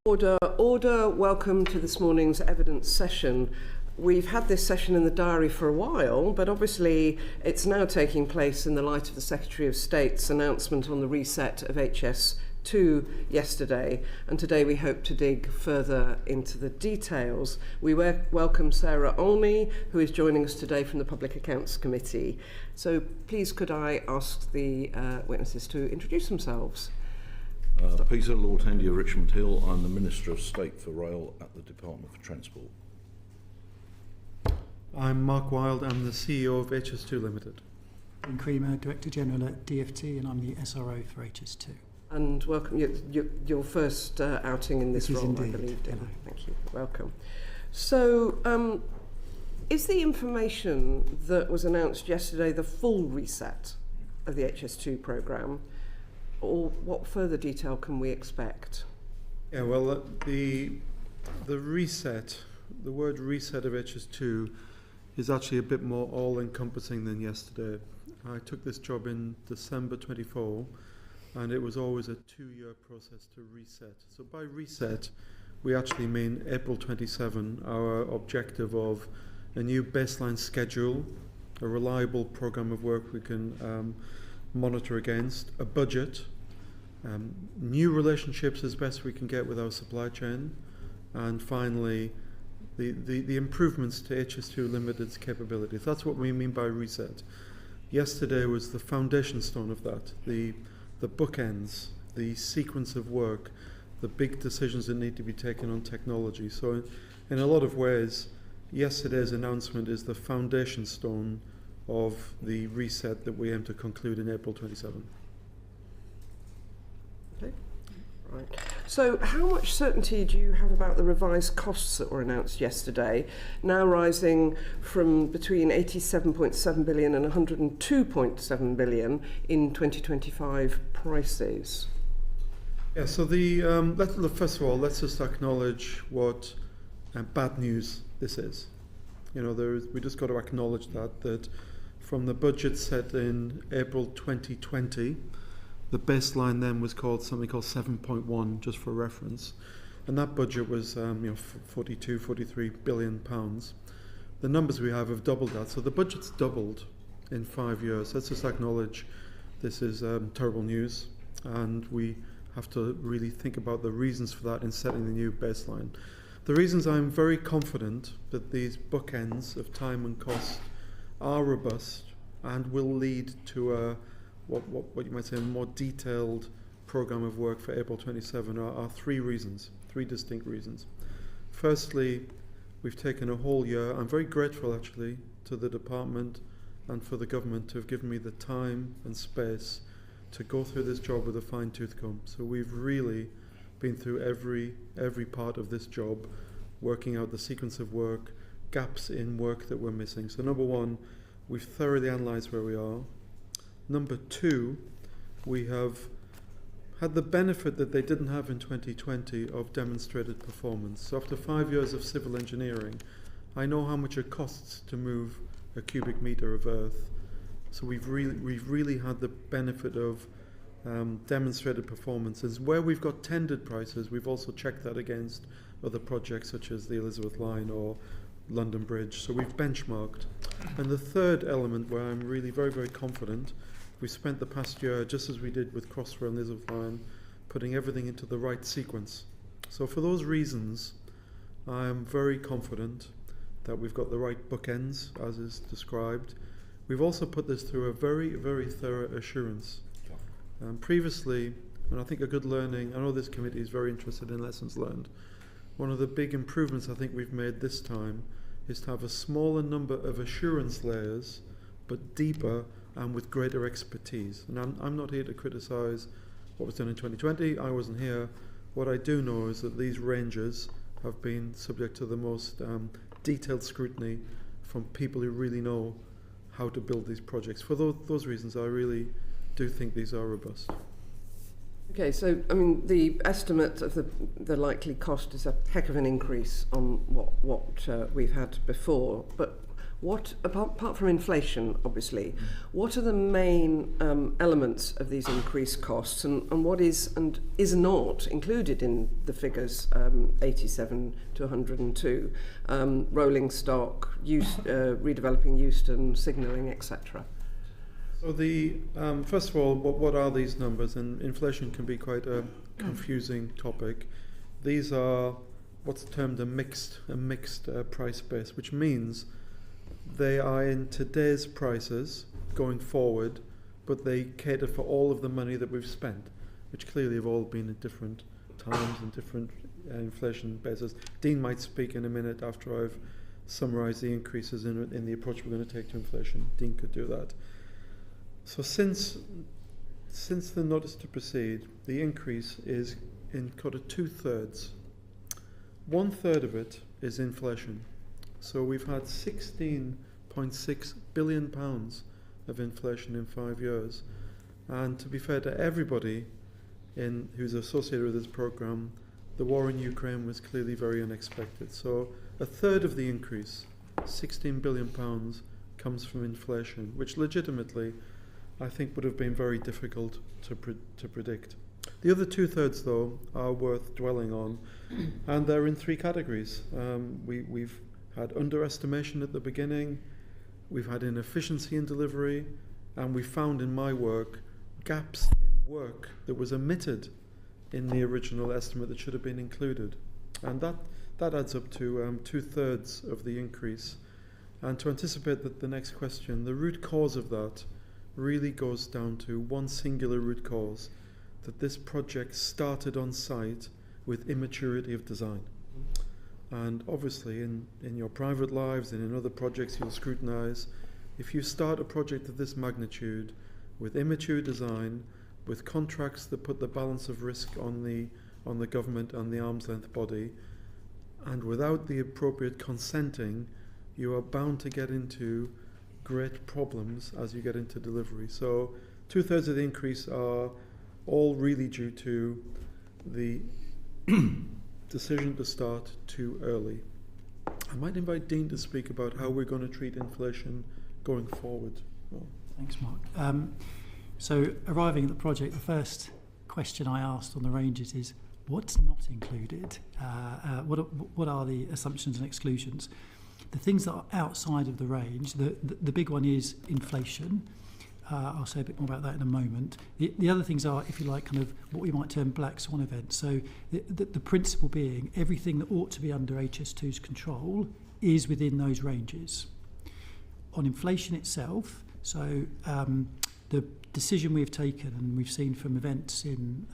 Order. Welcome to this morning's evidence session. We've had this session in the diary for a while, but obviously it's now taking place in the light of the Secretary of State's announcement on the reset of HS2 yesterday, and today we hope to dig further into the details. We welcome Sarah Olney, who is joining us today from the Public Accounts Committee. So please could I ask the witnesses to introduce themselves? Peter, Lord Hendy of Richmond Hill. I'm the Minister of State for Rail at the Department for Transport. I'm Mark Wilde. I'm the CEO of HS2 Limited. I'm Creamer, Director General at DFT, and I'm the SRO for HS2. And welcome, your first outing in this role, indeed. I believe. Hello. Thank you. Welcome. So, is the information that was announced yesterday the full reset of the HS2 programme, or what further detail can we expect? Yeah, well, the reset, the word reset of HS2 is actually a bit more all-encompassing than yesterday. I took this job in December 24, and it was always a 2-year process to reset. So by reset, we actually mean April 27, our objective of a new baseline schedule, a reliable programme of work we can monitor against, a budget, new relationships as best we can get with our supply chain, and finally the improvements to HS2 Limited's capabilities. That's what we mean by reset. Yesterday was the foundation stone of that, the bookends, the sequence of work, the big decisions that need to be taken on technology. So in a lot of ways, yesterday's announcement is the foundation stone of the reset that we aim to conclude in April 27. Okay. Right. So how much certainty do you have about the revised costs that were announced yesterday, now rising from between 87.7 billion and 102.7 billion in 2025 prices? Yeah, so first of all, let's just acknowledge what bad news this is. You know, we just got to acknowledge that from the budget set in April 2020, the baseline then was something called 7.1, just for reference, and that budget was 43 billion pounds. The numbers we have doubled that, so the budget's doubled in 5 years. Let's just acknowledge this is terrible news, and we have to really think about the reasons for that in setting the new baseline. The reasons I'm very confident that these bookends of time and cost are robust and will lead to what you might say a more detailed programme of work for April 27 are three distinct reasons. Firstly, we've taken a whole year. I'm very grateful actually to the department and for the government to have given me the time and space to go through this job with a fine-tooth comb. So we've really been through every part of this job, working out the sequence of work, gaps in work that we're missing. So number one, we've thoroughly analysed where we are. Number two, we have had the benefit that they didn't have in 2020 of demonstrated performance. So after 5 years of civil engineering, I know how much it costs to move a cubic metre of earth. So we've really had the benefit of demonstrated performances. Where we've got tendered prices, we've also checked that against other projects such as the Elizabeth Line or London Bridge. So we've benchmarked. And the third element where I'm really very, very confident, we spent the past year, just as we did with Crossrail and Elizabeth Line, putting everything into the right sequence. So for those reasons, I am very confident that we've got the right bookends, as is described. We've also put this through a very, very thorough assurance. Previously, and I think a good learning, I know this committee is very interested in lessons learned, one of the big improvements I think we've made this time is to have a smaller number of assurance layers, but deeper and with greater expertise. And I'm not here to criticise what was done in 2020. I wasn't here. What I do know is that these ranges have been subject to the most detailed scrutiny from people who really know how to build these projects. For those reasons, I really do think these are robust. Okay, so I mean the estimate of the likely cost is a heck of an increase on what we've had before. But What, apart from inflation, obviously, what are the main elements of these increased costs, and what is and is not included in the figures 87 to 102, rolling stock, redeveloping Euston, signalling, etc.? So first of all, what are these numbers? And inflation can be quite a confusing topic. These are what's termed a mixed price base, which means they are in today's prices going forward, but they cater for all of the money that we've spent, which clearly have all been at different times and different inflation bases. Dean might speak in a minute after I've summarised the increases in the approach we're going to take to inflation. Dean could do that. So since the notice to proceed, the increase is in kind of 2/3. 1/3 of it is inflation. So we've had £16.6 billion of inflation in 5 years. And to be fair to everybody who's associated with this programme, the war in Ukraine was clearly very unexpected. So 1/3 of the increase, £16 billion, comes from inflation, which legitimately I think would have been very difficult to predict. The other 2/3, though, are worth dwelling on, and they're in 3 categories. We've had underestimation at the beginning, we've had inefficiency in delivery, and we found in my work gaps in work that was omitted in the original estimate that should have been included. And that adds up to 2/3 of the increase. And to anticipate that the next question, the root cause of that really goes down to one singular root cause, that this project started on site with immaturity of design. And obviously in your private lives and in other projects you'll scrutinise, if you start a project of this magnitude with immature design, with contracts that put the balance of risk on the government and the arm's length body, and without the appropriate consenting, you are bound to get into great problems as you get into delivery. So 2/3 of the increase are all really due to the decision to start too early. I might invite Dean to speak about how we're going to treat inflation going forward. Thanks, Mark. So arriving at the project, the first question I asked on the ranges is, what's not included? What are the assumptions and exclusions? The things that are outside of the range, the big one is inflation. I'll say a bit more about that in a moment. The other things are, if you like, kind of what we might term black swan events. So the principle being everything that ought to be under HS2's control is within those ranges. On inflation itself, so the decision we've taken, and we've seen from events in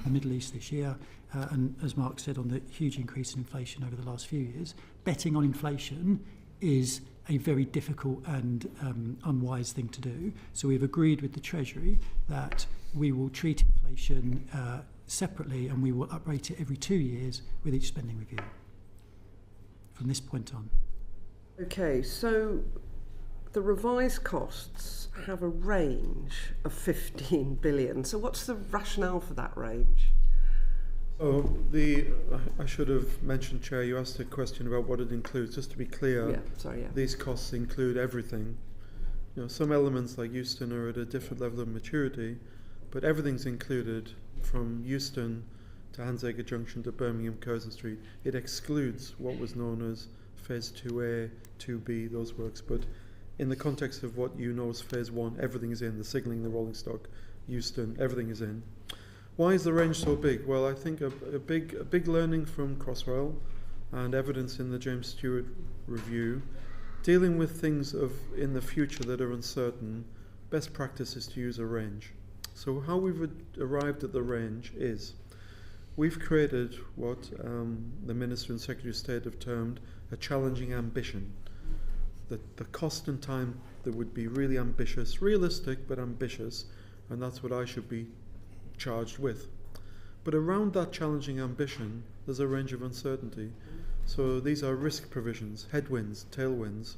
the Middle East this year, and as Mark said, on the huge increase in inflation over the last few years, betting on inflation is a very difficult and unwise thing to do. So we've agreed with the Treasury that we will treat inflation separately, and we will uprate it every 2 years with each spending review from this point on. Okay, so the revised costs have a range of 15 billion. So what's the rationale for that range? So I should have mentioned, Chair, you asked a question about what it includes. Just to be clear, these costs include everything. Some elements like Euston are at a different level of maturity, but everything's included from Euston to Handsacre Junction to Birmingham Curzon Street. It excludes what was known as Phase 2A, 2B, those works. But in the context of what you know as Phase 1, everything is in. The signalling, the rolling stock, Euston, everything is in. Why is the range so big? Well, I think a big learning from Crossrail and evidence in the James Stewart review, dealing with things in the future that are uncertain, best practice is to use a range. So how we've arrived at the range is we've created what the Minister and Secretary of State have termed a challenging ambition. The cost and time that would be really ambitious, realistic but ambitious, and that's what I should be charged with. But around that challenging ambition, there's a range of uncertainty. So these are risk provisions, headwinds, tailwinds.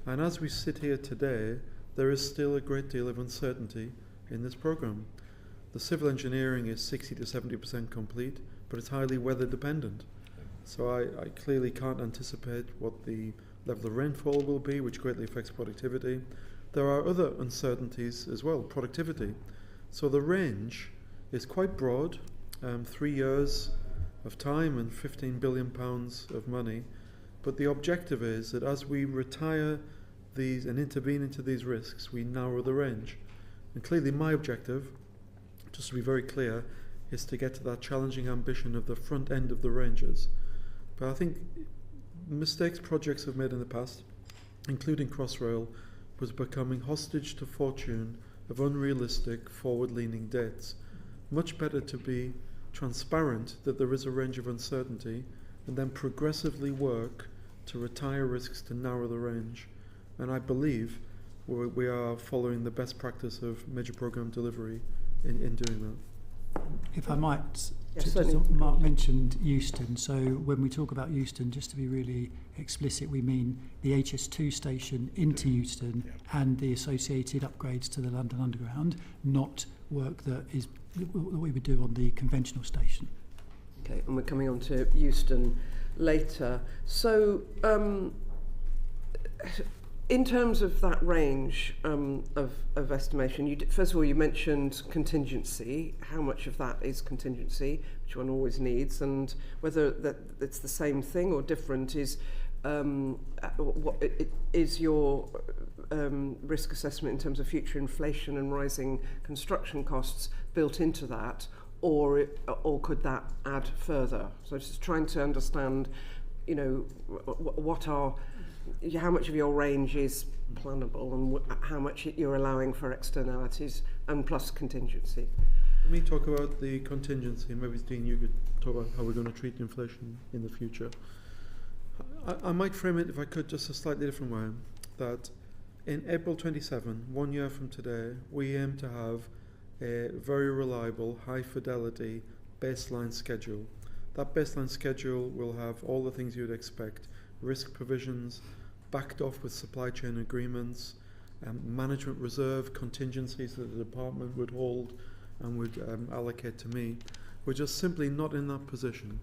And as we sit here today, there is still a great deal of uncertainty in this programme. The civil engineering is 60 to 70% complete, but it's highly weather dependent. So I clearly can't anticipate what the level of rainfall will be, which greatly affects productivity. There are other uncertainties as well, productivity. So the range is quite broad, 3 years of time and £15 billion of money. But the objective is that as we retire these and intervene into these risks, we narrow the range. And clearly my objective, just to be very clear, is to get to that challenging ambition of the front end of the ranges. But I think mistakes projects have made in the past, including Crossrail, was becoming hostage to fortune of unrealistic, forward-leaning dates. Much better to be transparent that there is a range of uncertainty and then progressively work to retire risks to narrow the range. And I believe we are following the best practice of major programme delivery in doing that. If I might, Yes, certainly. Mark mentioned Euston, so when we talk about Euston, just to be really explicit, we mean the HS2 station into Euston and the associated upgrades to the London Underground, not work that we would do on the conventional station. Okay, and we're coming on to Euston later. So, in terms of that range of estimation, first of all, you mentioned contingency. How much of that is contingency, which one always needs, and whether it's the same thing or different is what is your risk assessment in terms of future inflation and rising construction costs built into that, or could that add further? So just trying to understand, you know, how much of your range is plannable and how much you're allowing for externalities and plus contingency. Let me talk about the contingency. Maybe, Dean, you could talk about how we're going to treat inflation in the future. I might frame it, if I could, just a slightly different way, that in April 27, 1 year from today, we aim to have a very reliable, high-fidelity baseline schedule. That baseline schedule will have all the things you'd expect: risk provisions, backed off with supply chain agreements, management reserve contingencies that the department would hold and would allocate to me. We're just simply not in that position.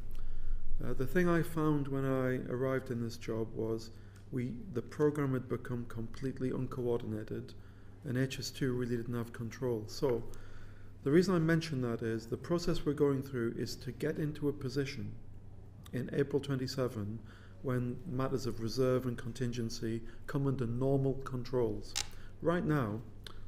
The thing I found when I arrived in this job was the program had become completely uncoordinated and HS2 really didn't have control. So the reason I mention that is the process we're going through is to get into a position in April 27 when matters of reserve and contingency come under normal controls. Right now,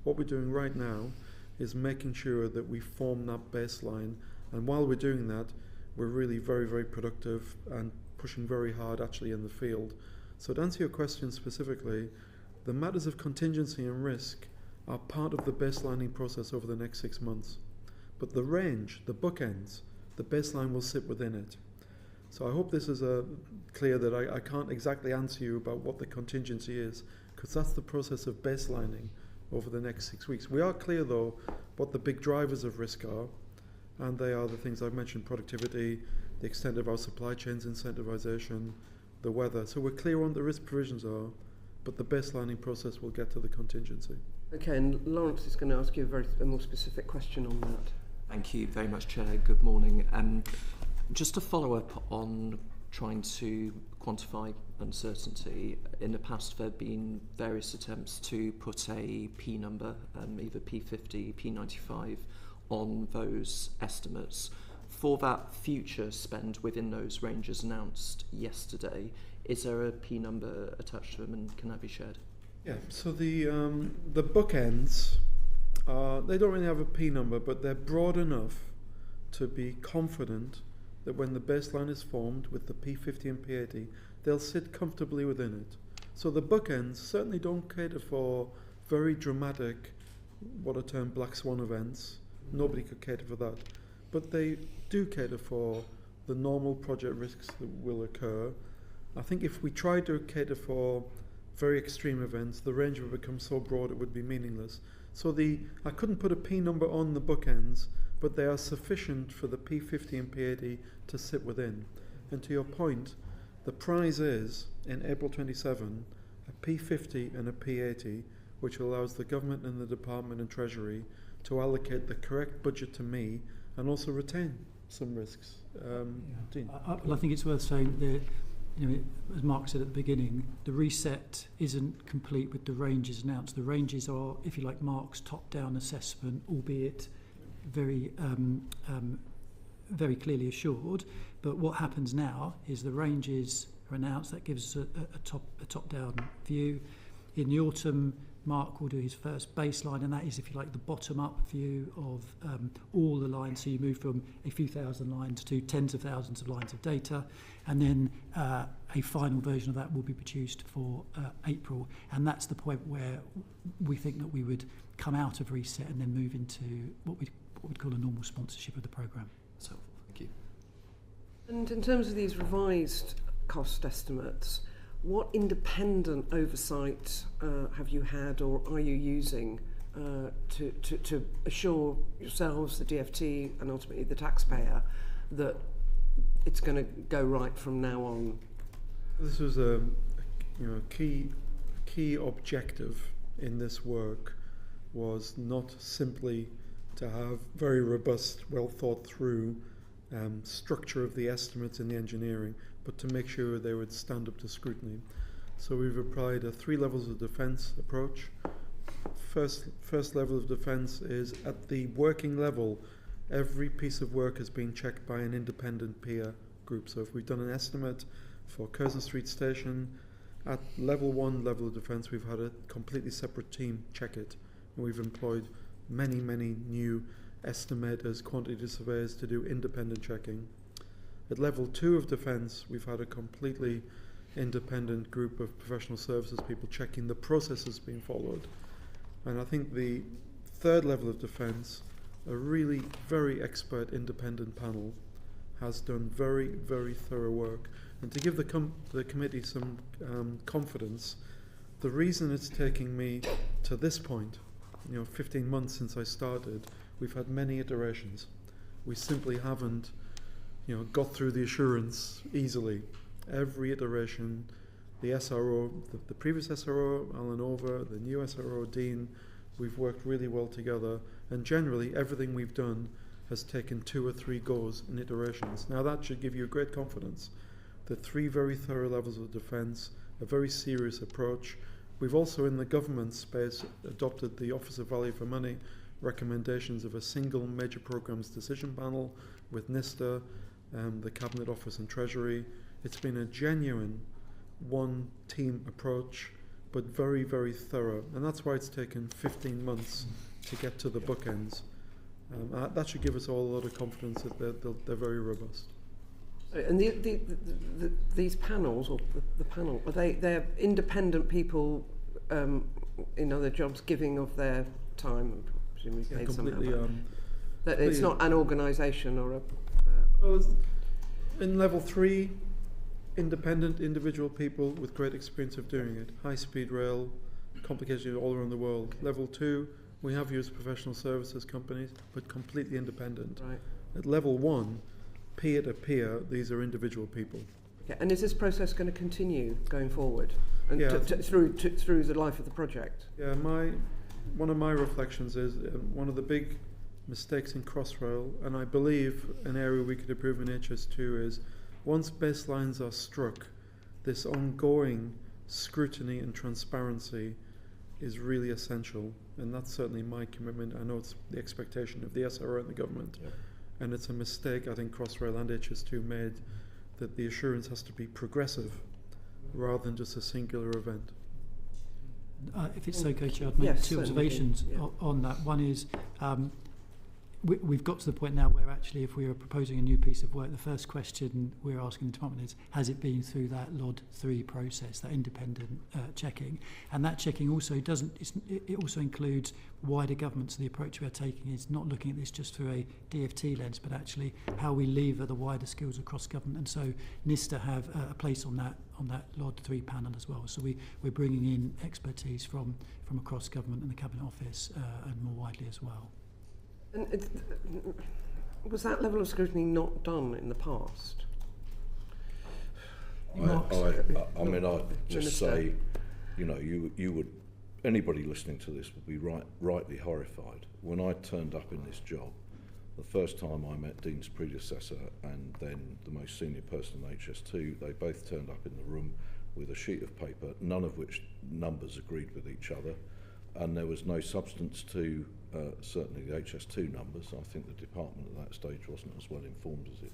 what we're doing right now is making sure that we form that baseline, and while we're doing that, we're really very, very productive and pushing very hard actually in the field. So to answer your question specifically, the matters of contingency and risk are part of the baselining process over the next 6 months. But the range, the bookends, the baseline will sit within it. So I hope this is clear that I can't exactly answer you about what the contingency is, because that's the process of baselining over the next 6 weeks. We are clear, though, what the big drivers of risk are, and they are the things I've mentioned: productivity, the extent of our supply chains, incentivization, the weather. So we're clear on what the risk provisions are, but the baselining process will get to the contingency. Okay, and Lawrence is going to ask you a more specific question on that. Thank you very much, Chair. Good morning. Just to follow up on trying to quantify uncertainty, in the past there have been various attempts to put a P number, either P50, P95, on those estimates. For that future spend within those ranges announced yesterday, is there a P number attached to them, and can that be shared? Yeah, so the bookends, they don't really have a P number, but they're broad enough to be confident that when the baseline is formed with the P50 and P80, they'll sit comfortably within it. So the bookends certainly don't cater for very dramatic, what are termed black swan events. Nobody could cater for that. But they do cater for the normal project risks that will occur. I think if we try to cater for very extreme events, the range would become so broad it would be meaningless. So I couldn't put a P number on the bookends, but they are sufficient for the P50 and P80 to sit within. And to your point, the prize is, in April 27, a P50 and a P80, which allows the government and the Department and Treasury to allocate the correct budget to me and also retain some risks. Dean? Well, I think it's worth saying that as Mark said at the beginning, the reset isn't complete with the ranges announced. The ranges are, if you like, Mark's top-down assessment, albeit very very clearly assured. But what happens now is the ranges are announced. That gives us a top-down view. In the autumn, Mark will do his first baseline, and that is, if you like, the bottom-up view of all the lines. So you move from a few thousand lines to tens of thousands of lines of data, and then a final version of that will be produced for April. And that's the point where we think that we would come out of reset and then move into what we'd call a normal sponsorship of the programme. That's helpful, thank you. And in terms of these revised cost estimates, what independent oversight have you had or are you using to assure yourselves, the DfT, and ultimately the taxpayer, that it's going to go right from now on? This was a key objective in this work was not simply to have very robust, well thought through structure of the estimates in the engineering, but to make sure they would stand up to scrutiny. So we've applied a 3 levels of defence approach. First level of defence is at the working level. Every piece of work has been checked by an independent peer group. So if we've done an estimate for Curzon Street Station, at level 1 level of defence, we've had a completely separate team check it. And we've employed many new estimators, quantity surveyors to do independent checking. At level 2 of defence, we've had a completely independent group of professional services people checking the processes being followed. And I think the 3rd level of defence, a really very expert independent panel, has done very thorough work. And to give the committee some confidence, the reason it's taking me to this point, 15 months since I started, we've had many iterations. We simply haven't got through the assurance easily. Every iteration, the SRO, the previous SRO, Alan Over, the new SRO, Dean, we've worked really well together, and generally everything we've done has taken 2 or 3 goes in iterations. Now that should give you great confidence. The 3 very thorough levels of defence, a very serious approach. We've also in the government space adopted the Office of Value for Money recommendations of a single major programmes decision panel with NISTA, the Cabinet Office and Treasury. It's been a genuine one-team approach, but very thorough, and that's why it's taken 15 months to get to the bookends. That should give us all a lot of confidence that they're very robust. And these panels, or the panel, they're independent people in other jobs giving of their time, presumably paid somehow. That it's not an organisation or a... Well, in level 3, independent individual people with great experience of doing it. High-speed rail, complicated all around the world. Level 2, we have used professional services companies, but completely independent. Right. At level 1, peer to peer, these are individual people. Okay. And is this process going to continue going forward and through the life of the project? Yeah, one of my reflections is one of the big mistakes in Crossrail, and I believe an area we could improve in HS2 is once baselines are struck, this ongoing scrutiny and transparency is really essential, and that's certainly my commitment. I know it's the expectation of the SRO and the government. Yep. And it's a mistake I think Crossrail and HS2 made, that the assurance has to be progressive rather than just a singular event. If it's okay, Chair, I'd make 2 observations on that. One is we've got to the point now where actually if we are proposing a new piece of work, the first question we're asking the department is, has it been through that LOD 3 process, that independent checking? And that checking also it also includes wider government. So the approach we're taking is not looking at this just through a DfT lens, but actually how we lever the wider skills across government. And so NISTA have a place on that LOD 3 panel as well. So we're bringing in expertise from across government and the Cabinet Office and more widely as well. And was that level of scrutiny not done in the past? I mean, I'd just say, you would, anybody listening to this would be rightly horrified. When I turned up in this job, The first time I met Dean's predecessor and then the most senior person in HS2, they both turned up in the room with a sheet of paper, none of which numbers agreed with each other, and there was no substance to certainly the HS2 numbers. I think the department at that stage wasn't as well informed as it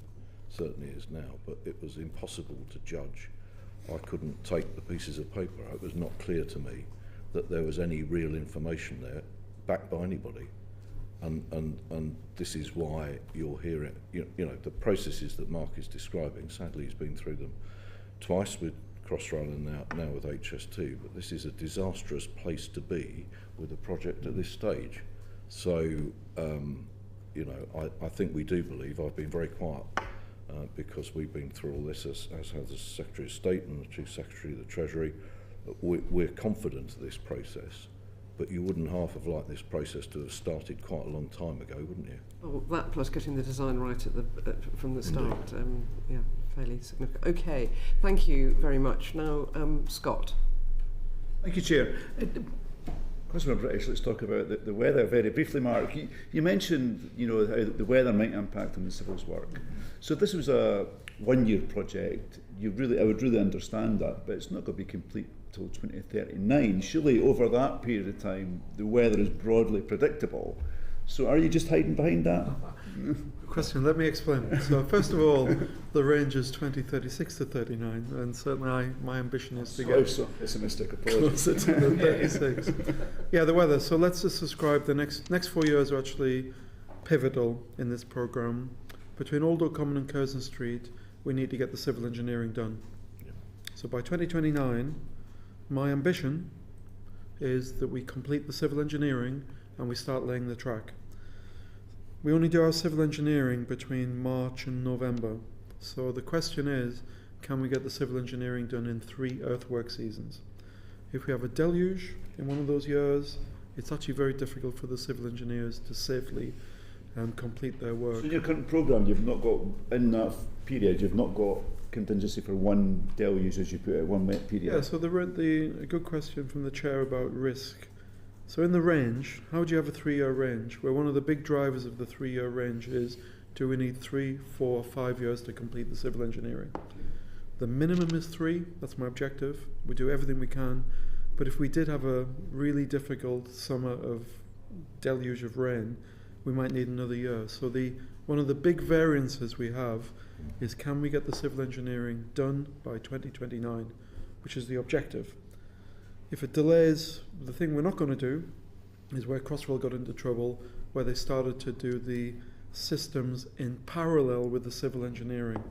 certainly is now, but it was impossible to judge. I couldn't take the pieces of paper. It was not clear to me that there was any real information there backed by anybody. And this is why you'll hear it. You know, the processes that Mark is describing, sadly he's been through them twice with Crossrail and now with HS2, but this is a disastrous place to be with a project at this stage. So, you know, I think we do believe, I've been very quiet because we've been through all this, as has the Secretary of State and the Chief Secretary of the Treasury. We're confident of this process, but you wouldn't half have liked this process to have started quite a long time ago, wouldn't you? Well, that plus getting the design right from the start, yeah, fairly significant. Okay, thank you very much. Now, Scott. Thank you, Chair. Because we're British, let's talk about the weather very briefly, Mark. You mentioned, you know, how the weather might impact on the civils work. So if this was a one-year project, I would really understand that, but it's not going to be complete till 2039. Surely over that period of time, the weather is broadly predictable. So are you just hiding behind that? Question, let me explain. So first of all, the range is 2036 to 39, and certainly my ambition is to get so pessimistic, closer to the 36. Yeah, the weather. So let's just describe the next 4 years are actually pivotal in this programme. Between Old Oak Common and Curzon Street, we need to get the civil engineering done. Yeah. So by 2029, my ambition is that we complete the civil engineering and we start laying the track. We only do our civil engineering between March and November. So the question is, can we get the civil engineering done in 3 earthwork seasons? If we have a deluge in one of those years, it's actually very difficult for the civil engineers to safely complete their work. So in your current programme, you've not got, in that period, you've not got contingency for one deluge, as you put it, one wet period? Yeah, so a good question from the Chair about risk. So in the range, how would you have a 3-year range? Where one of the big drivers of the 3-year range is, do we need 3, 4, 5 years to complete the civil engineering? The minimum is 3, that's my objective. We do everything we can. But if we did have a really difficult summer of deluge of rain, we might need another year. So one of the big variances we have is, can we get the civil engineering done by 2029, which is the objective. If it delays, the thing we're not going to do is where Crossrail got into trouble, where they started to do the systems in parallel with the civil engineering.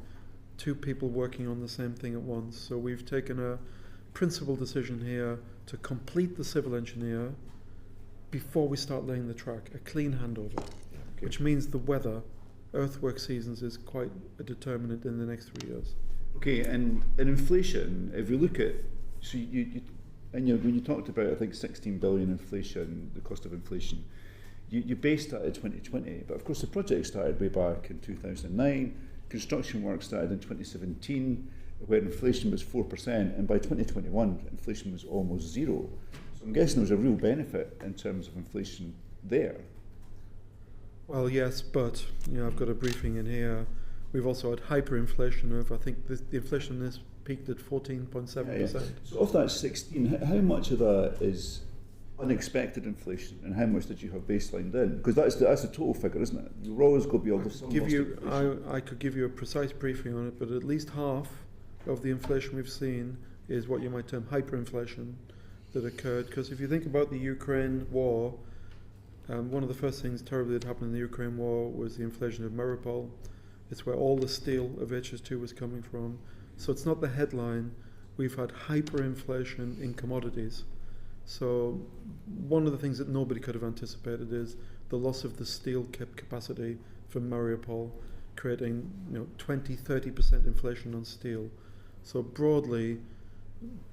2 people working on the same thing at once. So we've taken a principal decision here to complete the civil engineer before we start laying the track, a clean handover, which means the weather, earthwork seasons, is quite a determinant in the next 3 years. Okay, and in inflation, if we look at, so when you talked about, I think, 16 billion inflation, the cost of inflation, you based that at 2020, but of course the project started way back in 2009, construction work started in 2017, where inflation was 4%, and by 2021 inflation was almost 0. So I'm guessing there was a real benefit in terms of inflation there. Well, yes, but I've got a briefing in here. We've also had hyperinflation of, I think the inflation in this peaked at 14.7%. Yeah. So of that 16, how much of that is unexpected inflation, and how much did you have baselined in? Because that's the total figure, isn't it? You're always going to be able to I could give you a precise briefing on it, but at least half of the inflation we've seen is what you might term hyperinflation that occurred. Because if you think about the Ukraine war, one of the first things terribly that happened in the Ukraine war was the inflation of Mariupol. It's where all the steel of HS2 was coming from. So it's not the headline. We've had hyperinflation in commodities. So one of the things that nobody could have anticipated is the loss of the steel capacity from Mariupol, creating 20-30% inflation on steel. So broadly,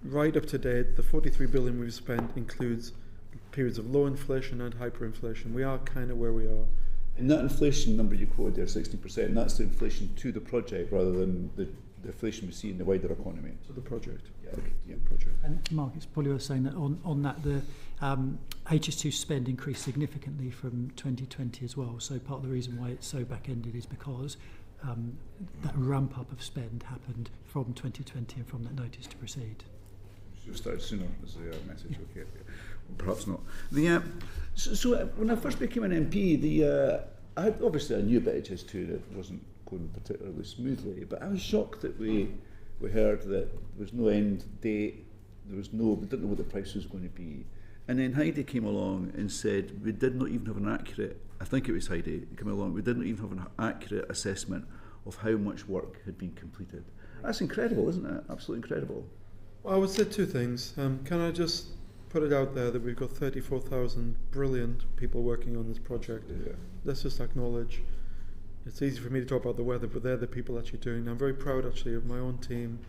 right up to date, the 43 billion we've spent includes periods of low inflation and hyperinflation. We are kind of where we are. And that inflation number you quoted there, 16%, that's the inflation to the project rather than the the inflation we see in the wider economy. So the project. Yeah. Yeah. Project. And Mark, it's probably worth saying that on that, the HS2 spend increased significantly from 2020 as well. So part of the reason why it's so back-ended is because that ramp-up of spend happened from 2020 and from that notice to proceed. Should have started sooner, is the message. Okay, perhaps not. The so when I first became an MP, I knew about HS2 that it wasn't going particularly smoothly, but I was shocked that we heard that there was no end date, we didn't know what the price was going to be. And then Heidi came along and said we did not even have an accurate, I think it was Heidi coming along, we didn't even have an accurate assessment of how much work had been completed. That's incredible, isn't it? Absolutely incredible. Well, I would say two things. Can I just put it out there that we've got 34,000 brilliant people working on this project. Yeah. Let's just acknowledge, it's easy for me to talk about the weather, but they're the people actually doing it. I'm very proud actually of my own team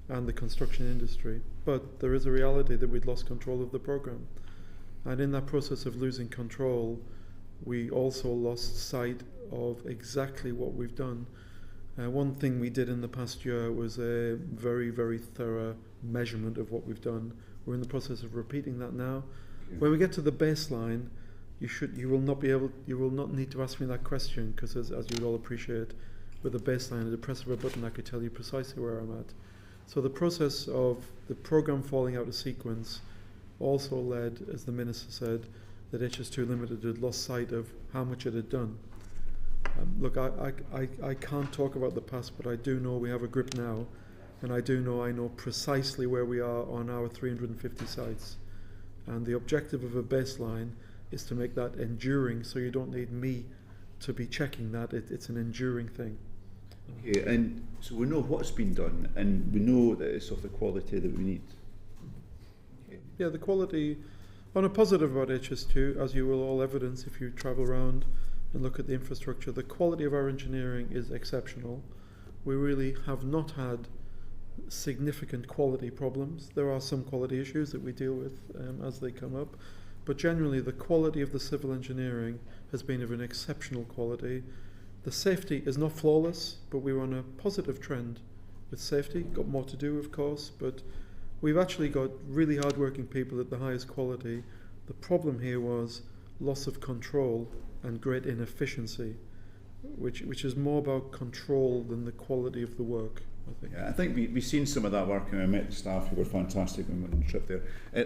and the construction industry. But there is a reality that we'd lost control of the program. And in that process of losing control, we also lost sight of exactly what we've done. One thing we did in the past year was a very, very thorough measurement of what we've done. We're in the process of repeating that now. Yeah. When we get to the baseline, you will not need to ask me that question, because as you would all appreciate, with the baseline, at the press of a button, I could tell you precisely where I'm at. So the process of the program falling out of sequence also led, as the Minister said, that HS2 Limited had lost sight of how much it had done. Look, I can't talk about the past, but I do know we have a grip now, and I know precisely where we are on our 350 sites. And the objective of a baseline is to make that enduring, so you don't need me to be checking that. It's an enduring thing. Okay, and so we know what's been done, and we know that it's of the quality that we need. Okay. Yeah, the quality, on a positive about HS2, as you will all evidence if you travel around and look at the infrastructure, the quality of our engineering is exceptional. We really have not had significant quality problems. There are some quality issues that we deal with as they come up, but generally the quality of the civil engineering has been of an exceptional quality. The safety is not flawless, but we're on a positive trend with safety. Got more to do, of course, but we've actually got really hard-working people at the highest quality. The problem here was loss of control and great inefficiency, which is more about control than the quality of the work, I think. Yeah, I think we've seen some of that work, and I met the staff who were fantastic when we went on the trip there.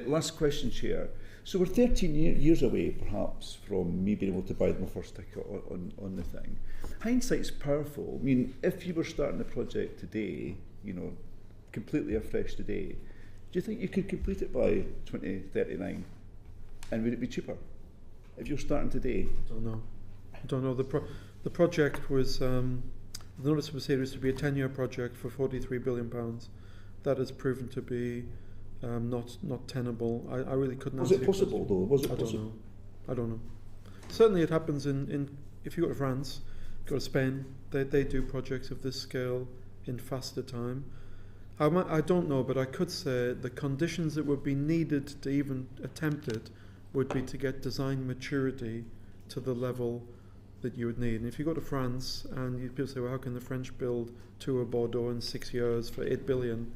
Last question, Chair. So we're 13 years away, perhaps, from me being able to buy my first ticket on the thing. Hindsight's powerful. I mean, if you were starting the project today, completely afresh today, do you think you could complete it by 2039? And would it be cheaper if you're starting today? I don't know. The project was, the notice of proceed was to be a 10-year project for £43 billion. That has proven to be not tenable. I really couldn't answer. Was it possible though? Was it possible? I don't know. Certainly it happens in if you go to France, go to Spain, they do projects of this scale in faster time. I don't know, but I could say the conditions that would be needed to even attempt it would be to get design maturity to the level that you would need. And if you go to France and people say, well, how can the French build Tour Bordeaux in 6 years for 8 billion?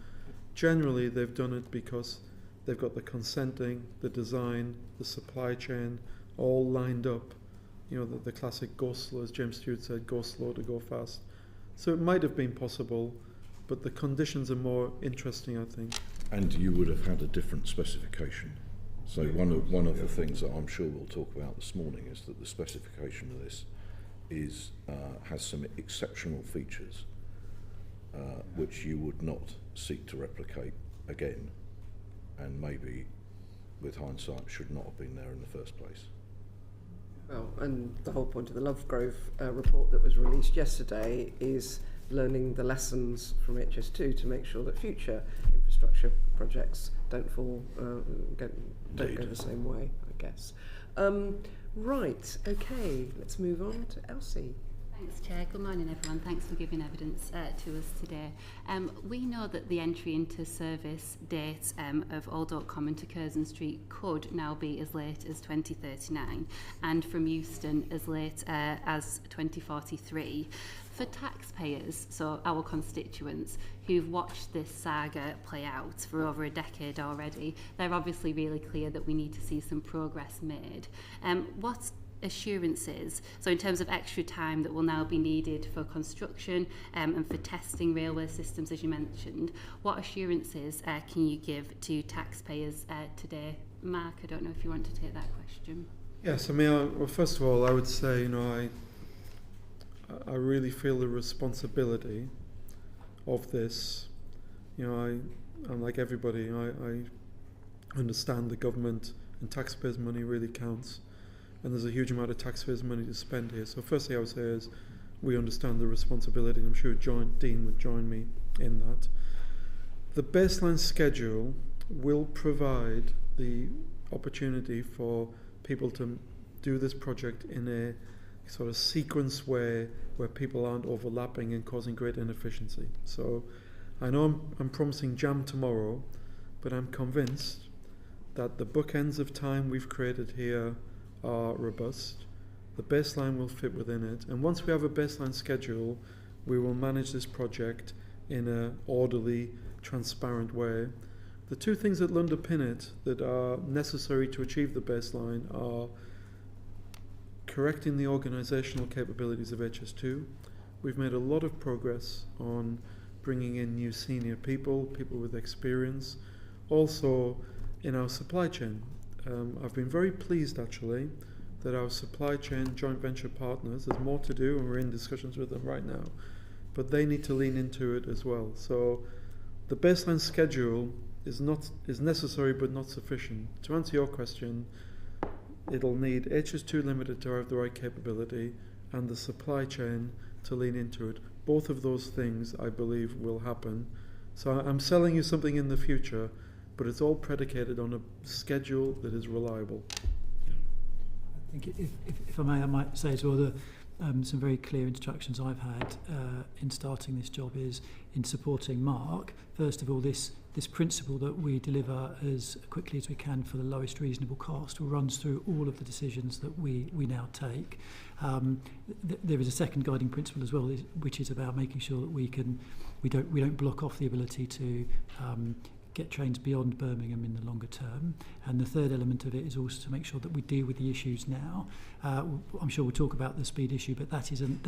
Generally, they've done it because they've got the consenting, the design, the supply chain all lined up. The classic go slow, as James Stewart said, go slow to go fast. So it might have been possible, but the conditions are more interesting, I think. And you would have had a different specification. So one of the things that I'm sure we'll talk about this morning is that the specification of this has some exceptional features which you would not seek to replicate again, and maybe with hindsight should not have been there in the first place. Well, and the whole point of the Lovegrove report that was released yesterday is learning the lessons from HS2 to make sure that future infrastructure projects don't go the same way, I guess. Right, okay, let's move on to Elsie. Thanks, Chair. Good morning, everyone. Thanks for giving evidence to us today. We know that the entry into service date of Old Oak Common to Curzon Street could now be as late as 2039 and from Euston as late as 2043. For taxpayers, so our constituents, who've watched this saga play out for over a decade already, they're obviously really clear that we need to see some progress made. What assurances, so in terms of extra time that will now be needed for construction and for testing railway systems, as you mentioned, what assurances can you give to taxpayers today? Mark, I don't know if you want to take that question. Yes, I mean, well, first of all, I would say, you know, I really feel the responsibility of this. You know, I'm like everybody, I understand the government and taxpayers' money really counts, and there's a huge amount of taxpayers' money to spend here. So firstly I would say is we understand the responsibility, and I'm sure Dean would join me in that. The baseline schedule will provide the opportunity for people to do this project in a sort of sequence where people aren't overlapping and causing great inefficiency. So I know I'm promising jam tomorrow, but I'm convinced that the bookends of time we've created here are robust. The baseline will fit within it, and once we have a baseline schedule, we will manage this project in an orderly, transparent way. The two things that underpin it that are necessary to achieve the baseline are correcting the organisational capabilities of HS2. We've made a lot of progress on bringing in new senior people with experience. Also in our supply chain. I've been very pleased actually that our supply chain joint venture partners, there's more to do and we're in discussions with them right now, but they need to lean into it as well. So the baseline schedule is necessary but not sufficient. To answer your question, it'll need HS2 Limited to have the right capability and the supply chain to lean into it. Both of those things, I believe, will happen. So I'm selling you something in the future, but it's all predicated on a schedule that is reliable. I think if I may, I might say as well that some very clear instructions I've had in starting this job is in supporting Mark. First of all, this principle that we deliver as quickly as we can for the lowest reasonable cost runs through all of the decisions that we now take. There is a second guiding principle as well, which is about making sure that we don't block off the ability to get trains beyond Birmingham in the longer term. And the third element of it is also to make sure that we deal with the issues now. I'm sure we'll talk about the speed issue, but that is an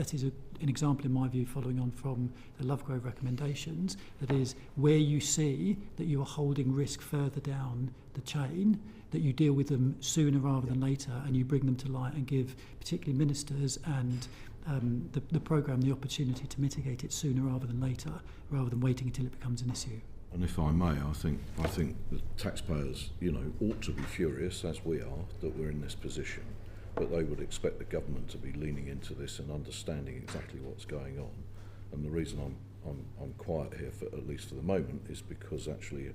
example in my view following on from the Lovegrove recommendations. That is where you see that you are holding risk further down the chain, that you deal with them sooner rather than later, and you bring them to light and give particularly ministers and the programme the opportunity to mitigate it sooner rather than later, rather than waiting until it becomes an issue. And if I may, I think the taxpayers, ought to be furious, as we are, that we're in this position. But they would expect the government to be leaning into this and understanding exactly what's going on. And the reason I'm quiet here, at least for the moment, is because actually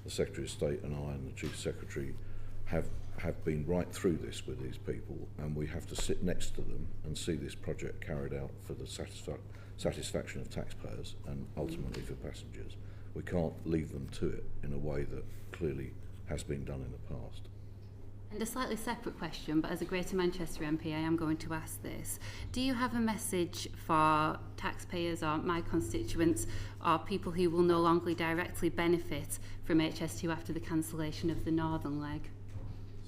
the Secretary of State and I and the Chief Secretary have been right through this with these people, and we have to sit next to them and see this project carried out for the satisfaction of taxpayers and ultimately for passengers. We can't leave them to it in a way that clearly has been done in the past. And a slightly separate question, but as a Greater Manchester MP, I am going to ask this. Do you have a message for taxpayers or my constituents or people who will no longer directly benefit from HS2 after the cancellation of the northern leg?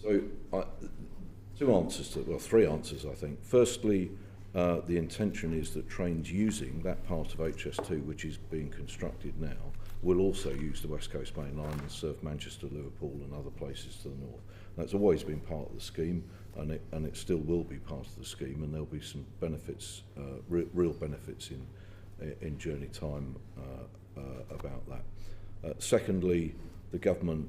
So, three answers, I think. Firstly, the intention is that trains using that part of HS2, which is being constructed now, will also use the West Coast mainline and serve Manchester, Liverpool and other places to the north. That's always been part of the scheme, and it still will be part of the scheme, and there'll be some benefits, real benefits in journey time about that. Secondly, the government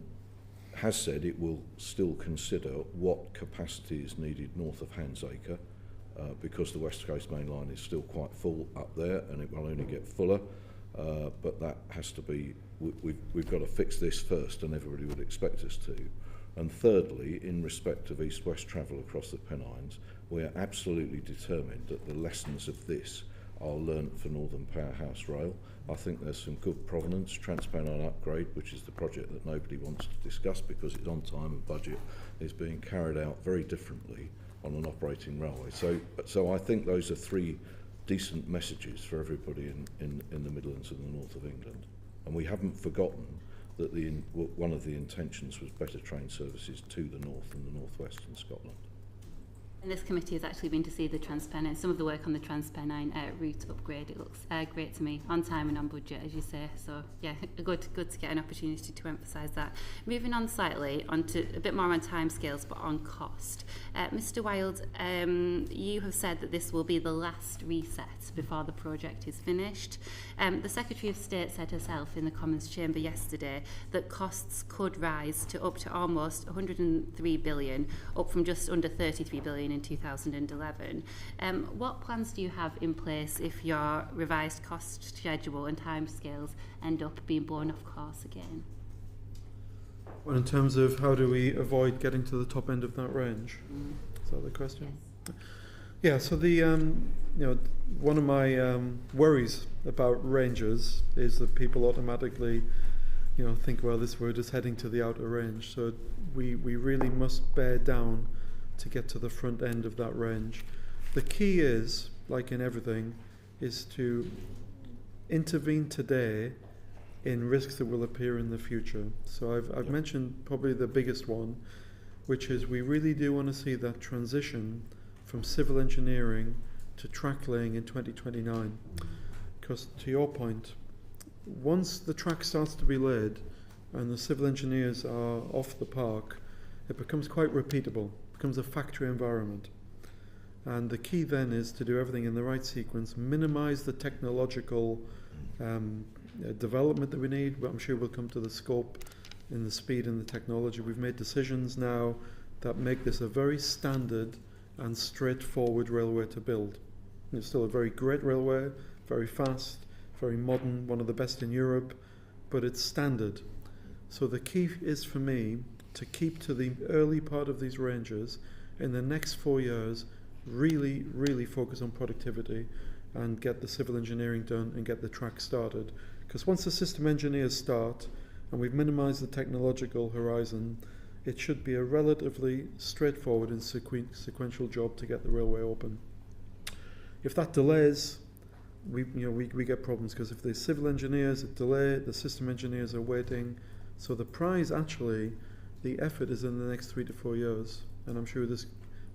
has said it will still consider what capacity is needed north of Handsacre, because the West Coast main line is still quite full up there and it will only get fuller, but that has to be, we've got to fix this first, and everybody would expect us to. And thirdly, in respect of east-west travel across the Pennines, we are absolutely determined that the lessons of this are learnt for Northern Powerhouse Rail. I think there's some good provenance. Transpennine Upgrade, which is the project that nobody wants to discuss because it's on time and budget, is being carried out very differently on an operating railway. So I think those are three decent messages for everybody in the Midlands and the north of England. And we haven't forgotten that one of the intentions was better train services to the north and the northwest in Scotland. And this committee has actually been to see the Transpennine, some of the work on the Transpennine route upgrade. It looks great to me, on time and on budget, as you say. So yeah, good to get an opportunity to emphasise that. Moving on slightly, onto a bit more on timescales, but on cost. Mr. Wilde, you have said that this will be the last reset before the project is finished. The Secretary of State said herself in the Commons Chamber yesterday that costs could rise to up to almost 103 billion, up from just under 33 billion in 2011. What plans do you have in place if your revised cost schedule and timescales end up being blown off course again? Well, in terms of how do we avoid getting to the top end of that range? Is that the question? Yes. Yeah, so the one of my worries about ranges is that people automatically think, well, this word is heading to the outer range. So we really must bear down to get to the front end of that range. The key is, like in everything, is to intervene today in risks that will appear in the future. So I've mentioned probably the biggest one, which is we really do want to see that transition from civil engineering to track laying in 2029. Because to your point, once the track starts to be laid and the civil engineers are off the park, it becomes quite repeatable. Becomes a factory environment. And the key then is to do everything in the right sequence, minimize the technological development that we need. But I'm sure we'll come to the scope in the speed and the technology. We've made decisions now that make this a very standard and straightforward railway to build. It's still a very great railway, very fast, very modern, one of the best in Europe, but it's standard. So the key is for me to keep to the early part of these ranges in the next 4 years, really focus on productivity and get the civil engineering done and get the track started. Because once the system engineers start and we've minimized the technological horizon, it should be a relatively straightforward and sequential job to get the railway open. If that delays, we get problems, because if the civil engineers delay, the system engineers are waiting. So the prize actually, the effort is in the next 3 to 4 years, and I'm sure this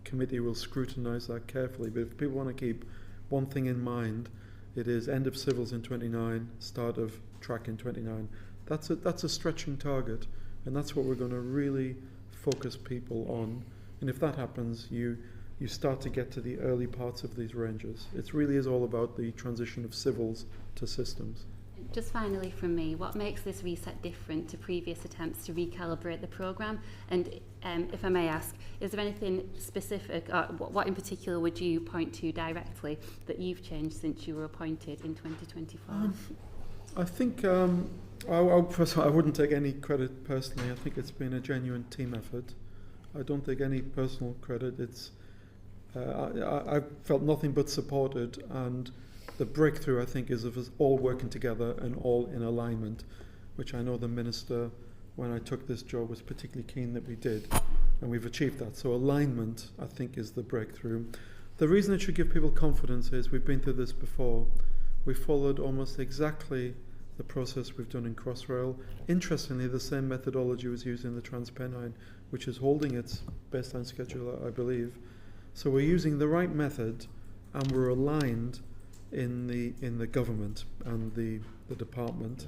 committee will scrutinise that carefully. But if people want to keep one thing in mind, it is end of civils in 29, start of track in 29. That's a stretching target, and that's what we're going to really focus people on. And if that happens, you start to get to the early parts of these ranges. It really is all about the transition of civils to systems. Just finally from me, what makes this reset different to previous attempts to recalibrate the programme? And if I may ask, is there anything specific, or what in particular would you point to directly that you've changed since you were appointed in 2024? I think, first of all, I wouldn't take any credit personally. I think it's been a genuine team effort. I don't take any personal credit. It's I felt nothing but supported, and the breakthrough, I think, is of us all working together and all in alignment, which I know the Minister, when I took this job, was particularly keen that we did, and we've achieved that. So alignment, I think, is the breakthrough. The reason it should give people confidence is we've been through this before. We followed almost exactly the process we've done in Crossrail. Interestingly, the same methodology was used in the Transpennine, which is holding its baseline schedule, I believe. So we're using the right method, and we're aligned in the government and the department.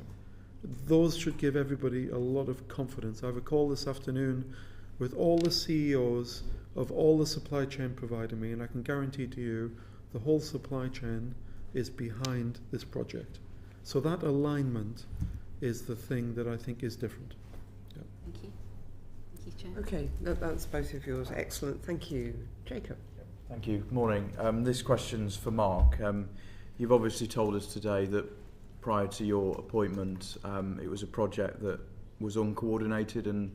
Those should give everybody a lot of confidence. I have a call this afternoon with all the CEOs of all the supply chain providing me, and I can guarantee to you the whole supply chain is behind this project. So that alignment is the thing that I think is different. Yeah. Thank you. Thank you, Chair. Okay, that's both of yours. Excellent. Thank you. Jacob. Thank you. Good morning. This question's for Mark. You've obviously told us today that prior to your appointment, it was a project that was uncoordinated and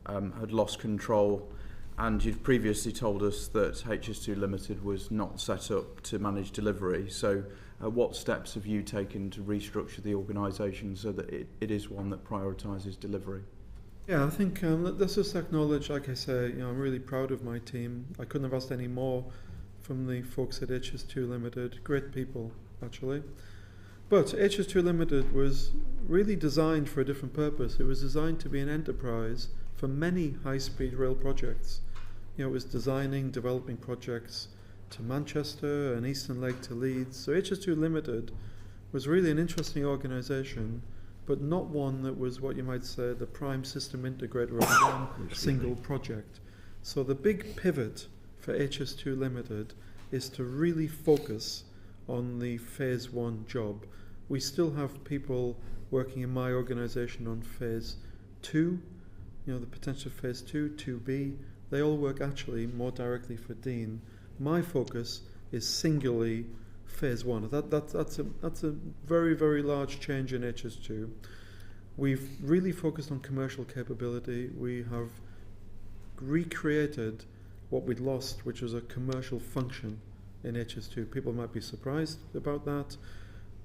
had lost control, and you'd previously told us that HS2 Limited was not set up to manage delivery. So what steps have you taken to restructure the organisation so that it is one that prioritises delivery? Yeah, I think let's just acknowledge, like I say, I'm really proud of my team. I couldn't have asked any more from the folks at HS2 Limited. Great people, actually. But HS2 Limited was really designed for a different purpose. It was designed to be an enterprise for many high-speed rail projects. It was designing, developing projects to Manchester and Eastern Lake to Leeds. So HS2 Limited was really an interesting organisation, but not one that was what you might say the prime system integrator of one single project. So the big pivot for HS2 Limited is to really focus on the phase 1 job. We still have people working in my organisation on phase 2, the potential phase 2, 2B. They all work actually more directly for Dean. My focus is singularly phase 1. That's a very, very large change in HS2. We've really focused on commercial capability. We have recreated what we'd lost, which was a commercial function in HS2. People might be surprised about that,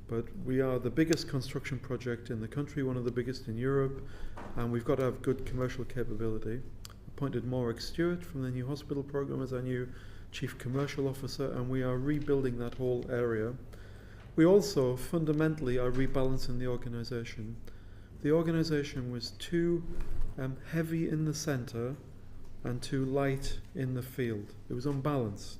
but we are the biggest construction project in the country, one of the biggest in Europe, and we've got to have good commercial capability. Appointed Morag Stewart from the new hospital programme as our new Chief Commercial Officer, and we are rebuilding that whole area. We also fundamentally are rebalancing the organisation. The organisation was too heavy in the centre and too light in the field. It was unbalanced.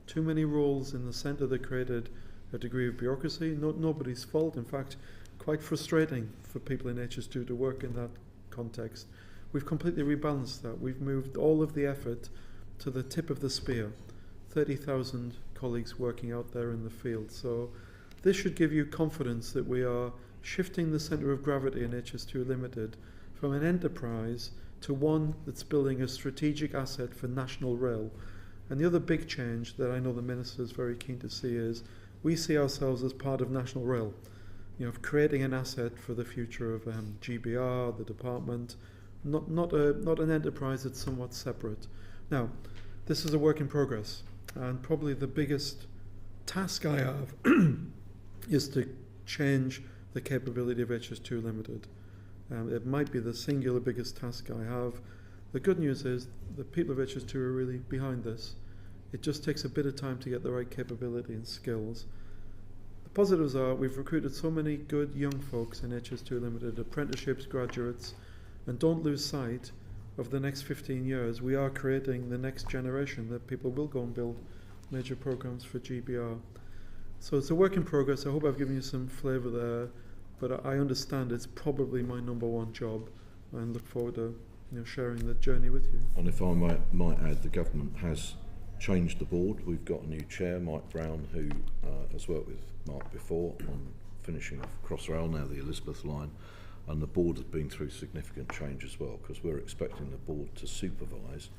Too many roles in the centre that created a degree of bureaucracy. Nobody's fault. In fact, quite frustrating for people in HS2 to work in that context. We've completely rebalanced that. We've moved all of the effort to the tip of the spear. 30,000 colleagues working out there in the field. So this should give you confidence that we are shifting the centre of gravity in HS2 Limited from an enterprise to one that's building a strategic asset for national rail. And the other big change that I know the Minister is very keen to see is we see ourselves as part of national rail, of creating an asset for the future of GBR, the department, not an enterprise that's somewhat separate. Now, this is a work in progress, and probably the biggest task I have is to change the capability of HS2 Limited. It might be the singular biggest task I have. The good news is the people of HS2 are really behind this. It just takes a bit of time to get the right capability and skills. The positives are we've recruited so many good young folks in HS2 Limited, apprenticeships, graduates, and don't lose sight of the next 15 years. We are creating the next generation that people will go and build major programs for GBR. So it's a work in progress. I hope I've given you some flavour there, but I understand it's probably my number one job, and look forward to sharing the journey with you. And if I might add, the government has changed the board. We've got a new chair, Mike Brown, who has worked with Mark before on finishing off Crossrail, now the Elizabeth line, and the board has been through significant change as well, because we're expecting the board to supervise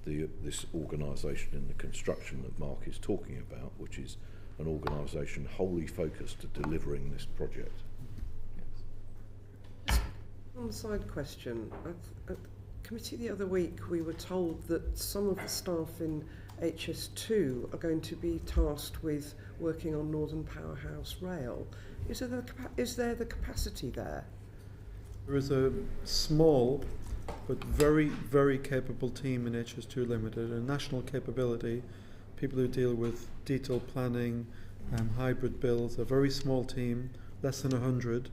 this organisation in the construction that Mark is talking about, which is an organisation wholly focused to delivering this project. On the side question, at committee the other week we were told that some of the staff in HS2 are going to be tasked with working on Northern Powerhouse Rail. Is there the capacity there? There is a small but very, very capable team in HS2 Limited, a national capability, people who deal with detailed planning and hybrid builds, a very small team, less than 100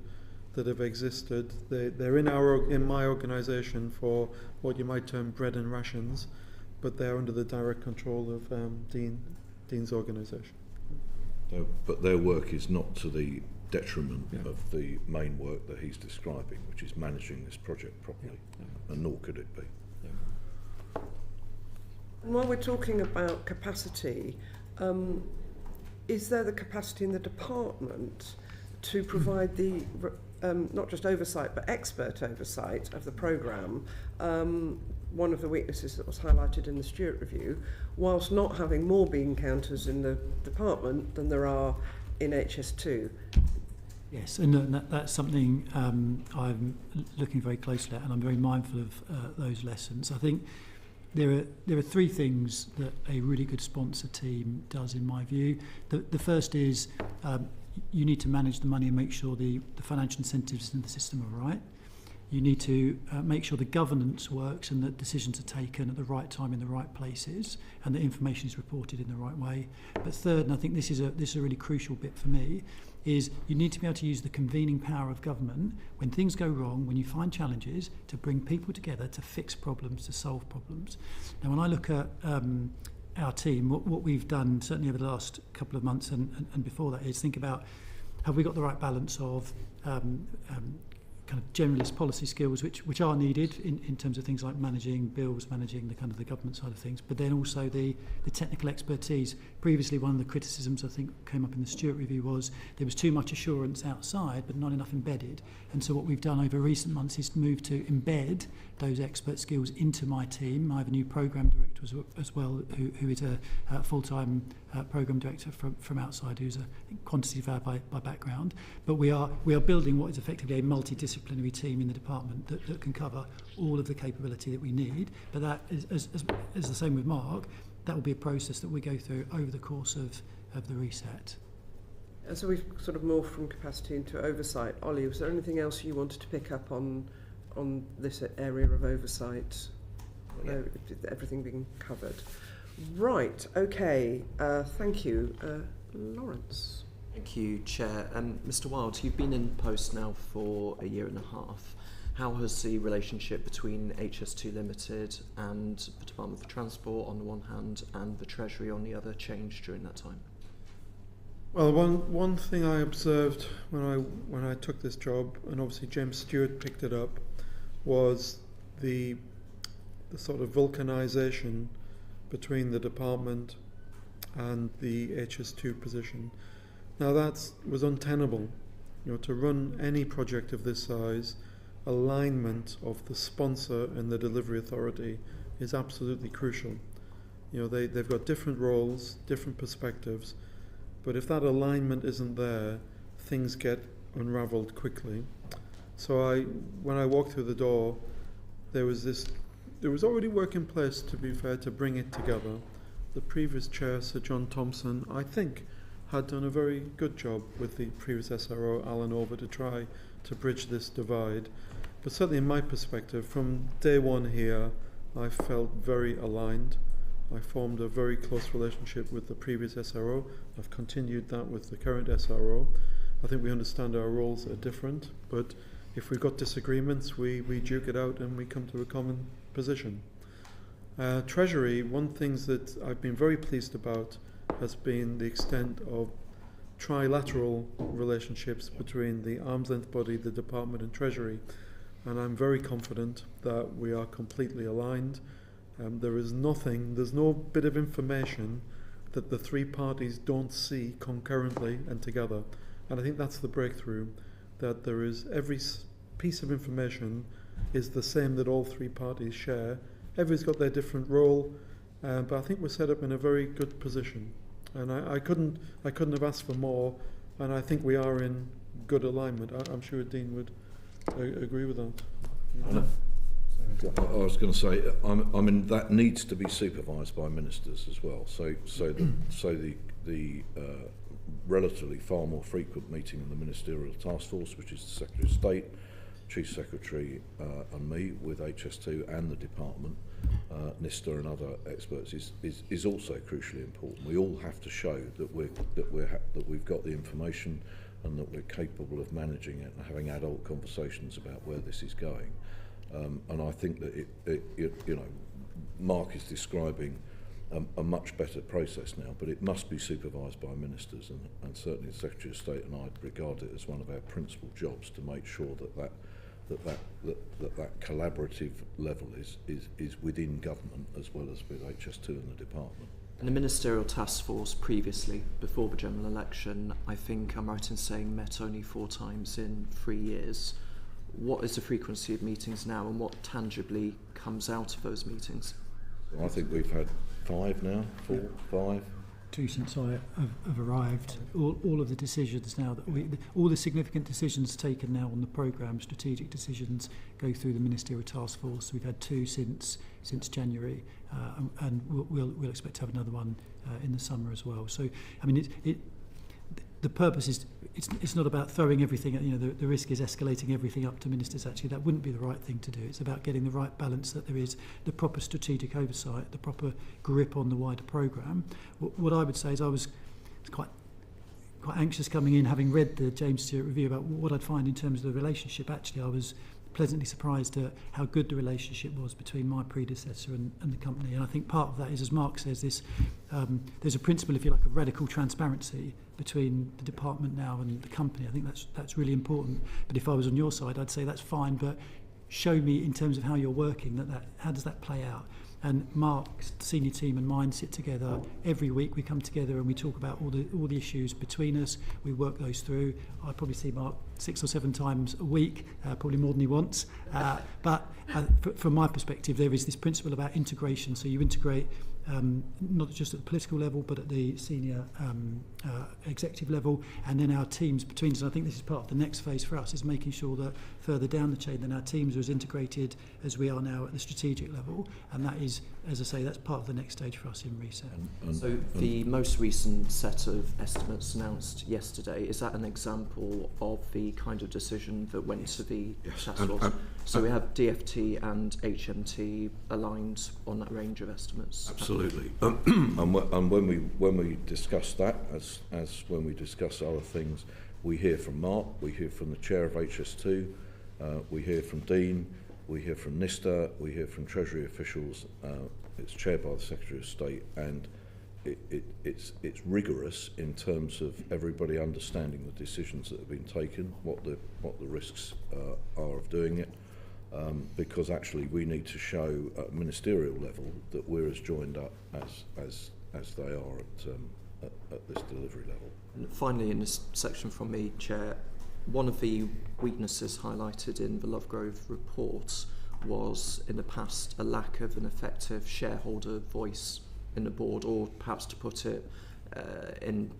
that have existed. They're in my organisation for what you might term bread and rations, but they're under the direct control of Dean's organisation. But their work is not to the detriment of the main work that he's describing, which is managing this project properly, and nor could it be. And while we're talking about capacity, is there the capacity in the department to provide the not just oversight but expert oversight of the programme? One of the weaknesses that was highlighted in the Stewart review, whilst not having more bean counters in the department than there are in HS2. Yes, and that's something I'm looking very closely at, and I'm very mindful of those lessons. I think there are three things that a really good sponsor team does, in my view. The first is you need to manage the money and make sure the financial incentives in the system are right. You need to make sure the governance works and that decisions are taken at the right time in the right places and that information is reported in the right way. But third, and I think this is a really crucial bit for me, is you need to be able to use the convening power of government when things go wrong, when you find challenges, to bring people together to fix problems, to solve problems. Now, when I look at our team, what we've done certainly over the last couple of months and before that is think about, have we got the right balance of kind of generalist policy skills which are needed in terms of things like managing bills, managing the kind of the government side of things, but then also the technical expertise. Previously, one of the criticisms I think came up in the Stewart review was there was too much assurance outside but not enough embedded. And so what we've done over recent months is move to embed those expert skills into my team. I have a new programme director as well who is a full-time programme director from outside, who's a quantity surveyor by background. But we are building what is effectively a multidisciplinary team in the department that can cover all of the capability that we need. But that is as the same with Mark. That will be a process that we go through over the course of the reset. And so we've sort of morphed from capacity into oversight. Ollie, was there anything else you wanted to pick up on this area of oversight? Yeah. Everything being covered. Right, okay, thank you. Lawrence. Thank you, Chair. Mr. Wild, you've been in post now for a year and a half. How has the relationship between HS2 Limited and the Department for Transport on the one hand and the Treasury on the other changed during that time? Well, one thing I observed when I took this job, and obviously James Stewart picked it up, was the sort of vulcanisation between the department and the HS2 position. Now that was untenable. To run any project of this size, alignment of the sponsor and the delivery authority is absolutely crucial. They've got different roles, different perspectives, but if that alignment isn't there, things get unravelled quickly. So when I walked through the door, there was already work in place, to be fair, to bring it together. The previous chair, Sir John Thompson, I think, had done a very good job with the previous SRO, Alan Over, to try to bridge this divide. But certainly in my perspective, from day one here, I felt very aligned. I formed a very close relationship with the previous SRO. I've continued that with the current SRO. I think we understand our roles are different, but if we've got disagreements, we duke it out and we come to a common position. Treasury, one thing that I've been very pleased about has been the extent of trilateral relationships between the arm's length body, the department and Treasury. And I'm very confident that we are completely aligned. There's no bit of information that the three parties don't see concurrently and together. And I think that's the breakthrough, that there is every piece of information is the same that all three parties share. Everybody's got their different role, but I think we're set up in a very good position. And I couldn't have asked for more, and I think we are in good alignment. I'm sure Dean would agree with that. I was going to say, I mean that needs to be supervised by ministers as well. So the relatively far more frequent meeting of the Ministerial Task Force, which is the Secretary of State, Chief Secretary and me with HS2 and the department, NISTA and other experts, is also crucially important. We all have to show that we've got the information and that we're capable of managing it and having adult conversations about where this is going. And I think that Mark is describing a much better process now, but it must be supervised by ministers, and certainly the Secretary of State and I regard it as one of our principal jobs to make sure that collaborative level is within government as well as with HS2 and the department. And the Ministerial Task Force previously, before the general election, I think I'm right in saying met only 4 times in 3 years. What is the frequency of meetings now, and what tangibly comes out of those meetings? I think we've had 5 now, 4, 5. two since I have arrived. All of the decisions now that all the significant decisions taken now on the programme, strategic decisions, go through the Ministerial task force. We've had two since January, and we'll expect to have another one in the summer as well. So, I mean, the purpose is it's not about throwing everything. The risk is escalating everything up to ministers. Actually, that wouldn't be the right thing to do. It's about getting the right balance, that there is the proper strategic oversight, the proper grip on the wider programme. What I would say is I was quite anxious coming in, having read the James Stewart review, about what I'd find in terms of the relationship. Actually, I was pleasantly surprised at how good the relationship was between my predecessor and the company. And I think part of that is, as Mark says, there's a principle, if you like, of radical transparency between the department now and the company. I think that's really important. But if I was on your side, I'd say that's fine, but show me in terms of how you're working, how does that play out? And Mark's senior team and mine sit together every week. We come together and we talk about all the issues between us. We work those through. I probably see Mark 6 or 7 times a week, probably more than he wants. But from my perspective, there is this principle about integration. So you integrate not just at the political level, but at the senior executive level, and then our teams between us. And I think this is part of the next phase for us, is making sure that further down the chain, then our teams are as integrated as we are now at the strategic level. And that is, as I say, that's part of the next stage for us in Reset. So the most recent set of estimates announced yesterday, is that an example of the kind of decision that went to the task force? So we have DFT and HMT aligned on that range of estimates. Absolutely. And when we discuss that, as when we discuss other things, we hear from Mark, we hear from the chair of HS2, we hear from Dean, we hear from NISTA, we hear from Treasury officials. It's chaired by the Secretary of State, and it's rigorous in terms of everybody understanding the decisions that have been taken, what the risks are of doing it. Because actually we need to show at ministerial level that we're as joined up as they are at this delivery level. And finally, in this section from me, Chair, one of the weaknesses highlighted in the Lovegrove report was in the past a lack of an effective shareholder voice in the board, or perhaps to put it in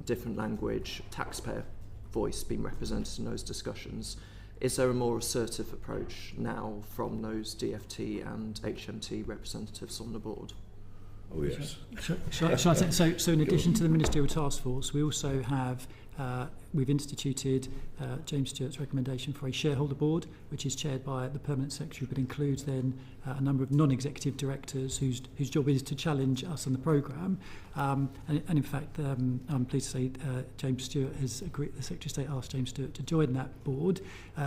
different language, taxpayer voice being represented in those discussions. Is there a more assertive approach now from those DFT and HMT representatives on the board? Oh yes. So in addition to the Ministerial Task Force, we also have we've instituted James Stewart's recommendation for a shareholder board, which is chaired by the Permanent Secretary, but includes then a number of non-executive directors whose job is to challenge us on the programme. And in fact, I'm pleased to say James Stewart has agreed, the Secretary of State asked James Stewart to join that board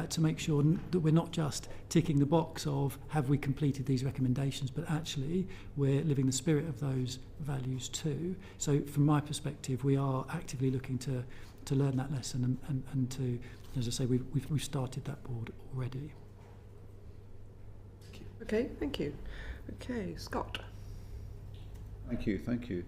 to make sure that we're not just ticking the box of have we completed these recommendations, but actually we're living the spirit of those values too. So from my perspective, we are actively looking to learn that lesson and to, as I say, we've started that board already. Okay, thank you. Okay, Scott. Thank you.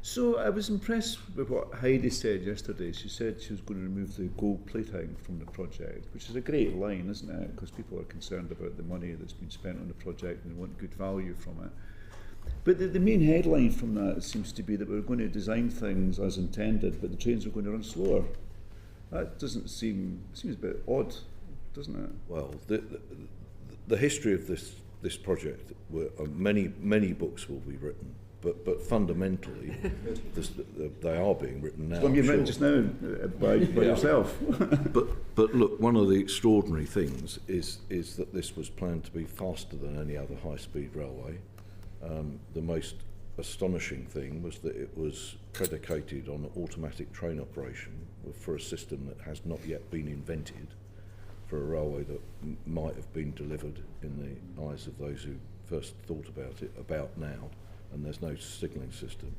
So I was impressed with what Heidi said yesterday. She said she was going to remove the gold plating from the project, which is a great line, isn't it? Because people are concerned about the money that's been spent on the project and they want good value from it. But the main headline from that seems to be that we're going to design things as intended, but the trains are going to run slower. That seems a bit odd, doesn't it? Well, the history of this project, many books will be written, but fundamentally, they are being written now. Some you've written just now by yourself. But look, one of the extraordinary things is that this was planned to be faster than any other high-speed railway. The most astonishing thing was that it was predicated on automatic train operation for a system that has not yet been invented for a railway that might have been delivered in the eyes of those who first thought about it about now, and there's no signalling system.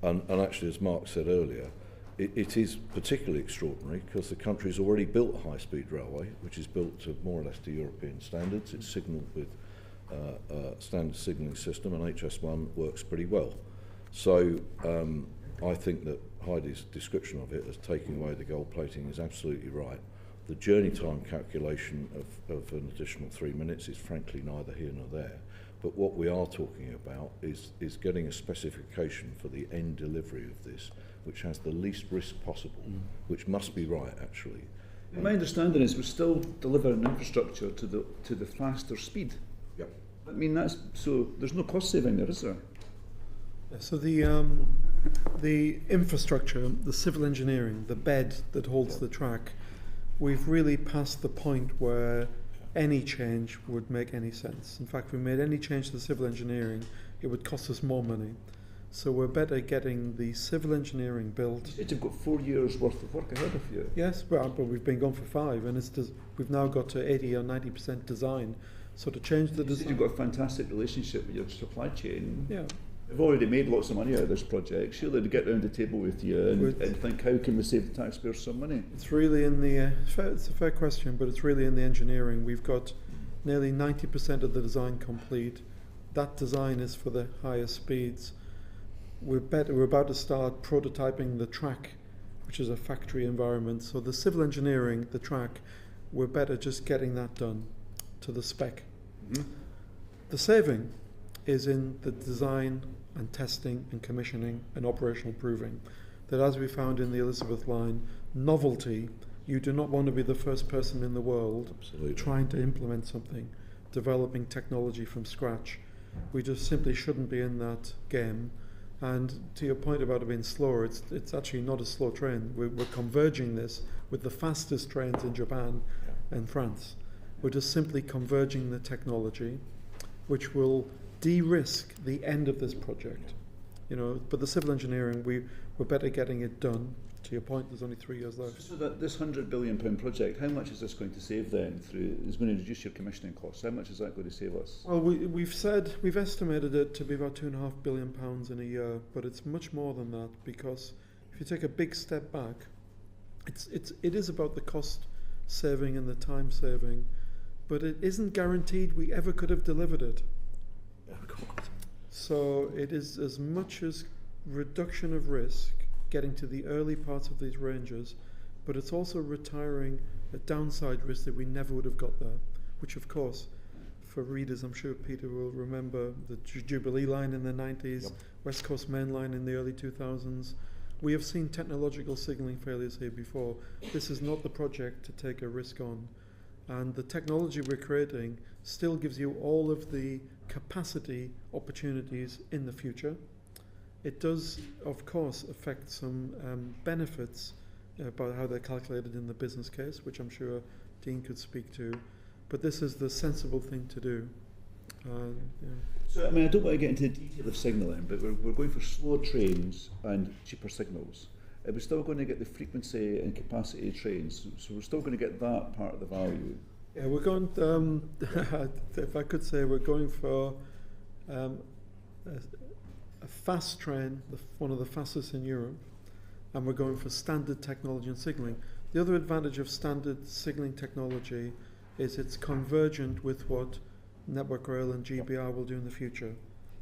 And actually, as Mark said earlier, it is particularly extraordinary because the country's already built a high-speed railway, which is built to more or less to European standards. It's signalled with standard signalling system, and HS1 works pretty well. So I think that Heidi's description of it as taking away the gold plating is absolutely right. The journey time calculation of an additional 3 minutes is frankly neither here nor there. But what we are talking about is getting a specification for the end delivery of this, which has the least risk possible, which must be right, actually. My understanding is we're still delivering infrastructure to the faster speed. Yep. I mean, so there's no cost saving there, is there? Yeah, so the infrastructure, the civil engineering, the bed that holds the track, we've really passed the point where any change would make any sense. In fact, if we made any change to the civil engineering, it would cost us more money. So we're better getting the civil engineering built. You've got 4 years worth of work ahead of you. Yes, well, but we've been going for 5, and we've now got to 80 or 90% design. So to change the design, You've got a fantastic relationship with your supply chain. yeah. They've already made lots of money out of this project. Surely they'd get round the table with you and think, how can we save the taxpayers some money? It's really in the, it's a fair question, but it's really in the engineering. We've got nearly 90% of the design complete. That design is for the higher speeds. We're about to start prototyping the track, which is a factory environment. So the civil engineering, the track, we're better just getting that done to the spec. Mm-hmm. The saving is in the design and testing and commissioning and operational proving. That, as we found in the Elizabeth line, novelty, you do not want to be the first person in the world trying to implement something, developing technology from scratch. We just simply shouldn't be in that game. And to your point about it being slower, it's actually not a slow train. We're converging this with the fastest trains in Japan and France. We're just simply converging the technology, which will de-risk the end of this project. You know, but the civil engineering, we're better getting it done. To your point, there's only 3 years left. So that this £100 billion project, how much is this going to save then? It's going to reduce your commissioning costs. How much is that going to save us? Well, we've estimated it to be about £2.5 billion in a year, but it's much more than that, because if you take a big step back, it is about the cost saving and the time saving, but it isn't guaranteed we ever could have delivered it. So it is as much as reduction of risk, getting to the early parts of these ranges, but it's also retiring a downside risk that we never would have got there, which of course, for readers, I'm sure Peter will remember the Jubilee line in the 90s, West Coast mainline in the early 2000s. We have seen technological signalling failures here before. This is not the project to take a risk on. And the technology we're creating still gives you all of the capacity opportunities in the future. It does, of course, affect some benefits about how they're calculated in the business case, which I'm sure Dean could speak to. But this is the sensible thing to do. Yeah. So, I mean, I don't want to get into the detail of signalling, but we're going for slower trains and cheaper signals. We're still going to get the frequency and capacity of trains, so we're still going to get that part of the value. Yeah, we're going, if I could say, we're going for a fast train, one of the fastest in Europe, and we're going for standard technology and signalling. The other advantage of standard signalling technology is it's convergent with what Network Rail and GBR will do in the future.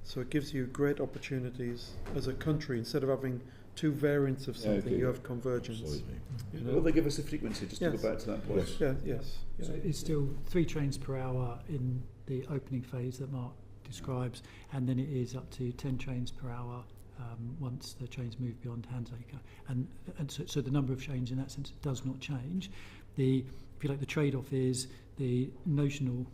So it gives you great opportunities as a country. Instead of having two variants of something, you have convergence. Absolutely. You know? Will they give us a frequency, just to go back to that point? Yes. So it's still 3 trains per hour in the opening phase that Mark describes, and then it is up to 10 trains per hour once the trains move beyond Handsacre. And so the number of trains in that sense does not change. If you like, the trade-off is the notional,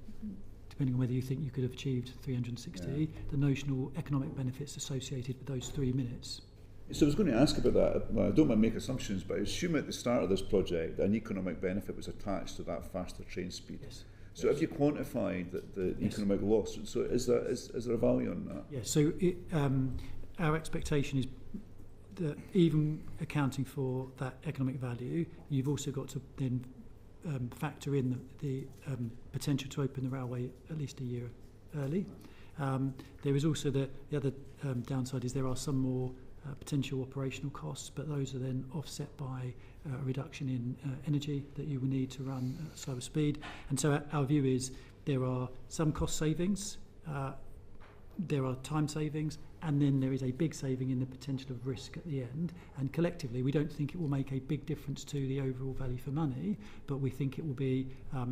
depending on whether you think you could have achieved 360, the notional economic benefits associated with those 3 minutes. So I was going to ask about that. Well, I don't want to make assumptions, but I assume at the start of this project an economic benefit was attached to that faster train speed. Yes. So have you quantified the economic loss? So is there a value on that? Yes, so our expectation is that even accounting for that economic value, you've also got to then factor in the potential to open the railway at least a year early. There is also the other downside is there are some more potential operational costs, but those are then offset by a reduction in energy that you will need to run at slower speed. And so our view is there are some cost savings, there are time savings, and then there is a big saving in the potential of risk at the end. And collectively, we don't think it will make a big difference to the overall value for money, but we think it will be a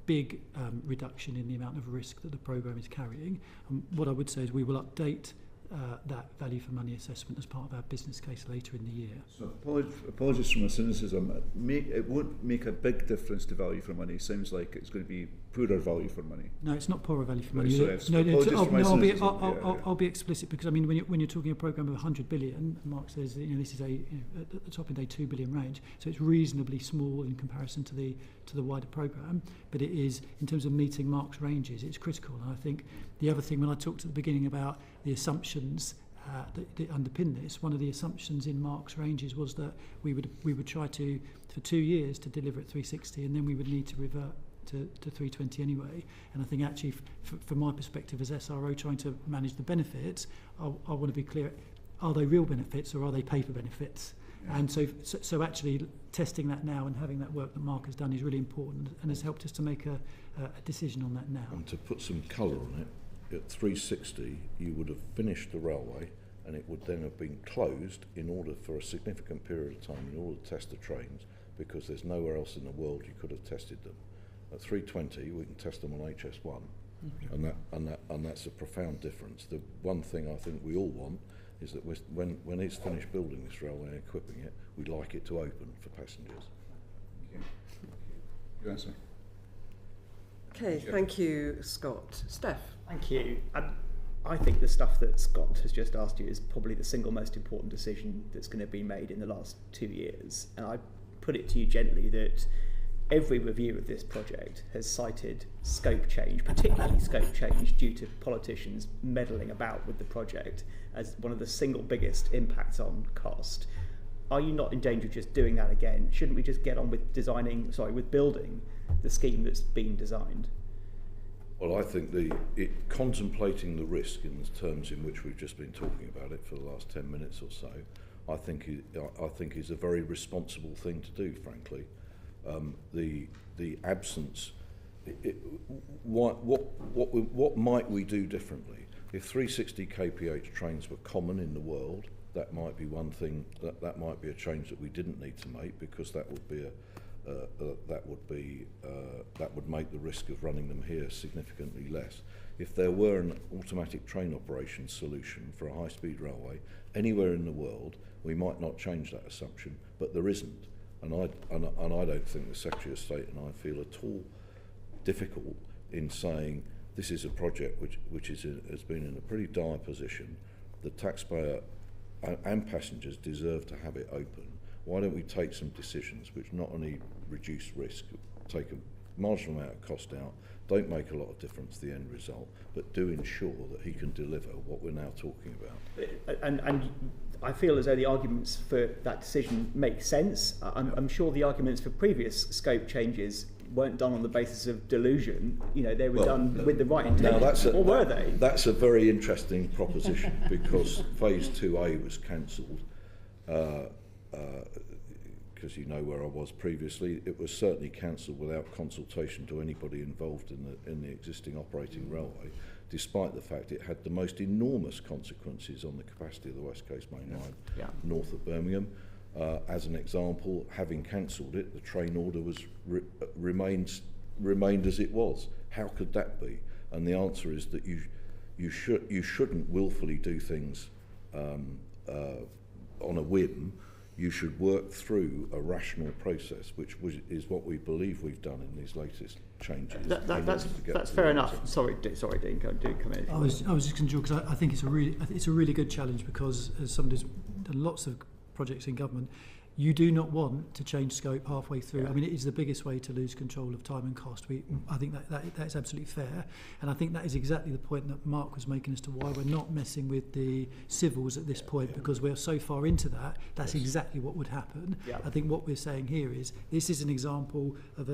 big reduction in the amount of risk that the programme is carrying. And what I would say is we will update that value for money assessment as part of our business case later in the year. So apologies for my cynicism. It won't make a big difference to value for money. It sounds like it's going to be poorer value for money. No, it's not poorer value for money. I'll be explicit, because I mean when you're talking a programme of 100 billion, Mark says this is at the top end a 2 billion range, so it's reasonably small in comparison to the wider programme, but it is, in terms of meeting Mark's ranges, it's critical. And I think the other thing, when I talked at the beginning about the assumptions that underpin this, one of the assumptions in Mark's ranges was that we would try to, for 2 years, to deliver at 360, and then we would need to revert to 320 anyway. And I think actually, from my perspective as SRO trying to manage the benefits, I want to be clear, are they real benefits or are they paper benefits? Yeah. And so actually testing that now and having that work that Mark has done is really important, and has helped us to make a decision on that now. And to put some colour on it, at 360 you would have finished the railway, and it would then have been closed in order for a significant period of time in order to test the trains, because there's nowhere else in the world you could have tested them. At 320 we can test them on HS1, and that's a profound difference. The one thing I think we all want is that when he's finished building this railway and equipping it, we'd like it to open for passengers. Good answer. Okay, thank you, Scott. Steph. Thank you. I think the stuff that Scott has just asked you is probably the single most important decision that's going to be made in the last 2 years. And I put it to you gently that every review of this project has cited scope change, particularly scope change due to politicians meddling about with the project, as one of the single biggest impacts on cost. Are you not in danger of just doing that again? Shouldn't we just get on with building the scheme that's been designed? Well, I think contemplating the risk in the terms in which we've just been talking about it for the last 10 minutes or so, I think is a very responsible thing to do, frankly. The absence, what might we do differently? If 360 kph trains were common in the world, that might be one thing. That might be a change that we didn't need to make, because that would make the risk of running them here significantly less. If there were an automatic train operation solution for a high-speed railway anywhere in the world, we might not change that assumption, but there isn't. And I don't think the Secretary of State and I feel at all difficult in saying this is a project which has been in a pretty dire position. The taxpayer and passengers deserve to have it open. Why don't we take some decisions which not only reduce risk, take a marginal amount of cost out, don't make a lot of difference to the end result, but do ensure that he can deliver what we're now talking about. And I feel as though the arguments for that decision make sense. I'm sure the arguments for previous scope changes weren't done on the basis of delusion. They were done with the right intention. Or were they? That's a very interesting proposition, because Phase 2A was cancelled. Because you know where I was previously, it was certainly cancelled without consultation to anybody involved in the existing operating railway, despite the fact it had the most enormous consequences on the capacity of the West Coast mainline north of Birmingham. As an example, having cancelled it, the train order was remained as it was. How could that be? And the answer is that you shouldn't willfully do things on a whim. You should work through a rational process, which is what we believe we've done in these latest changes. That's fair enough. Sorry, Dean, do come in. I was just going to, because I think it's a really good challenge, because as somebody who's done lots of projects in government, you do not want to change scope halfway through. Yeah. I mean, it is the biggest way to lose control of time and cost. I think that's absolutely fair, and I think that is exactly the point that Mark was making as to why we're not messing with the civils at this point, because we're so far into that. That's exactly what would happen. Yeah. I think what we're saying here is this is an example of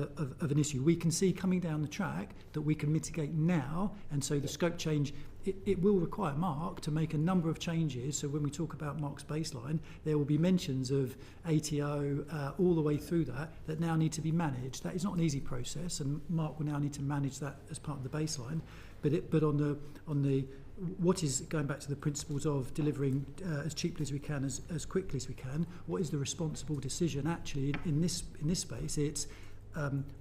an issue we can see coming down the track that we can mitigate now, and so the scope change. It will require Mark to make a number of changes. So when we talk about Mark's baseline, there will be mentions of ATO all the way through that now need to be managed. That is not an easy process, and Mark will now need to manage that as part of the baseline. But on the what is, going back to the principles of delivering as cheaply as we can, as quickly as we can, what is the responsible decision actually in this space? It's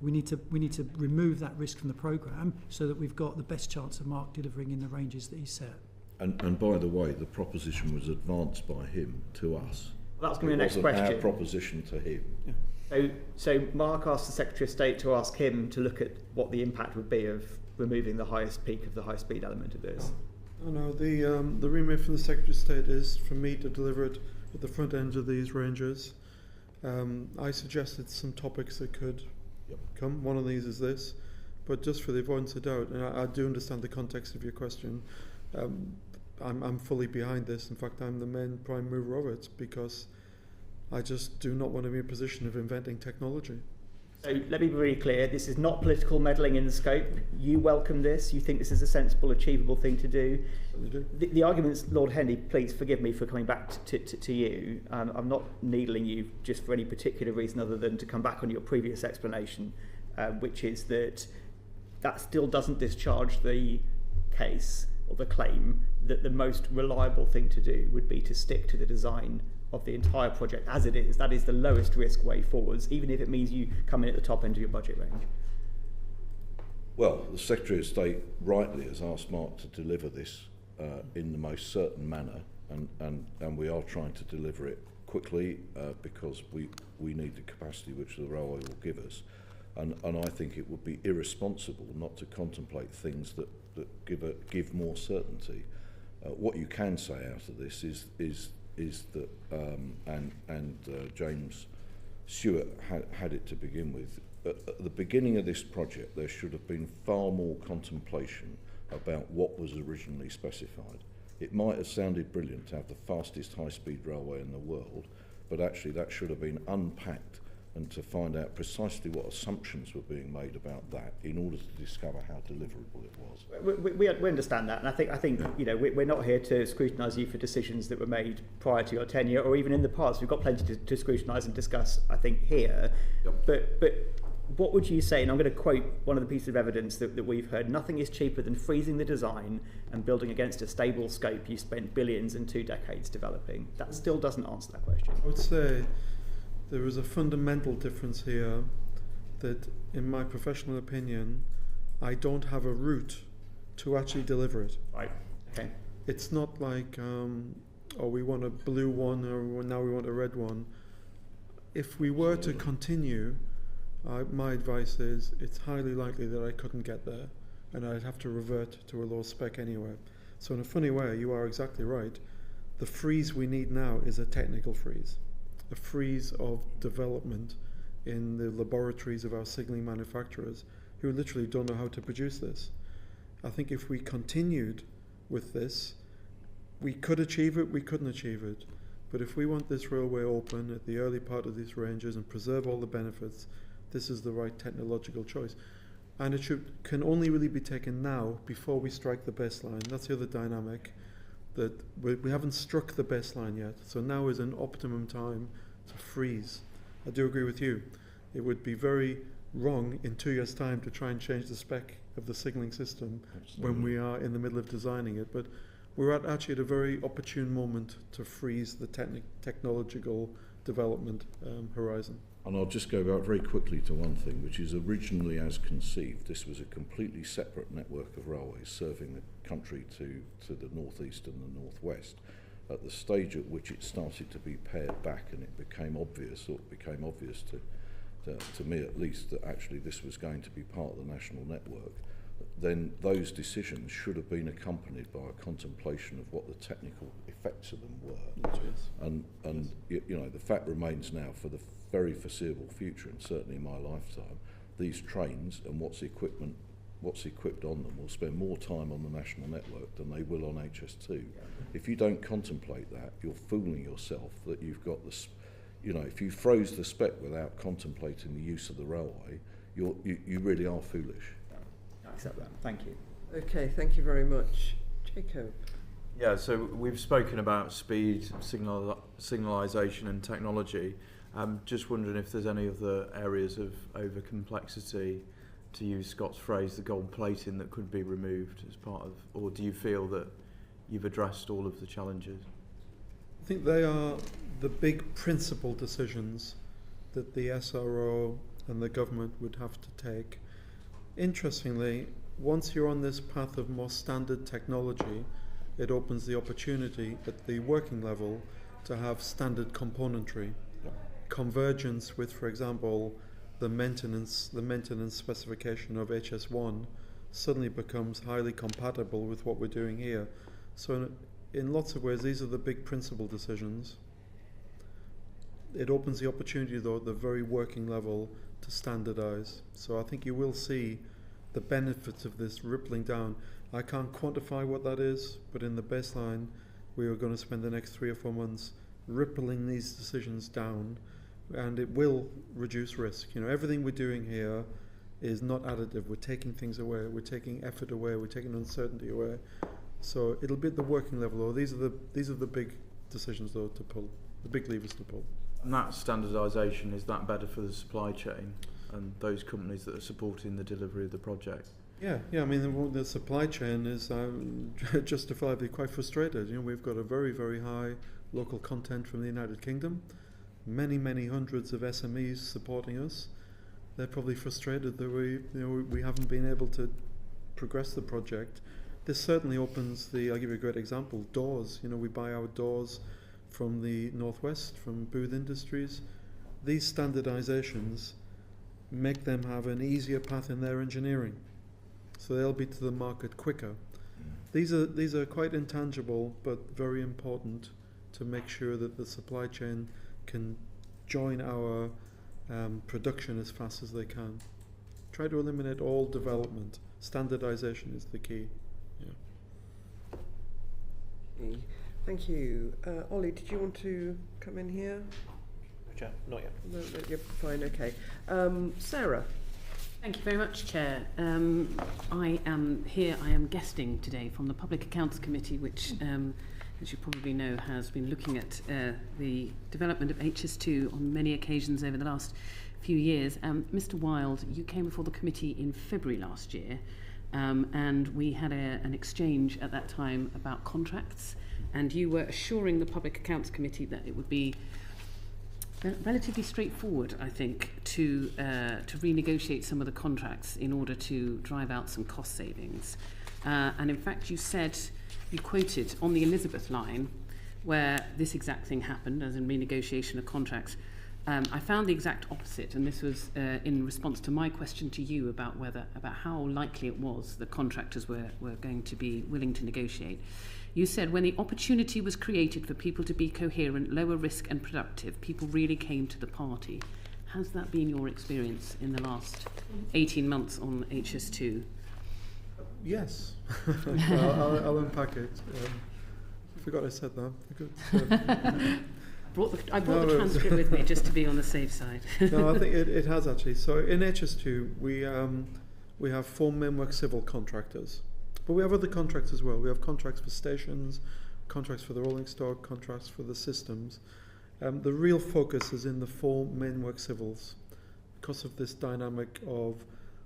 we need to remove that risk from the programme so that we've got the best chance of Mark delivering in the ranges that he's set. And by the way, the proposition was advanced by him to us. Well, that's going to be the next question. Our proposition to him. Yeah. So Mark asked the Secretary of State to ask him to look at what the impact would be of removing the highest peak of the high-speed element of this. Oh no, the remit from the Secretary of State is for me to deliver it at the front end of these ranges. I suggested some topics that could come. One of these is this, but just for the avoidance of doubt, and I do understand the context of your question, I'm fully behind this. In fact, I'm the main prime mover of it because I just do not want to be in a position of inventing technology. So let me be really clear, this is not political meddling in the scope. You welcome this, you think this is a sensible, achievable thing to do. The arguments, Lord Hendy, please forgive me for coming back to you. I'm not needling you just for any particular reason other than to come back on your previous explanation, which is that still doesn't discharge the case or the claim that the most reliable thing to do would be to stick to the design of the entire project as it is. That is the lowest risk way forwards, even if it means you come in at the top end of your budget range. Well, the Secretary of State rightly has asked Mark to deliver this in the most certain manner, and we are trying to deliver it quickly because we need the capacity which the railway will give us. And I think it would be irresponsible not to contemplate things that give more certainty. What you can say out of this is that James Stewart had it to begin with. At the beginning of this project, there should have been far more contemplation about what was originally specified. It might have sounded brilliant to have the fastest high-speed railway in the world, but actually that should have been unpacked and to find out precisely what assumptions were being made about that in order to discover how deliverable it was. We understand that, and I think you know we're not here to scrutinise you for decisions that were made prior to your tenure or even in the past. We've got plenty to scrutinise and discuss, I think, here. Yep. But what would you say, and I'm going to quote one of the pieces of evidence that we've heard, nothing is cheaper than freezing the design and building against a stable scope you spent billions in 2 decades developing. That still doesn't answer that question. I would say there is a fundamental difference here that, in my professional opinion, I don't have a route to actually deliver it. Right. Okay. It's not like, oh, we want a blue one or now we want a red one. If we were to continue, my advice is it's highly likely that I couldn't get there and I'd have to revert to a low spec anyway. So in a funny way, you are exactly right. The freeze we need now is a technical freeze. A freeze of development in the laboratories of our signalling manufacturers who literally don't know how to produce this. I think if we continued with this, we could achieve it, we couldn't achieve it. But if we want this railway open at the early part of these ranges and preserve all the benefits, this is the right technological choice. And it can only really be taken now before we strike the baseline. That's the other dynamic, that we haven't struck the baseline yet. So now is an optimum time to freeze. I do agree with you. It would be very wrong in 2 years' time to try and change the spec of the signalling system when we are in the middle of designing it. But we're actually at a very opportune moment to freeze the technological development horizon. And I'll just go back very quickly to one thing, which is originally as conceived, this was a completely separate network of railways serving the country to the northeast and the northwest. At the stage at which it started to be pared back and it became obvious, or it became obvious to me at least, that actually this was going to be part of the national network, then those decisions should have been accompanied by a contemplation of what the technical effects of them were. Yes. And you know, the fact remains now for the very foreseeable future, and certainly in my lifetime, these trains and what's equipped on them will spend more time on the national network than they will on HS2. If you don't contemplate that, you're fooling yourself that you've got this. You know, if you froze the spec without contemplating the use of the railway, you really are foolish. I accept that. Thank you. Okay, thank you very much. Jacob. Yeah, so we've spoken about speed, signalisation and technology. Just wondering if there's any other areas of over-complexity, to use Scott's phrase, the gold plating that could be removed as part of, or do you feel that you've addressed all of the challenges? I think they are the big principal decisions that the SRO and the government would have to take. Interestingly, once you're on this path of more standard technology, it opens the opportunity at the working level to have standard componentry. Convergence with, for example, the maintenance specification of HS1 suddenly becomes highly compatible with what we're doing here. So in lots of ways, these are the big principal decisions. It opens the opportunity, though, at the very working level to standardize. So I think you will see the benefits of this rippling down. I can't quantify what that is, but in the baseline, we are going to spend the next 3 or 4 months rippling these decisions down, and it will reduce risk. You know, everything we're doing here is not additive. We're taking things away. We're taking effort away. We're taking uncertainty away. So it'll be at the working level, though. These are the big decisions, though, to pull, the big levers to pull. And that standardisation, is that better for the supply chain and those companies that are supporting the delivery of the project? Yeah. I mean, the supply chain is justifiably quite frustrated. You know, we've got a very, very high local content from the United Kingdom. Many hundreds of SMEs supporting us. They're probably frustrated that we haven't been able to progress the project. This certainly opens I'll give you a great example, doors. You know, we buy our doors from the Northwest, from Booth Industries. These standardizations make them have an easier path in their engineering. So they'll be to the market quicker. These are quite intangible, but very important to make sure that the supply chain can join our production as fast as they can. Try to eliminate all development. Standardization is the key. Yeah. Thank you. Ollie, did you want to come in here? No, Chair, not yet. No, you're fine, okay. Sarah. Thank you very much, Chair. I am guesting today from the Public Accounts Committee, which, as you probably know, has been looking at the development of HS2 on many occasions over the last few years. Mr. Wild, you came before the committee in February last year, and we had an exchange at that time about contracts, and you were assuring the Public Accounts Committee that it would be relatively straightforward, I think, to renegotiate some of the contracts in order to drive out some cost savings. And in fact, you quoted on the Elizabeth line where this exact thing happened, as in renegotiation of contracts. I found the exact opposite, and this was in response to my question to you about how likely it was that contractors were going to be willing to negotiate. You said when the opportunity was created for people to be coherent, lower risk and productive, people really came to the party. Has that been your experience in the last 18 months on HS2? Yes. I'll unpack it. I forgot I said that. I brought the transcript with me just to be on the safe side. No, I think it has actually. So in HS2, we have 4 mainwork civil contractors. But we have other contracts as well. We have contracts for stations, contracts for the rolling stock, contracts for the systems. The real focus is in the 4 mainwork civils. Because of this dynamic of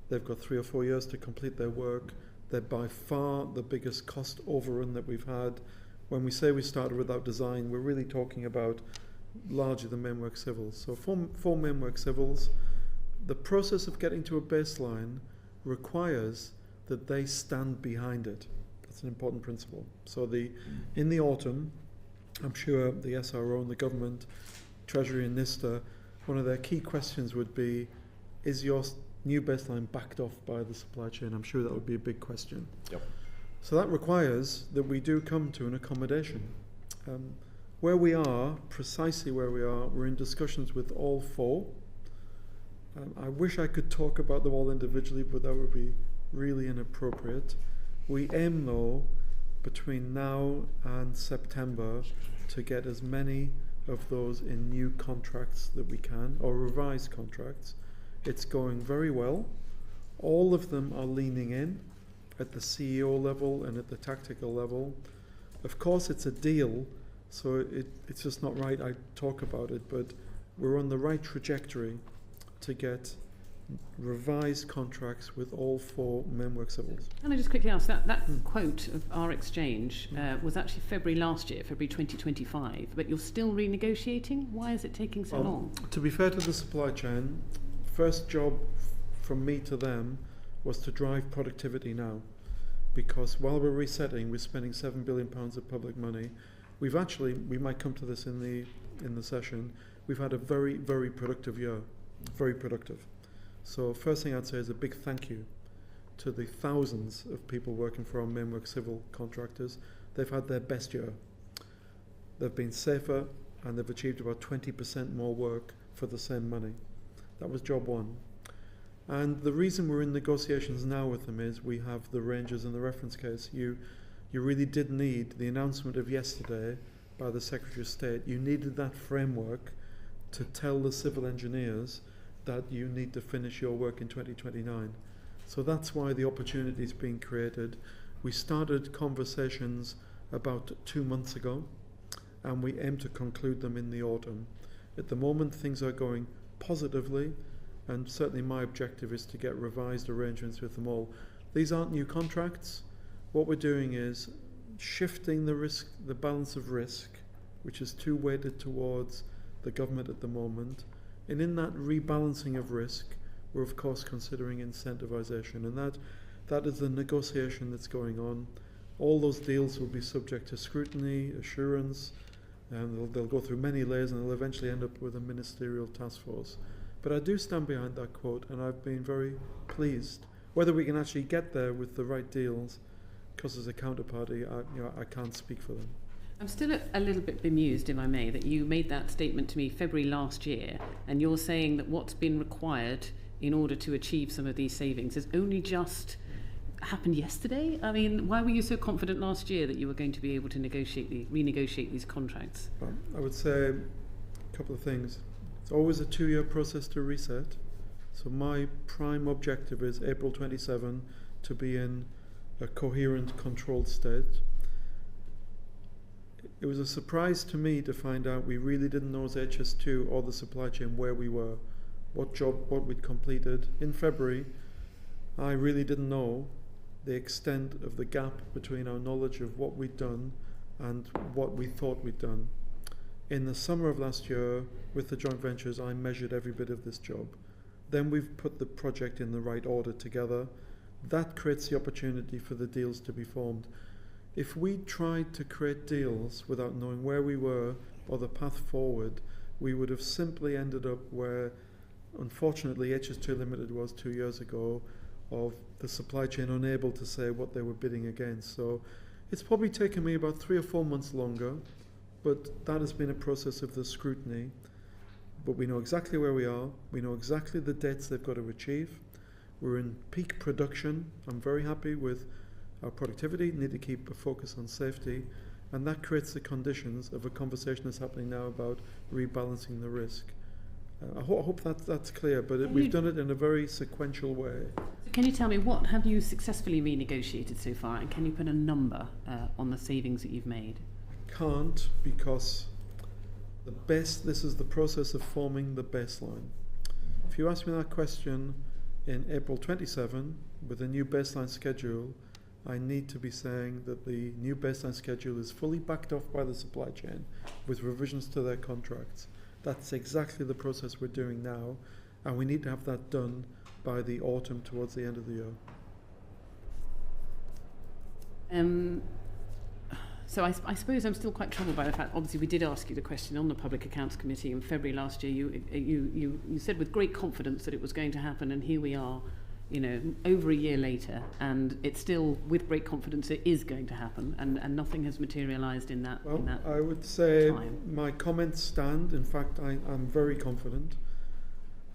they've got 3 or 4 years to complete their work, they're by far the biggest cost overrun that we've had. When we say we started without design, we're really talking about largely the mainwork civils. So 4 mainwork civils. The process of getting to a baseline requires that they stand behind it. That's an important principle. So in the autumn, I'm sure the SRO and the government, Treasury and NISTA, one of their key questions would be, is your new baseline backed off by the supply chain? I'm sure that would be a big question. Yep. So that requires that we do come to an accommodation. Precisely where we are, we're in discussions with all 4. I wish I could talk about them all individually, but that would be really inappropriate. We aim, though, between now and September to get as many of those in new contracts that we can, or revised contracts. It's going very well. All of them are leaning in at the CEO level and at the tactical level. Of course, it's a deal, so it's just not right I talk about it, but we're on the right trajectory to get revised contracts with all 4 Mainwork civils. Can I just quickly ask, that quote of our exchange was actually February last year, February 2025, but you're still renegotiating? Why is it taking so long? To be fair to the supply chain, first job from me to them was to drive productivity now, because while we're resetting, we're spending £7 billion of public money. We might come to this in the session, we've had a very, very productive year, very productive. So first thing I'd say is a big thank you to the thousands of people working for our Mainwork civil contractors. They've had their best year. They've been safer and they've achieved about 20% more work for the same money. That was job one. And the reason we're in negotiations now with them is we have the ranges in the reference case. You really did need the announcement of yesterday by the Secretary of State. You needed that framework to tell the civil engineers that you need to finish your work in 2029. So that's why the opportunity is being created. We started conversations about 2 months ago, and we aim to conclude them in the autumn. At the moment, things are going positively, and certainly my objective is to get revised arrangements with them all. These aren't new contracts. What we're doing is shifting the balance of risk, which is too weighted towards the government at the moment. And in that rebalancing of risk, we're of course considering incentivisation, and that is the negotiation that's going on. All those deals will be subject to scrutiny, assurance, and they'll go through many layers, and they'll eventually end up with a ministerial task force. But I do stand behind that quote, and I've been very pleased. Whether we can actually get there with the right deals, because as a counterparty, I can't speak for them. I'm still a little bit bemused, if I may, that you made that statement to me February last year, and you're saying that what's been required in order to achieve some of these savings has only just happened yesterday? I mean, why were you so confident last year that you were going to be able to renegotiate these contracts? Well, I would say a couple of things. It's always a 2-year process to reset. So my prime objective is April 27 to be in a coherent, controlled state. It was a surprise to me to find out we really didn't know as HS2 or the supply chain where we were, what we'd completed. In February, I really didn't know the extent of the gap between our knowledge of what we'd done and what we thought we'd done. In the summer of last year, with the joint ventures, I measured every bit of this job. Then we've put the project in the right order together. That creates the opportunity for the deals to be formed. If we tried to create deals without knowing where we were or the path forward, we would have simply ended up where, unfortunately, HS2 Limited was 2 years ago, of the supply chain unable to say what they were bidding against. So it's probably taken me about 3 or 4 months longer, but that has been a process of the scrutiny. But we know exactly where we are. We know exactly the dates they've got to achieve. We're in peak production. I'm very happy with our productivity, need to keep a focus on safety, and that creates the conditions of a conversation that's happening now about rebalancing the risk. I hope that's clear, but we've done it in a very sequential way. So can you tell me, what have you successfully renegotiated so far, and can you put a number on the savings that you've made? I can't, because this is the process of forming the baseline. If you ask me that question in April 27 with a new baseline schedule, I need to be saying that the new baseline schedule is fully backed off by the supply chain with revisions to their contracts. That's exactly the process we're doing now, and we need to have that done by the autumn, towards the end of the year. So I suppose I'm still quite troubled by the fact, obviously we did ask you the question on the Public Accounts Committee in February last year. You said with great confidence that it was going to happen, and here we are, over a year later, and it's still with great confidence it is going to happen, and nothing has materialised in that. Well, in that I would say time. My comments stand. In fact, I'm very confident.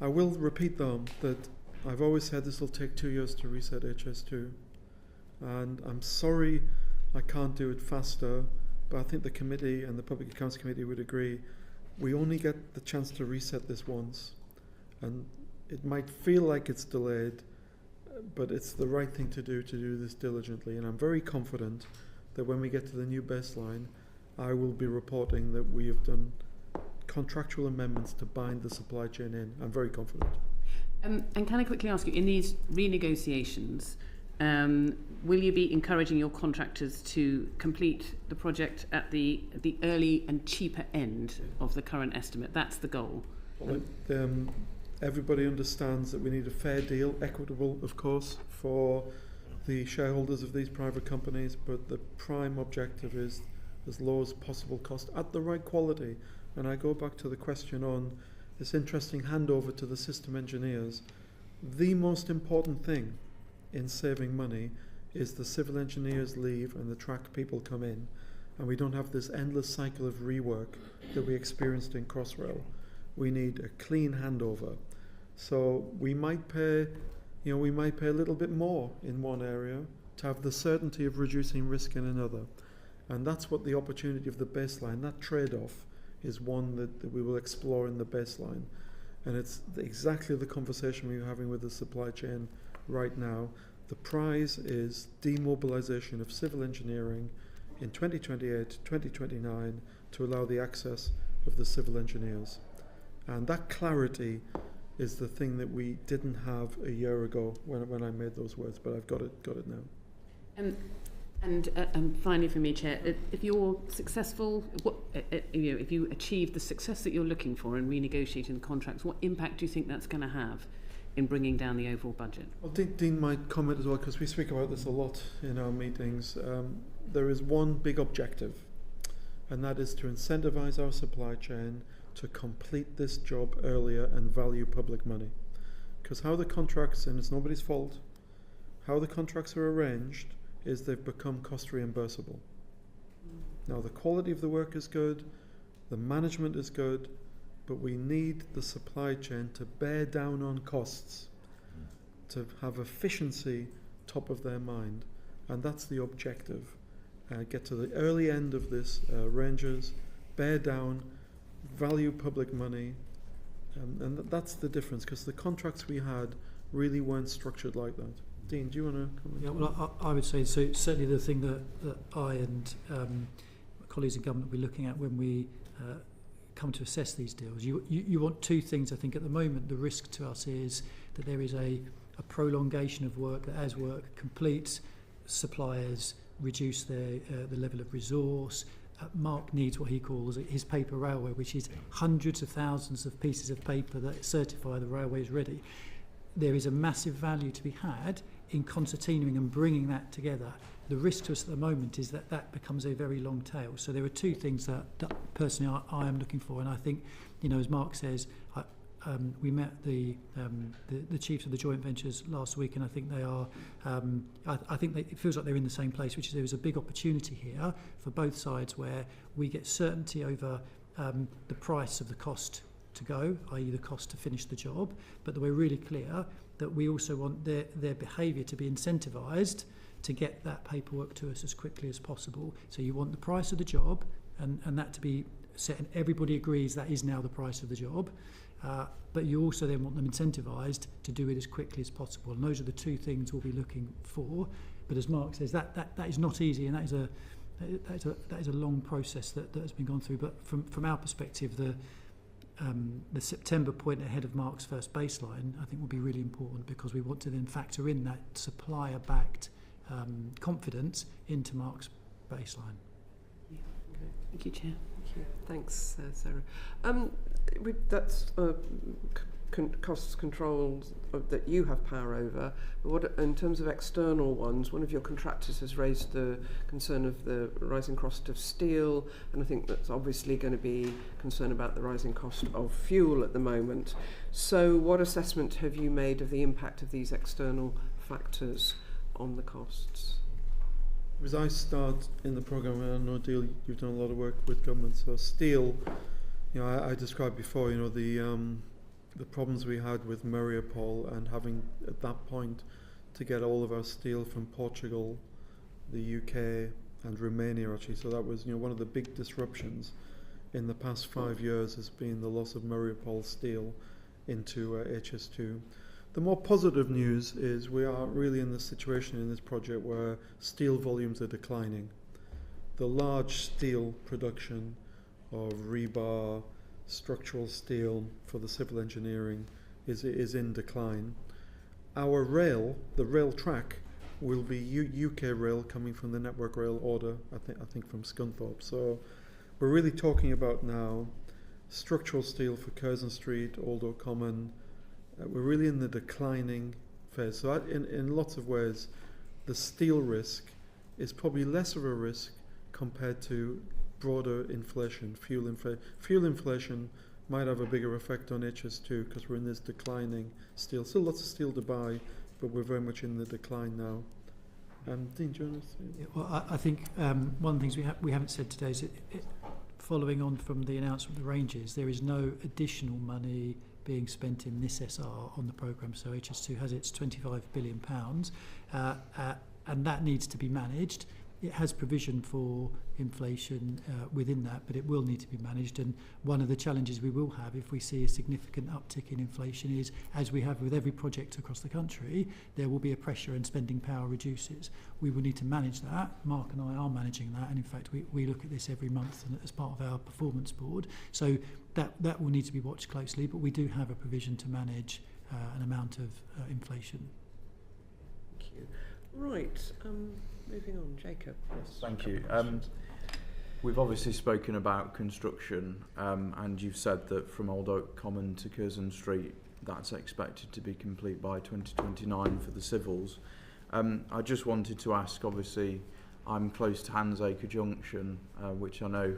I will repeat though that I've always said this will take 2 years to reset HS2, and I'm sorry I can't do it faster, but I think the committee and the Public Accounts Committee would agree we only get the chance to reset this once, and it might feel like it's delayed, but it's the right thing to do this diligently, and I'm very confident that when we get to the new baseline, I will be reporting that we have done contractual amendments to bind the supply chain in. I'm very confident. And can I quickly ask you, in these renegotiations, will you be encouraging your contractors to complete the project at the early and cheaper end of the current estimate? That's the goal. Well, everybody understands that we need a fair deal, equitable, of course, for the shareholders of these private companies, but the prime objective is as low as possible cost at the right quality. And I go back to the question on this interesting handover to the system engineers. The most important thing in saving money is the civil engineers leave and the track people come in, and we don't have this endless cycle of rework that we experienced in Crossrail. We need a clean handover. So we might pay a little bit more in one area to have the certainty of reducing risk in another. And that's what the opportunity of the baseline, that trade-off, is one that we will explore in the baseline. And it's exactly the conversation we're having with the supply chain right now. The prize is demobilisation of civil engineering in 2028, 2029 to allow the access of the civil engineers. And that clarity is the thing that we didn't have a year ago when I made those words, but I've got it now. And finally for me, Chair, if you're successful, if you achieve the success that you're looking for in renegotiating the contracts, what impact do you think that's going to have in bringing down the overall budget? Well, Dean might comment as well, because we speak about this a lot in our meetings. There is one big objective, and that is to incentivise our supply chain to complete this job earlier and value public money. Because how the contracts, and it's nobody's fault, how the contracts are arranged is they've become cost reimbursable. Now the quality of the work is good, the management is good, but we need the supply chain to bear down on costs, to have efficiency top of their mind, and that's the objective. Get to the early end of this ranges, bear down, value public money, and that's the difference, because the contracts we had really weren't structured like that. Dean, do you want to comment? Yeah, well, I would say, so certainly the thing that I and my colleagues in government will be looking at when we come to assess these deals. You want two things, I think. At the moment, the risk to us is that there is a prolongation of work, that as work completes, suppliers reduce the level of resource. Mark needs what he calls his paper railway, which is hundreds of thousands of pieces of paper that certify the railway is ready. There is a massive value to be had in concertining and bringing that together. The risk to us at the moment is that becomes a very long tail. So there are two things that personally I am looking for, and I think, as Mark says, we met the chiefs of the joint ventures last week, and I think they are. I think it feels like they're in the same place, which is there is a big opportunity here for both sides where we get certainty over the price of the cost to go, i.e. the cost to finish the job, but that we're really clear that we also want their behaviour to be incentivised to get that paperwork to us as quickly as possible. So you want the price of the job and that to be set, and everybody agrees that is now the price of the job, but you also then want them incentivised to do it as quickly as possible, and those are the two things we'll be looking for. But as Mark says, that is not easy, and that is a long process that has been gone through. But from our perspective, the September point ahead of Mark's first baseline, I think will be really important, because we want to then factor in that supplier-backed confidence into Mark's baseline. Yeah. Okay. Thank you, Chair. Thank you. Thanks, Sarah. That's costs controls that you have power over. But what, in terms of external ones, one of your contractors has raised the concern of the rising cost of steel, and I think that's obviously going to be concern about the rising cost of fuel at the moment. So what assessment have you made of the impact of these external factors on the costs? As I start in the programme, and I know, Deal, you've done a lot of work with government, so steel, I described before, the problems we had with Mariupol, and having at that point to get all of our steel from Portugal, the UK and Romania actually. So that was one of the big disruptions in the past 5 years has been the loss of Mariupol steel into HS2. The more positive news is we are really in the situation in this project where steel volumes are declining. The large steel production of rebar, structural steel for the civil engineering is in decline. Our rail, the rail track, will be UK rail coming from the Network Rail order, I think from Scunthorpe. So we're really talking about now structural steel for Curzon Street, Old Common. We're really in the declining phase. So in lots of ways, the steel risk is probably less of a risk compared to broader inflation, fuel inflation. Fuel inflation might have a bigger effect on HS2 because we're in this declining steel. Still lots of steel to buy, but we're very much in the decline now. Dean, do you want to say? Yeah, well, I think one of the things we haven't said today is following on from the announcement of the ranges, there is no additional money being spent in this SR on the programme. So HS2 has its £25 billion, and that needs to be managed. It has provision for inflation within that, but it will need to be managed. And one of the challenges we will have if we see a significant uptick in inflation is, as we have with every project across the country, there will be a pressure and spending power reduces. We will need to manage that. Mark and I are managing that, and in fact we look at this every month as part of our performance board. So that will need to be watched closely, but we do have a provision to manage an amount of inflation. Thank you. Right, moving on, Jacob. Yes. Thank you. We've obviously spoken about construction, and you've said that from Old Oak Common to Curzon Street, that's expected to be complete by 2029 for the civils. I just wanted to ask, obviously, I'm close to Handsacre Junction, which I know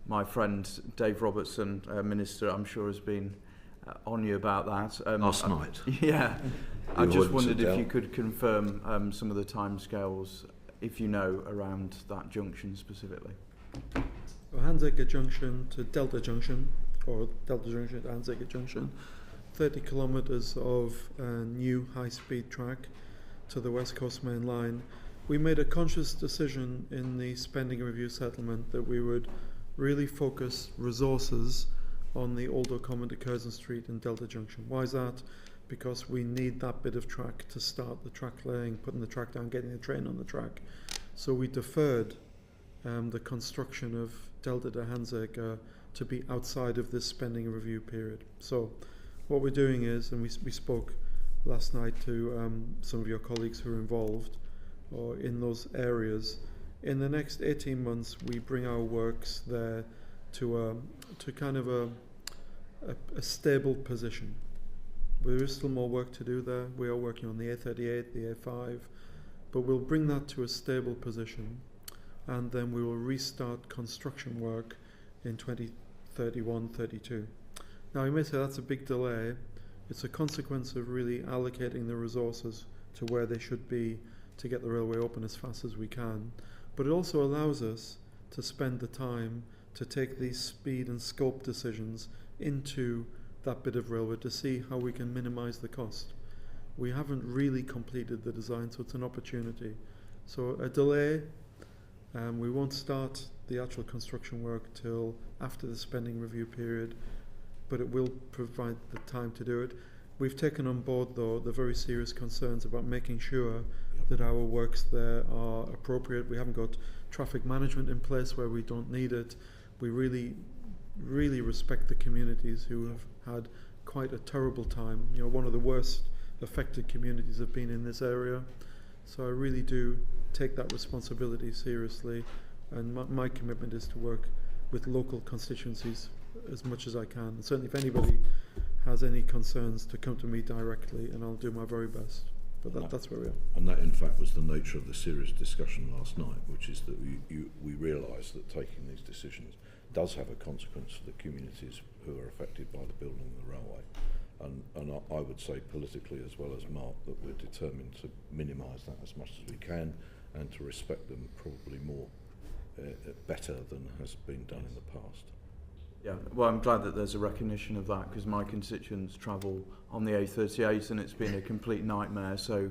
my friend Dave Robertson, Minister, I'm sure has been on you about that. Last night. Yeah. I just wondered if you could confirm some of the timescales, if you know, around that junction specifically. So Handsacre Junction to Delta Junction, or Delta Junction to Handsacre Junction, 30 kilometres of new high-speed track to the West Coast Main Line. We made a conscious decision in the spending review settlement that we would really focus resources on the Old Oak Common to Curzon Street and Delta Junction. Why is that? Because we need that bit of track to start the track laying, putting the track down, getting the train on the track. So we deferred the construction of Delta to Handsacre to be outside of this spending review period. So what we're doing is, and we spoke last night to some of your colleagues who are involved or in those areas, in the next 18 months we bring our works there to kind of a stable position. There is still more work to do there. We are working on the A38, the A5, but we'll bring that to a stable position, and then we will restart construction work in 2031-32. Now you may say that's a big delay. It's a consequence of really allocating the resources to where they should be to get the railway open as fast as we can, but it also allows us to spend the time to take these speed and scope decisions into that bit of railway to see how we can minimise the cost. We haven't really completed the design, so it's an opportunity. So a delay, we won't start the actual construction work till after the spending review period, but it will provide the time to do it. We've taken on board, though, the very serious concerns about making sure that our works there are appropriate. We haven't got traffic management in place where we don't need it. We really respect the communities who have had quite a terrible time. You know, one of the worst affected communities have been in this area. So I really do take that responsibility seriously, and my commitment is to work with local constituencies as much as I can. And certainly if anybody has any concerns, to come to me directly and I'll do my very best. But that's where we are. And that in fact was the nature of the serious discussion last night, which is that we realised that taking these decisions does have a consequence for the communities who are affected by the building of the railway. And I would say politically as well as Mark that we're determined to minimise that as much as we can and to respect them probably more better than has been done in the past. Yeah, well, I'm glad that there's a recognition of that, because my constituents travel on the A38 and it's been a complete nightmare. So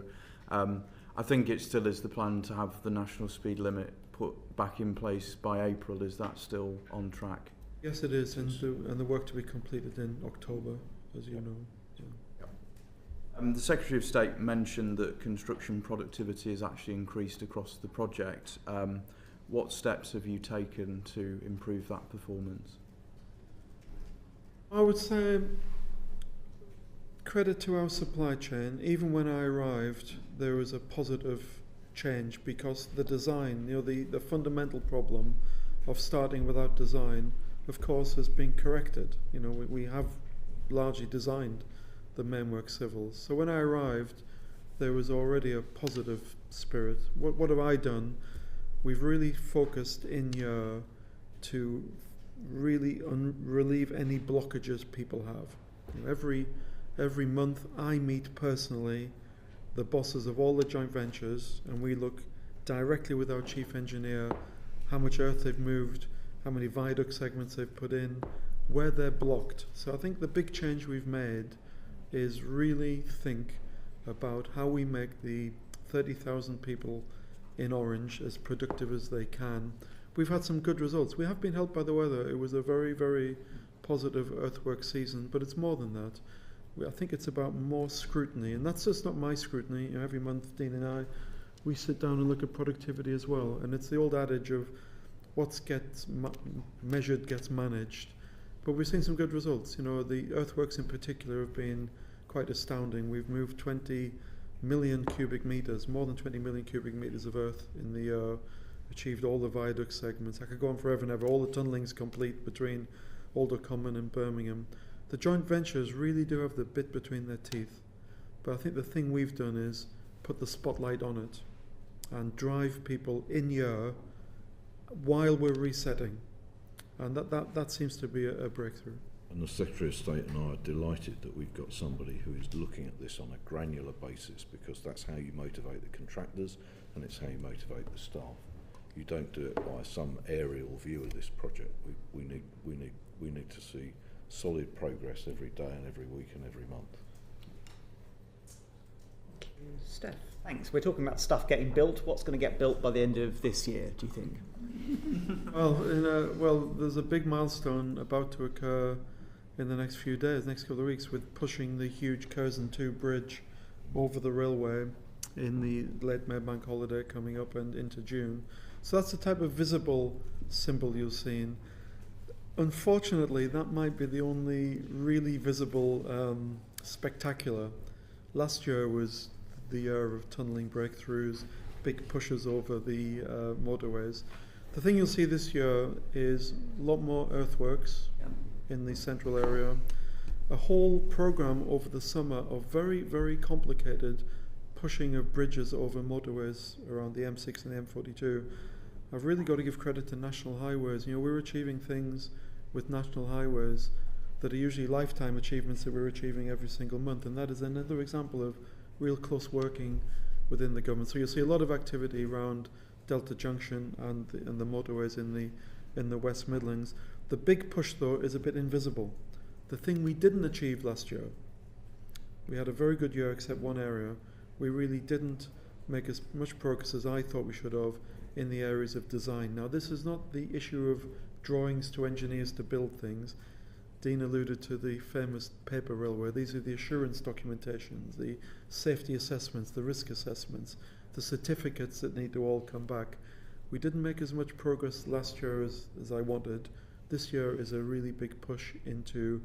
I think it still is the plan to have the national speed limit put back in place by April. Is that still on track? Yes, it is, and the work to be completed in October, as you know. Yeah. The Secretary of State mentioned that construction productivity has actually increased across the project. What steps have you taken to improve that performance? I would say credit to our supply chain. Even when I arrived, there was a positive change because the design, the fundamental problem of starting without design, of course, has been corrected. We have largely designed the mainwork civils. So when I arrived, there was already a positive spirit. What have I done? We've really focused in year to really relieve any blockages people have. Every month I meet personally the bosses of all the joint ventures, and we look directly with our chief engineer how much earth they've moved, how many viaduct segments they've put in, where they're blocked. So I think the big change we've made is really think about how we make the 30,000 people in Orange as productive as they can. We've had some good results. We have been helped by the weather. It was a very, very positive earthwork season, but it's more than that. I think it's about more scrutiny, and that's just not my scrutiny. Every month, Dean and I, we sit down and look at productivity as well, and it's the old adage of what gets measured gets managed. But we've seen some good results. The earthworks in particular have been quite astounding. We've moved 20 million cubic meters, more than 20 million cubic meters of earth in the year, achieved all the viaduct segments. I could go on forever and ever. All the tunnelling's complete between Alder Common and Birmingham. The joint ventures really do have the bit between their teeth. But I think the thing we've done is put the spotlight on it and drive people in year while we're resetting. And that seems to be a breakthrough. And the Secretary of State and I are delighted that we've got somebody who is looking at this on a granular basis, because that's how you motivate the contractors and it's how you motivate the staff. You don't do it by some aerial view of this project. We need to see solid progress every day and every week and every month. Steph, thanks. We're talking about stuff getting built. What's going to get built by the end of this year, do you think? Well, there's a big milestone about to occur in the next few days, next couple of weeks, with pushing the huge Curzon 2 bridge over the railway in the late May bank holiday coming up and into June. So that's the type of visible symbol you'll see. Unfortunately, that might be the only really visible spectacular. Last year was the year of tunnelling breakthroughs, big pushes over the motorways. The thing you'll see this year is a lot more earthworks in the central area, a whole programme over the summer of very, very complicated pushing of bridges over motorways around the M6 and the M42. I've really got to give credit to National Highways. We're achieving things with National Highways that are usually lifetime achievements that we're achieving every single month, and that is another example of real close working within the government. So you'll see a lot of activity around Delta Junction and the motorways in the West Midlands. The big push, though, is a bit invisible. The thing we didn't achieve last year, we had a very good year except one area. We really didn't make as much progress as I thought we should have in the areas of design. Now, this is not the issue of drawings to engineers to build things. Dean alluded to the famous paper railway. These are the assurance documentations, the safety assessments, the risk assessments, the certificates that need to all come back. We didn't make as much progress last year as I wanted. This year is a really big push into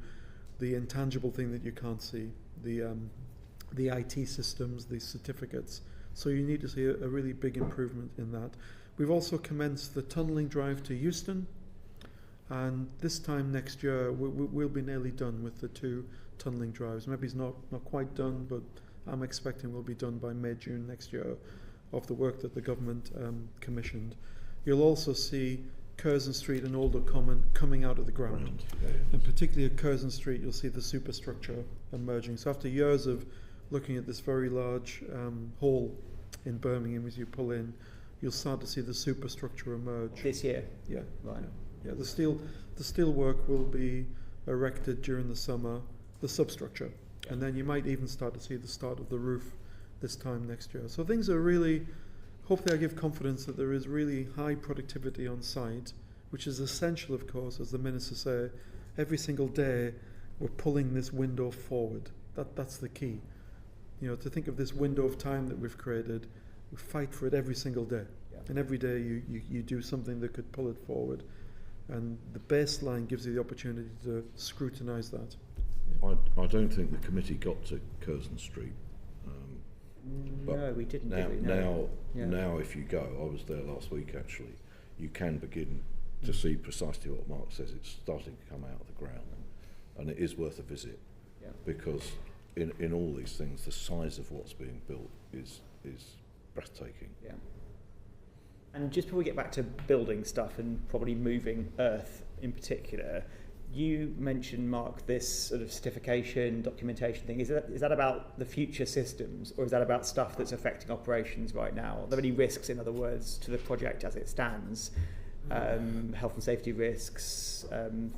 the intangible thing that you can't see, the IT systems, the certificates. So you need to see a really big improvement in that. We've also commenced the tunnelling drive to Euston, and this time next year we'll be nearly done with the 2 tunnelling drives. Maybe it's not quite done, but I'm expecting we'll be done by May, June next year of the work that the government commissioned. You'll also see Curzon Street and Alder Common coming out of the ground. And particularly at Curzon Street, you'll see the superstructure emerging. So after years of looking at this very large hall in Birmingham as you pull in, you'll start to see the superstructure emerge. This year? Yeah. Right. Yeah, the steel work will be erected during the summer, the substructure. And then you might even start to see the start of the roof this time next year. So things are really, hopefully I give confidence that there is really high productivity on site, which is essential, of course, as the minister say, every single day we're pulling this window forward. That's the key. To think of this window of time that we've created, we fight for it every single day. Yeah. And every day you do something that could pull it forward. And the baseline gives you the opportunity to scrutinise that. I don't think the committee got to Curzon Street. But no, we didn't. Now, did we? No. now, if you go, I was there last week actually, you can begin to see precisely what Mark says. It's starting to come out of the ground, and it is worth a visit, because in all these things, the size of what's being built is breathtaking. Yeah. And just before we get back to building stuff and probably moving earth in particular, you mentioned, Mark, this sort of certification, documentation thing. Is that about the future systems, or is that about stuff that's affecting operations right now? Are there any risks, in other words, to the project as it stands? Health and safety risks,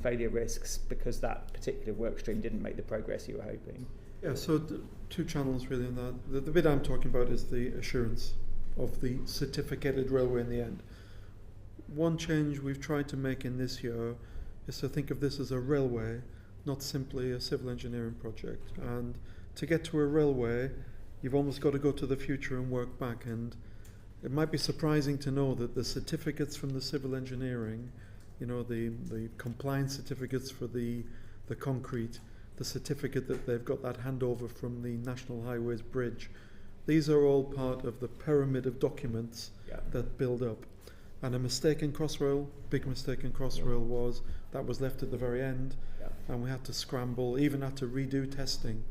failure risks, because that particular work stream didn't make the progress you were hoping? Yeah, so two channels really in that. The bit I'm talking about is the assurance of the certificated railway in the end. One change we've tried to make in this year is to think of this as a railway, not simply a civil engineering project. And to get to a railway, you've almost got to go to the future and work back. And it might be surprising to know that the certificates from the civil engineering, you know, the compliance certificates for the concrete, the certificate that they've got that handover from the National Highways Bridge, these are all part of the pyramid of documents that build up. And a mistake in Crossrail, big mistake in Crossrail was that was left at the very end, and we had to scramble, even had to redo testing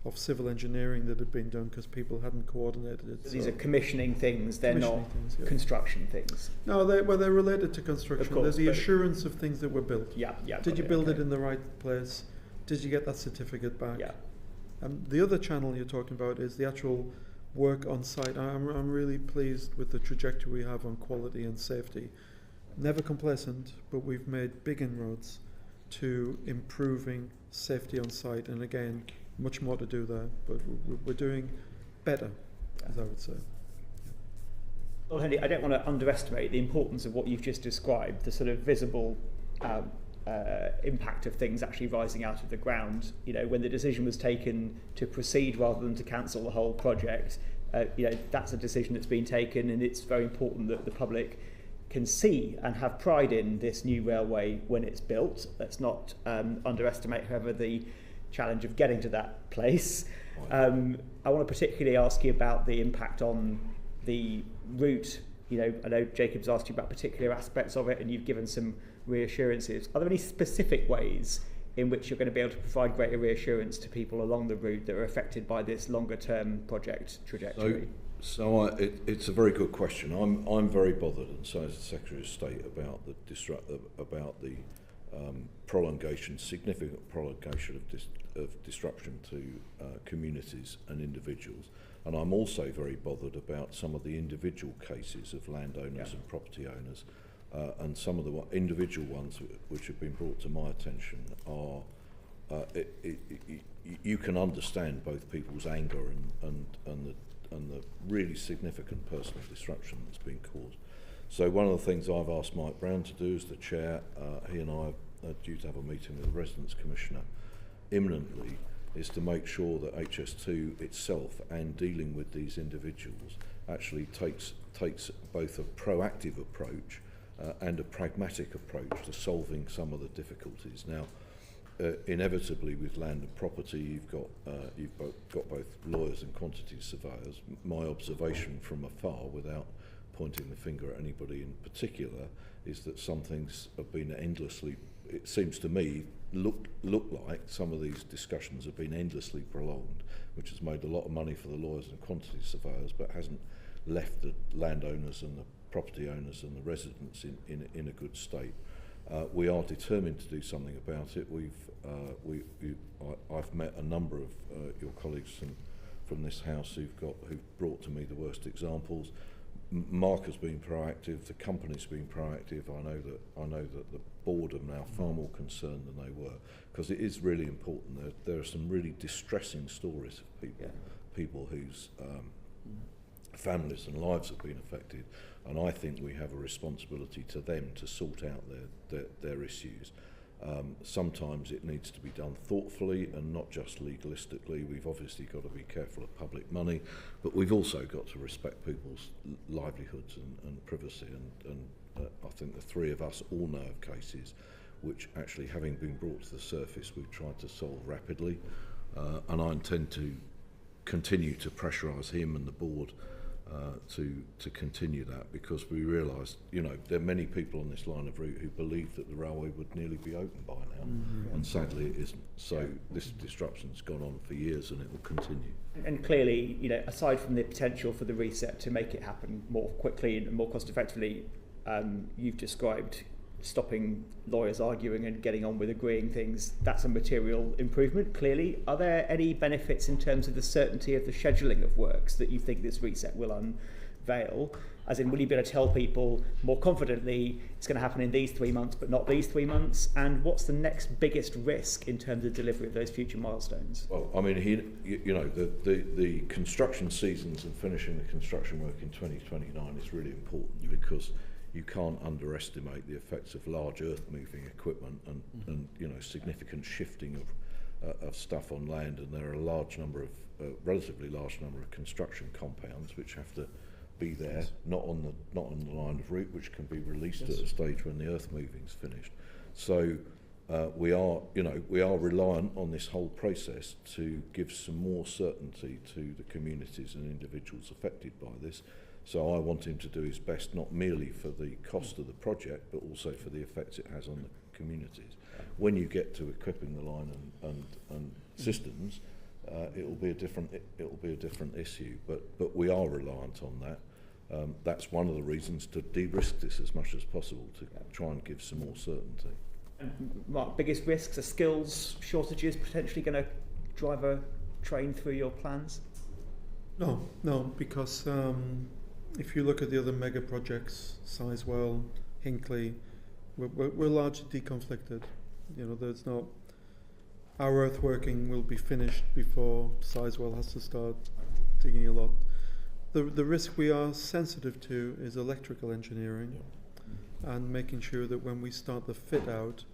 of civil engineering that had been done because people hadn't coordinated it. So these are commissioning things, they're not construction things? No, they're related to construction. Of course, there's the assurance of things that were built. Did you build it in the right place? Did you get that certificate back? And the other channel you're talking about is the actual work on site. I'm really pleased with the trajectory we have on quality and safety. Never complacent, but we've made big inroads to improving safety on site, and again, much more to do there, but we're doing better, as I would say. Well, Hendy, I don't want to underestimate the importance of what you've just described, the sort of visible impact of things actually rising out of the ground. You know, when the decision was taken to proceed rather than to cancel the whole project, you know, that's a decision that's been taken, and it's very important that the public can see and have pride in this new railway when it's built. Let's not underestimate, however, the challenge of getting to that place. I want to particularly ask you about the impact on the route. You know, I know Jacob's asked you about particular aspects of it, and you've given some reassurances. Are there any specific ways in which you're going to be able to provide greater reassurance to people along the route that are affected by this longer term project trajectory? It's a very good question. I'm very bothered, and so is the Secretary of State, about the prolongation, significant prolongation of disruption to communities and individuals. And I'm also very bothered about some of the individual cases of landowners and property owners. And some of the individual ones which have been brought to my attention are, you can understand both people's anger and the really significant personal disruption that's been caused. So one of the things I've asked Mike Brown to do as the chair, he and I are due to have a meeting with the Residents Commissioner imminently, is to make sure that HS2 itself, and dealing with these individuals, actually takes both a proactive approach and a pragmatic approach to solving some of the difficulties. Now, inevitably with land and property, you've got both lawyers and quantity surveyors. My observation from afar, without pointing the finger at anybody in particular, is that some things have been endlessly, it seems to me, look like some of these discussions have been endlessly prolonged, which has made a lot of money for the lawyers and quantity surveyors, but hasn't left the landowners and the property owners and the residents in a good state. We are determined to do something about it. I've met a number of your colleagues from this house who've brought to me the worst examples. Mark has been proactive. The company's been proactive. I know that the board are now far more concerned than they were, because it is really important. There are some really distressing stories of people whose families and lives have been affected, and I think we have a responsibility to them to sort out their issues. Sometimes it needs to be done thoughtfully and not just legalistically. We've obviously got to be careful of public money, but we've also got to respect people's livelihoods and privacy, and I think the three of us all know of cases which actually, having been brought to the surface, we've tried to solve rapidly, and I intend to continue to pressurise him and the board to continue that, because we realise, you know, there are many people on this line of route who believe that the railway would nearly be open by now, and sadly it isn't. So this disruption's gone on for years, and it will continue. And clearly, you know, aside from the potential for the reset to make it happen more quickly and more cost effectively, you've described stopping lawyers arguing and getting on with agreeing things. That's a material improvement, clearly. Are there any benefits in terms of the certainty of the scheduling of works that you think this reset will unveil? As in, will you be able to tell people more confidently it's going to happen in these 3 months but not these 3 months? And what's the next biggest risk in terms of delivery of those future milestones? Well, I mean, the construction seasons and finishing the construction work in 2029 is really important, because you can't underestimate the effects of large earth-moving equipment and you know, significant shifting of stuff on land, and there are a relatively large number of construction compounds which have to be there, not on the line of route, which can be released at a stage when the earth-moving's finished. So we are reliant on this whole process to give some more certainty to the communities and individuals affected by this. So I want him to do his best, not merely for the cost of the project, but also for the effects it has on the communities. When you get to equipping the line and systems, it will be a different issue. But we are reliant on that. That's one of the reasons to de-risk this as much as possible, to try and give some more certainty. And Mark, biggest risks are skills shortages potentially going to drive a train through your plans? No, because if you look at the other mega projects, Sizewell, Hinckley, we're largely deconflicted. You know, there's not. Our earthworking will be finished before Sizewell has to start digging a lot. The risk we are sensitive to is electrical engineering, and making sure that when we start the fit out,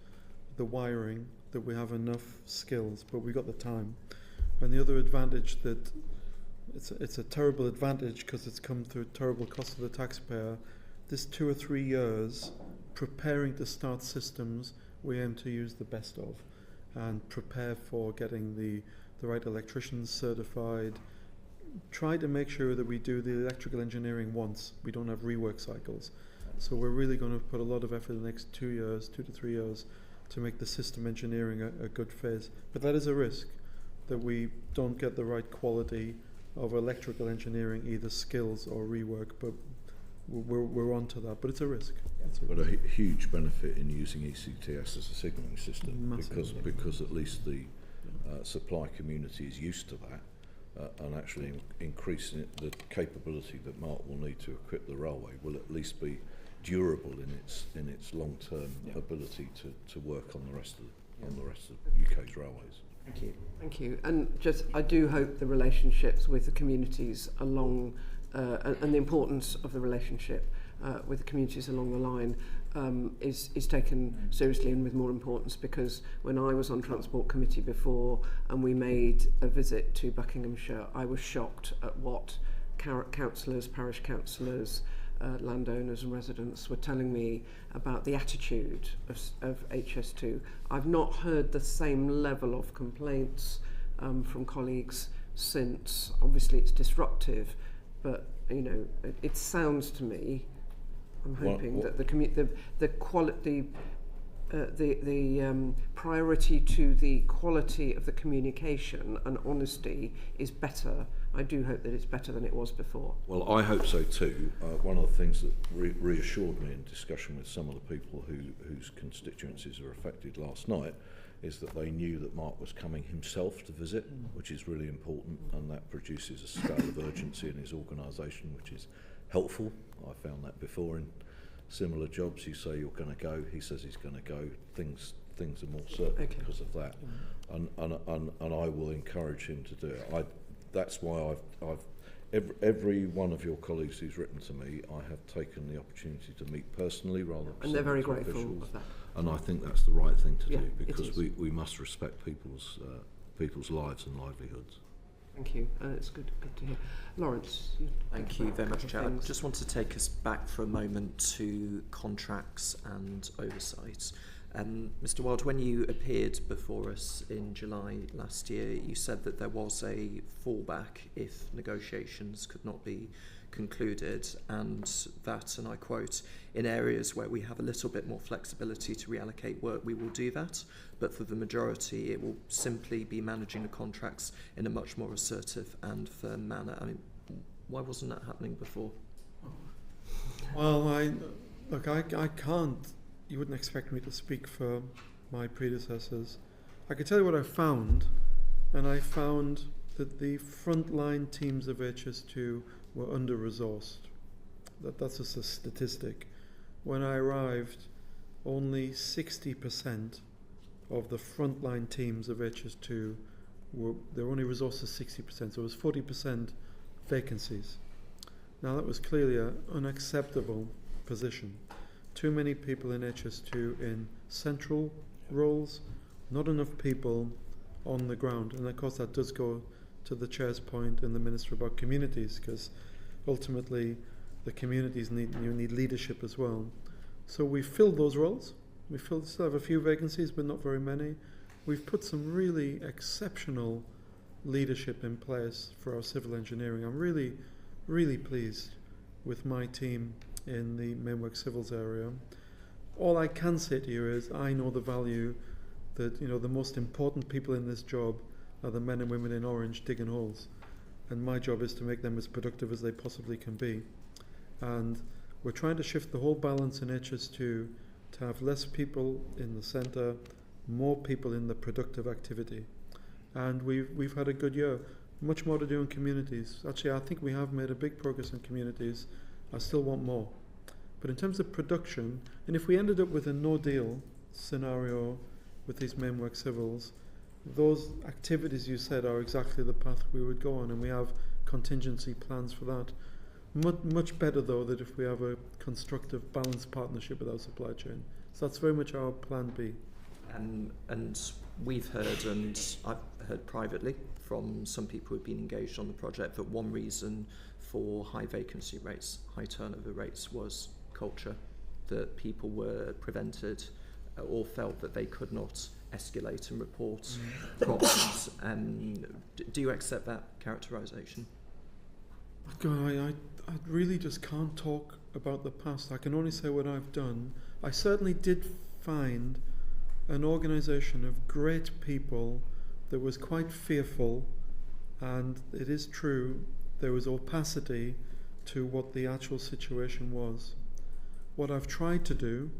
the wiring, that we have enough skills, but we got the time. And the other advantage that it's a terrible advantage, because it's come through terrible cost of the taxpayer. This 2 or 3 years preparing to start systems we aim to use the best of, and prepare for getting the right electricians certified. Try to make sure that we do the electrical engineering once. We don't have rework cycles. So we're really going to put a lot of effort in the next 2 years, 2 to 3 years, to make the system engineering a good phase. But that is a risk, that we don't get the right quality of electrical engineering, either skills or rework, but we're on to that. But it's a risk. But a huge benefit in using ECTS as a signalling system, because at least the supply community is used to that, and actually increasing it, the capability that Mark will need to equip the railway will at least be durable in its long-term ability to work on the rest of UK's railways. Thank you. Thank you. And just, I do hope the relationships with the communities along, and the importance of the relationship with the communities along the line is taken seriously and with more importance, because when I was on Transport Committee before and we made a visit to Buckinghamshire, I was shocked at what councillors, parish councillors, landowners and residents were telling me about the attitude of HS2. I've not heard the same level of complaints from colleagues since. Obviously it's disruptive, but you know, it sounds to me, I'm hoping that the quality, the priority to the quality of the communication and honesty is better. I do hope that it's better than it was before. Well, I hope so too. One of the things that reassured me in discussion with some of the people whose constituencies are affected last night is that they knew that Mark was coming himself to visit, which is really important, and that produces a scale of urgency in his organisation, which is helpful. I found that before in similar jobs. You say you're going to go, he says he's going to go. Things are more certain because of that, and I will encourage him to do it. That's why every one of your colleagues who's written to me, I have taken the opportunity to meet personally rather than. And they're very grateful of that. And I think that's the right thing to do, because we must respect people's lives and livelihoods. Thank you, and it's good to hear. Lawrence, thank you very much, Chair. I just want to take us back for a moment to contracts and oversight. Mr. Wild, when you appeared before us in July last year, you said that there was a fallback if negotiations could not be concluded, and that, and I quote, in areas where we have a little bit more flexibility to reallocate work, we will do that, but for the majority it will simply be managing the contracts in a much more assertive and firm manner. I mean, why wasn't that happening before? Well, I can't, you wouldn't expect me to speak for my predecessors. I can tell you what I found, and I found that the frontline teams of HS2 were under-resourced. That's just a statistic. When I arrived, only 60% of the frontline teams of HS2 they were only resourced as 60%, so it was 40% vacancies. Now that was clearly an unacceptable position. Too many people in HS2 in central roles, not enough people on the ground. And of course that does go to the chair's point in the Minister about communities, because ultimately the communities need leadership as well. So we filled those roles. We still have a few vacancies, but not very many. We've put some really exceptional leadership in place for our civil engineering. I'm really, really pleased with my team in the Mainwork Civils area. All I can say to you is I know the value that, the most important people in this job are the men and women in orange digging holes. And my job is to make them as productive as they possibly can be. And we're trying to shift the whole balance in HS2 to have less people in the centre, more people in the productive activity. And we've had a good year. Much more to do in communities. Actually, I think we have made a big progress in communities. I still want more. But in terms of production, and if we ended up with a no-deal scenario with these Mainwork Civils, those activities you said are exactly the path we would go on, and we have contingency plans for that. Much better, though, that if we have a constructive, balanced partnership with our supply chain. So that's very much our plan B. And we've heard, and I've heard privately from some people who've been engaged on the project, that one reason for high vacancy rates, high turnover rates, was culture, that people were prevented or felt that they could not escalate and report problems. Do you accept that characterisation? God, I really just can't talk about the past. I can only say what I've done. I certainly did find an organisation of great people that was quite fearful, and it is true, there was opacity to what the actual situation was. What I've tried to do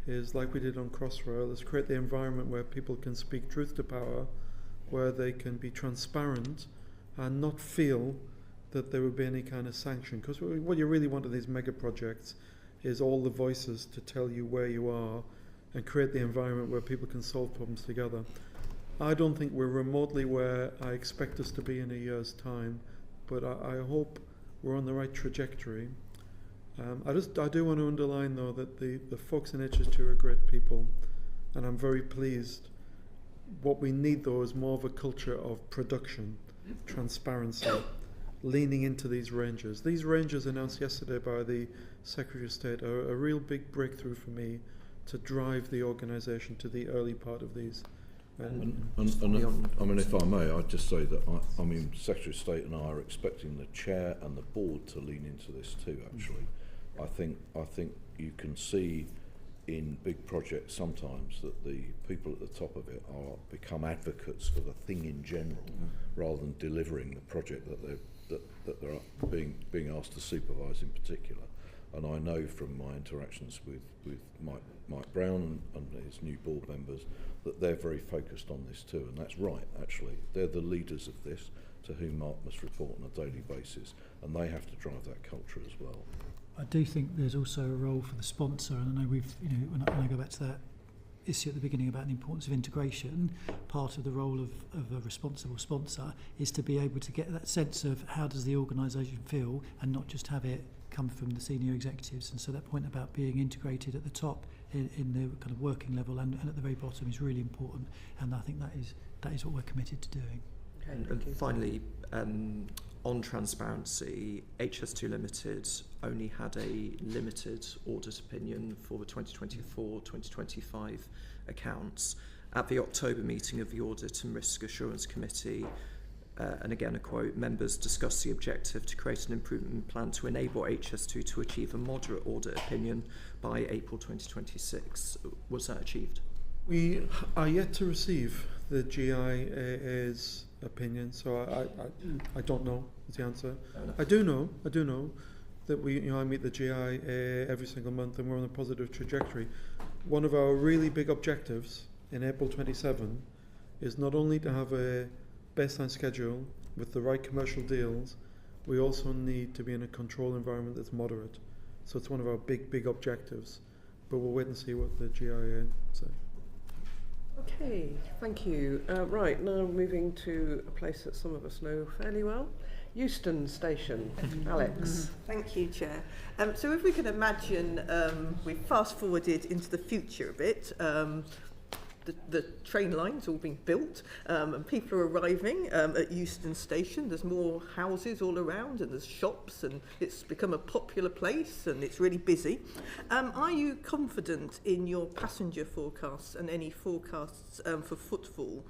is, like we did on Crossrail, is create the environment where people can speak truth to power, where they can be transparent and not feel that there would be any kind of sanction. Because what you really want in these mega projects is all the voices to tell you where you are and create the environment where people can solve problems together. I don't think we're remotely where I expect us to be in a year's time, but I hope we're on the right trajectory. I do want to underline, though, that the folks in HS2 are great people, and I'm very pleased. What we need, though, is more of a culture of production, transparency, leaning into these ranges. These ranges announced yesterday by the Secretary of State are a real big breakthrough for me to drive the organisation to the early part of these. I mean, if I may, I'd just say that Secretary of State and I are expecting the Chair and the Board to lean into this too, actually. I think you can see in big projects sometimes that the people at the top of it become advocates for the thing in general, rather than delivering the project that they're being asked to supervise in particular. And I know from my interactions with Mike Brown and his new board members that they're very focused on this too, and that's right, actually. They're the leaders of this, to whom Mark must report on a daily basis, and they have to drive that culture as well. I do think there's also a role for the sponsor, and I know when I go back to that issue at the beginning about the importance of integration, part of the role of a responsible sponsor is to be able to get that sense of how does the organisation feel, and not just have it come from the senior executives. And so that point about being integrated at the top in the kind of working level and at the very bottom is really important, and I think that is what we're committed to doing. And finally, on transparency, HS2 Limited only had a limited audit opinion for the 2024-2025 accounts. At the October meeting of the Audit and Risk Assurance Committee, and again a quote, members discussed the objective to create an improvement plan to enable HS2 to achieve a moderate audit opinion by April 2026. Was that achieved? We are yet to receive the GIA's opinion, so I don't know is the answer. I do know that I meet the GIA every single month, and we're on a positive trajectory. One of our really big objectives in April 27 is not only to have a baseline schedule with the right commercial deals, we also need to be in a control environment that's moderate. So it's one of our big objectives, but we'll wait and see what the GIA say. Okay, thank you. Right, now moving to a place that some of us know fairly well, Euston Station. Alex. Thank you, Chair. So if we can imagine, we fast forwarded into the future a bit, the train line's all being built, and people are arriving at Euston Station. There's more houses all around, and there's shops, and it's become a popular place, and it's really busy. Are you confident in your passenger forecasts and any forecasts for footfall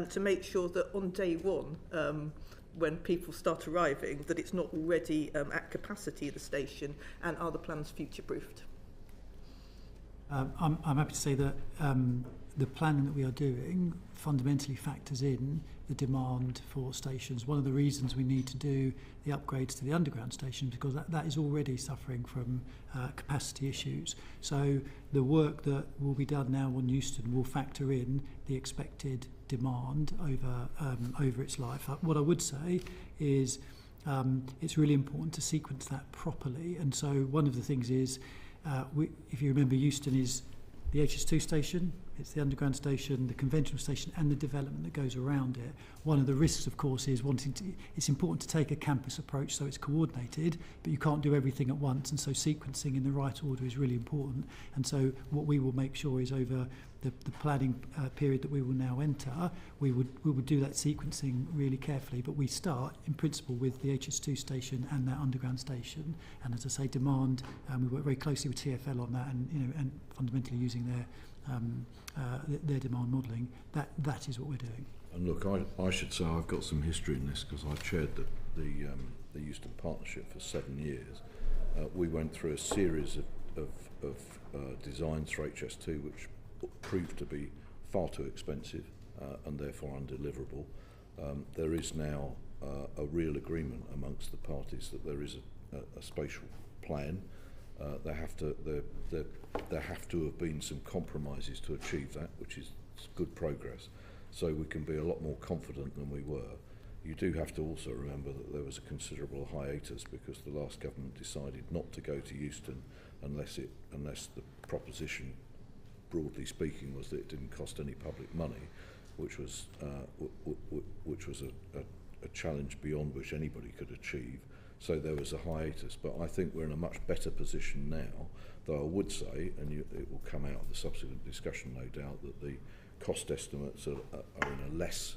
to make sure that on day one, when people start arriving, that it's not already at capacity at the station, and are the plans future-proofed? I'm happy to say that the planning that we are doing fundamentally factors in the demand for stations. One of the reasons we need to do the upgrades to the underground station because that is already suffering from capacity issues. So the work that will be done now on Euston will factor in the expected demand over its life. What I would say is it's really important to sequence that properly. And so one of the things is, if you remember, Euston is the HS2 station, it's the underground station, the conventional station, and the development that goes around it. One of the risks, of course, is it's important to take a campus approach so it's coordinated, but you can't do everything at once, and so sequencing in the right order is really important. And so what we will make sure is over the planning period that we will now enter, we would do that sequencing really carefully, but we start in principle with the HS2 station and that underground station. And as I say, demand, we work very closely with TfL on that, and fundamentally using their demand modelling. That is what we're doing. And look, I should say I've got some history in this because I chaired the Euston Partnership for 7 years. We went through a series of designs for HS2 which proved to be far too expensive and therefore undeliverable. There is now a real agreement amongst the parties that there is a spatial plan. There have to have been some compromises to achieve that, which is good progress. So we can be a lot more confident than we were. You do have to also remember that there was a considerable hiatus because the last government decided not to go to Euston unless the proposition, broadly speaking, was that it didn't cost any public money, which was a challenge beyond which anybody could achieve. So there was a hiatus, but I think we're in a much better position now, though I would say, and it will come out of the subsequent discussion no doubt, that the cost estimates are in a less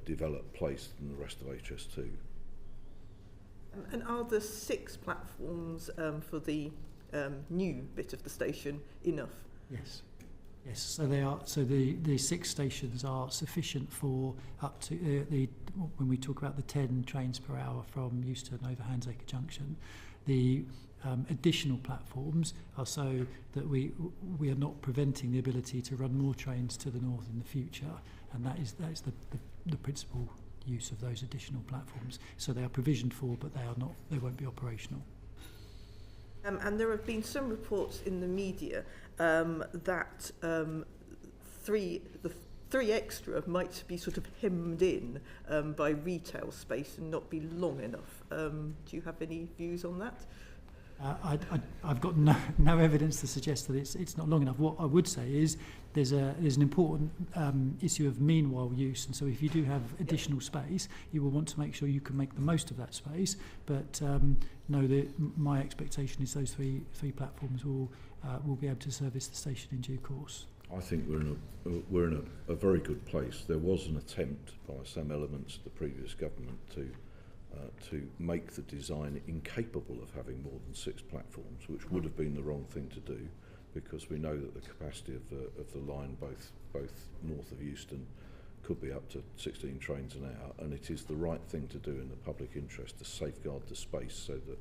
developed place than the rest of HS2. And are the 6 platforms for the new bit of the station enough? Yes. Yes, so they are. So the 6 stations are sufficient for up to when we talk about the 10 trains per hour from Euston over Handsacre Junction. The additional platforms are so that we are not preventing the ability to run more trains to the north in the future, and that is the principal use of those additional platforms. So they are provisioned for, but they won't be operational. And there have been some reports in the media that the 3 extra might be sort of hemmed in by retail space and not be long enough. Do you have any views on that? I've got no evidence to suggest that it's not long enough. What I would say is there's an important issue of meanwhile use, and so if you do have additional space, you will want to make sure you can make the most of that space. But no, my expectation is those three platforms will be able to service the station in due course. I think we're in a very good place. There was an attempt by some elements of the previous government to make the design incapable of having more than 6 platforms, which would have been the wrong thing to do, because we know that the capacity of the line both north of Euston could be up to 16 trains an hour, and it is the right thing to do in the public interest to safeguard the space so that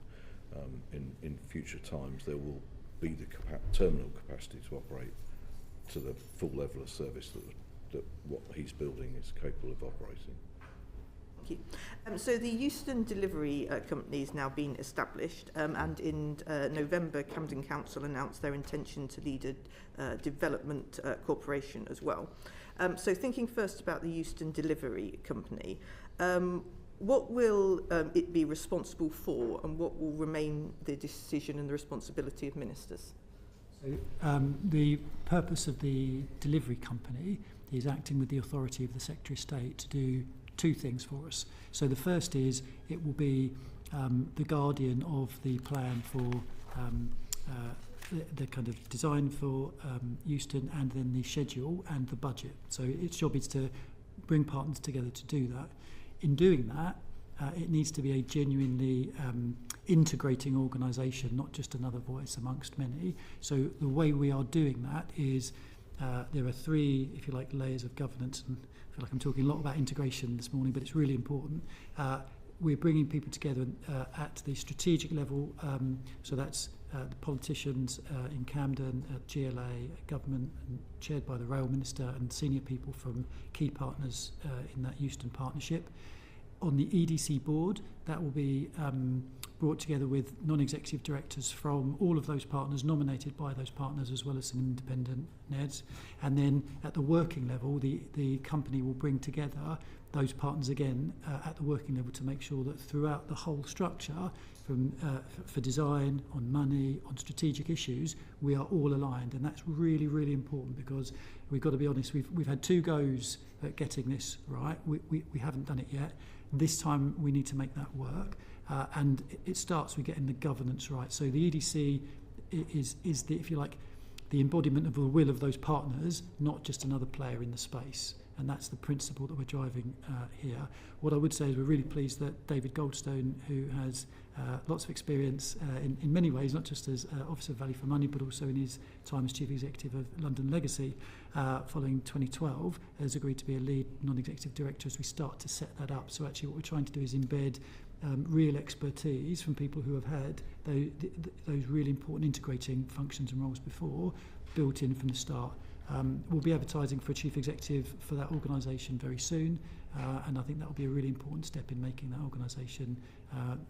in future times there will be the terminal capacity to operate to the full level of service that what he's building is capable of operating. Thank you. So the Euston Delivery Company has now been established, and in November Camden Council announced their intention to lead a development corporation as well. So thinking first about the Euston Delivery Company, what will it be responsible for, and what will remain the decision and the responsibility of ministers? So the purpose of the delivery company is acting with the authority of the Secretary of State to do 2 things for us. So the first is it will be the guardian of the plan for the kind of design for Euston, and then the schedule and the budget. So its job is to bring partners together to do that. In doing that, it needs to be a genuinely integrating organisation, not just another voice amongst many. So the way we are doing that is there are 3, if you like, layers of governance, and I feel like I'm talking a lot about integration this morning, but it's really important. We're bringing people together at the strategic level, so that's the politicians in Camden, GLA, government, and chaired by the Rail Minister, and senior people from key partners in that Euston partnership. On the EDC board, that will be brought together with non-executive directors from all of those partners, nominated by those partners, as well as some independent NEDs. And then at the working level, the company will bring together those partners again at the working level to make sure that throughout the whole structure, from for design, on money, on strategic issues, we are all aligned. And that's really, really important, because we've got to be honest, we've had 2 goes at getting this right. We haven't done it yet. This time we need to make that work, and it starts with getting the governance right. So the EDC is the, if you like, the embodiment of the will of those partners, not just another player in the space. And that's the principle that we're driving here. What I would say is we're really pleased that David Goldstone, who has lots of experience in many ways, not just as Officer of Value for Money, but also in his time as Chief Executive of London Legacy, following 2012, has agreed to be a lead non-executive director as we start to set that up. So actually what we're trying to do is embed real expertise from people who have had those really important integrating functions and roles before, built in from the start. We'll be advertising for a chief executive for that organisation very soon, and I think that will be a really important step in making that organisation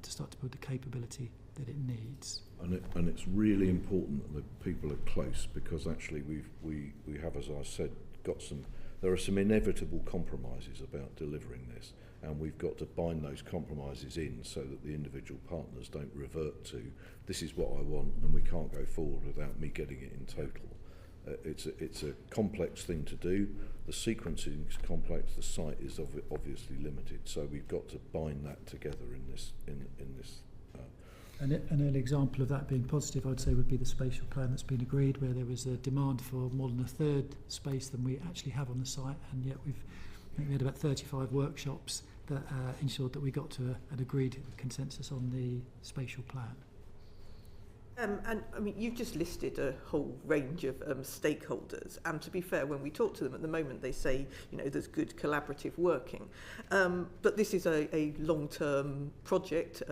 to start to build the capability that it needs. And it's really important that people are close, because actually we have, as I said, there are some inevitable compromises about delivering this, and we've got to bind those compromises in so that the individual partners don't revert to, this is what I want and we can't go forward without me getting it in total. It's a complex thing to do. The sequencing is complex. The site is obviously limited. So we've got to bind that together in this. An early example of that being positive, I'd say, would be the spatial plan that's been agreed, where there was a demand for more than a third space than we actually have on the site, and yet I think we had about 35 workshops that ensured that we got to an agreed consensus on the spatial plan. And I mean, you've just listed a whole range of stakeholders, and to be fair, when we talk to them at the moment, they say, you know, there's good collaborative working. But this is a long-term project.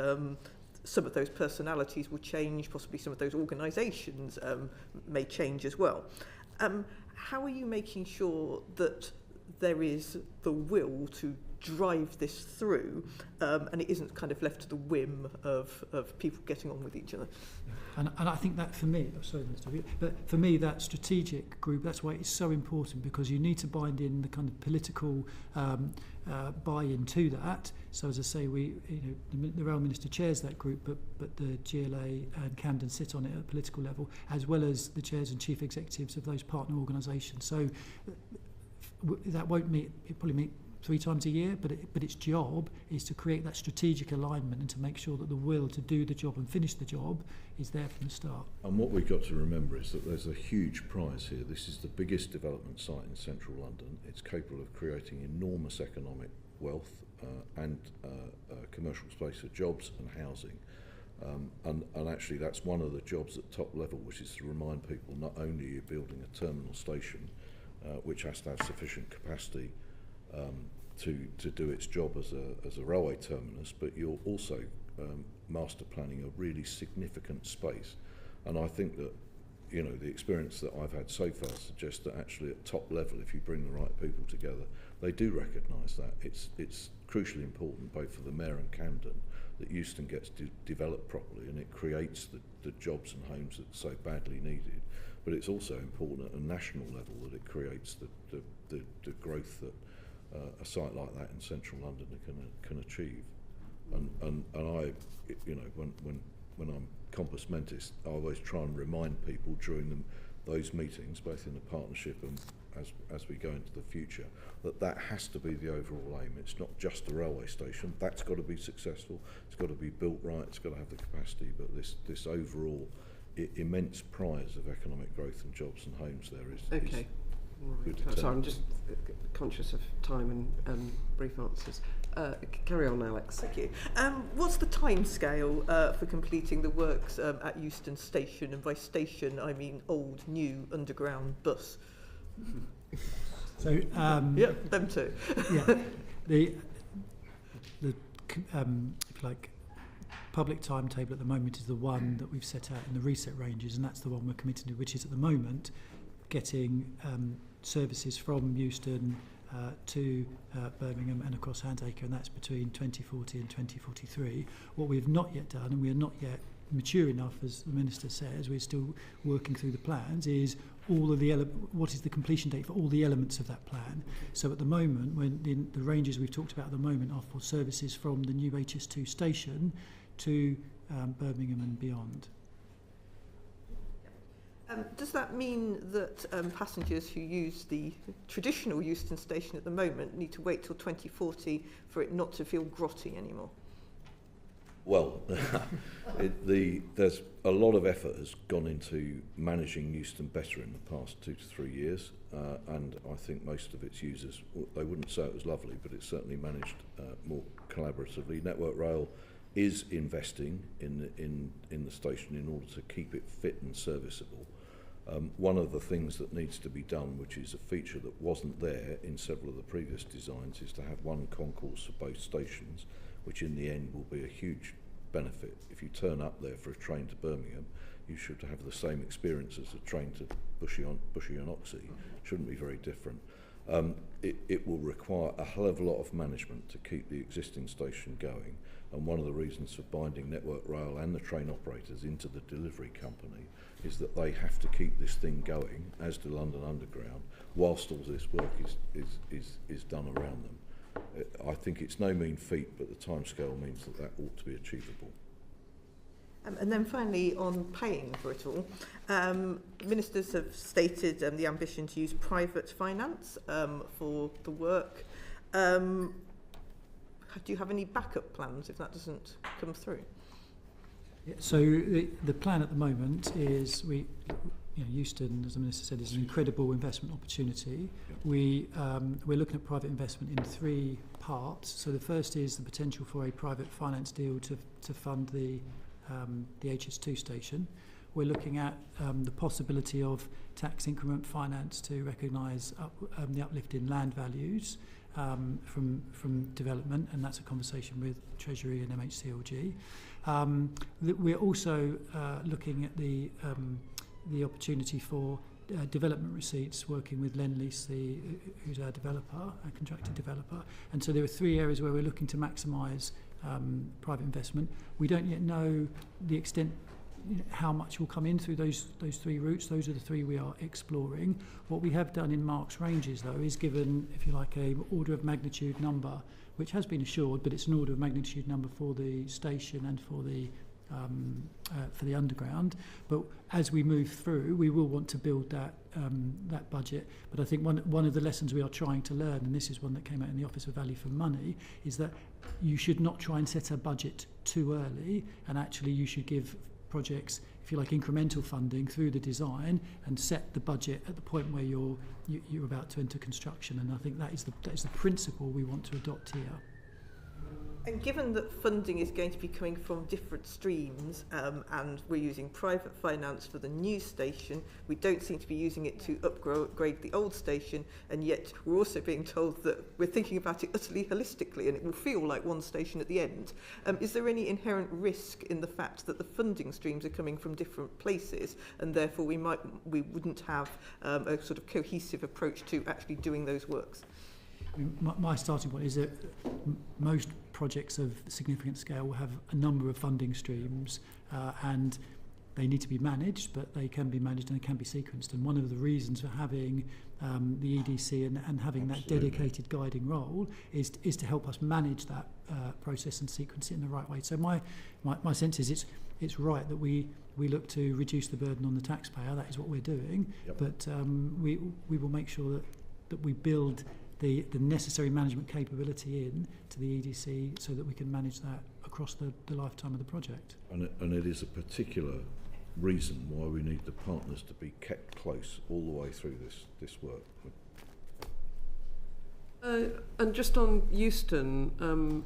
Some of those personalities will change, possibly some of those organisations may change as well. How are you making sure that there is the will to drive this through, and it isn't kind of left to the whim of people getting on with each other? And I think that for me, but for me, that strategic group, that's why it's so important, because you need to bind in the kind of political buy-in to that. So as I say, the Rail Minister chairs that group, but the GLA and Camden sit on it at a political level, as well as the chairs and chief executives of those partner organisations. So that won't meet, it probably 3 times a year, but its job is to create that strategic alignment and to make sure that the will to do the job and finish the job is there from the start. And what we've got to remember is that there's a huge prize here. This is the biggest development site in central London. It's capable of creating enormous economic wealth and commercial space for jobs and housing. And actually that's one of the jobs at top level, which is to remind people not only are you building a terminal station which has to have sufficient capacity to do its job as a railway terminus, but you're also master planning a really significant space. And I think that, you know, the experience that I've had so far suggests that actually at top level, if you bring the right people together, they do recognise that. It's crucially important both for the Mayor and Camden that Euston gets developed properly and it creates the jobs and homes that are so badly needed. But it's also important at a national level that it creates the growth that a site like that in central London can achieve. And I, you know, when I'm compos mentis, I always try and remind people during those meetings, both in the partnership and as we go into the future, that has to be the overall aim. It's not just a railway station. That's got to be successful. It's got to be built right. It's got to have the capacity. But this overall immense prize of economic growth and jobs and homes there is okay. Right. Sorry, I'm just conscious of time and brief answers. Carry on, Alex. Thank you. What's the time scale for completing the works at Euston Station? And by station, I mean old, new, underground bus. So yeah, them too. Yeah, the if you like, public timetable at the moment is the one that we've set out in the reset ranges, and that's the one we're committed to, which is at the moment getting services from Euston to Birmingham and across Handacre, and that's between 2040 and 2043. What we've not yet done, and we are not yet mature enough, as the Minister says, we're still working through the plans, is all of the what is the completion date for all the elements of that plan. So at the moment, when the ranges we've talked about at the moment are for services from the new HS2 station to Birmingham and beyond. Does that mean that passengers who use the traditional Euston station at the moment need to wait till 2040 for it not to feel grotty anymore? Well, there's a lot of effort has gone into managing Euston better in the past 2 to 3 years, and I think most of its users, they wouldn't say it was lovely, but it's certainly managed more collaboratively. Network Rail is investing in the station in order to keep it fit and serviceable. One of the things that needs to be done, which is a feature that wasn't there in several of the previous designs, is to have one concourse for both stations, which in the end will be a huge benefit. If you turn up there for a train to Birmingham, you should have the same experience as a train to Bushy on Oxley. Shouldn't be very different. It will require a hell of a lot of management to keep the existing station going, and one of the reasons for binding Network Rail and the train operators into the delivery company is that they have to keep this thing going, as do London Underground, whilst all this work is done around them. I think it's no mean feat, but the timescale means that ought to be achievable. And then finally, on paying for it all, ministers have stated the ambition to use private finance for the work. Do you have any backup plans if that doesn't come through? Yeah, so the plan at the moment is Euston, as the Minister said, is an incredible investment opportunity. We're looking at private investment in 3 parts. So the first is the potential for a private finance deal to fund the HS2 station. We're looking at the possibility of tax increment finance to recognise the uplift in land values from development, and that's a conversation with Treasury and MHCLG. We're also looking at the opportunity for development receipts, working with Lendlease, who's our developer, our contractor developer. And so there are 3 areas where we're looking to maximise private investment. We don't yet know the extent, how much will come in through those 3 routes. Those are the 3 we are exploring. What we have done in Mark's ranges, though, is given, if you like, a order of magnitude number, which has been assured, but it's an order of magnitude number for the station and for the for the underground. But as we move through, we will want to build that budget. But I think one of the lessons we are trying to learn, and this is one that came out in the Office of Value for Money, is that you should not try and set a budget too early, and actually you should give projects, if you like, incremental funding through the design and set the budget at the point where you're about to enter construction. And I think that is the principle we want to adopt here. And given that funding is going to be coming from different streams, and we're using private finance for the new station, we don't seem to be using it to upgrade the old station, and yet we're also being told that we're thinking about it utterly holistically and it will feel like one station at the end. Is there any inherent risk in the fact that the funding streams are coming from different places, and therefore we wouldn't have a sort of cohesive approach to actually doing those works? My starting point is that most projects of significant scale will have a number of funding streams, and they need to be managed, but they can be managed and they can be sequenced. And one of the reasons for having the EDC and having that dedicated guiding role is to help us manage that process and sequence it in the right way. So my sense is it's right that we look to reduce the burden on the taxpayer. That is what we're doing. Yep. But we will make sure that we build the necessary management capability in to the EDC so that we can manage that across the lifetime of the project. And it is a particular reason why we need the partners to be kept close all the way through this work. And just on Euston,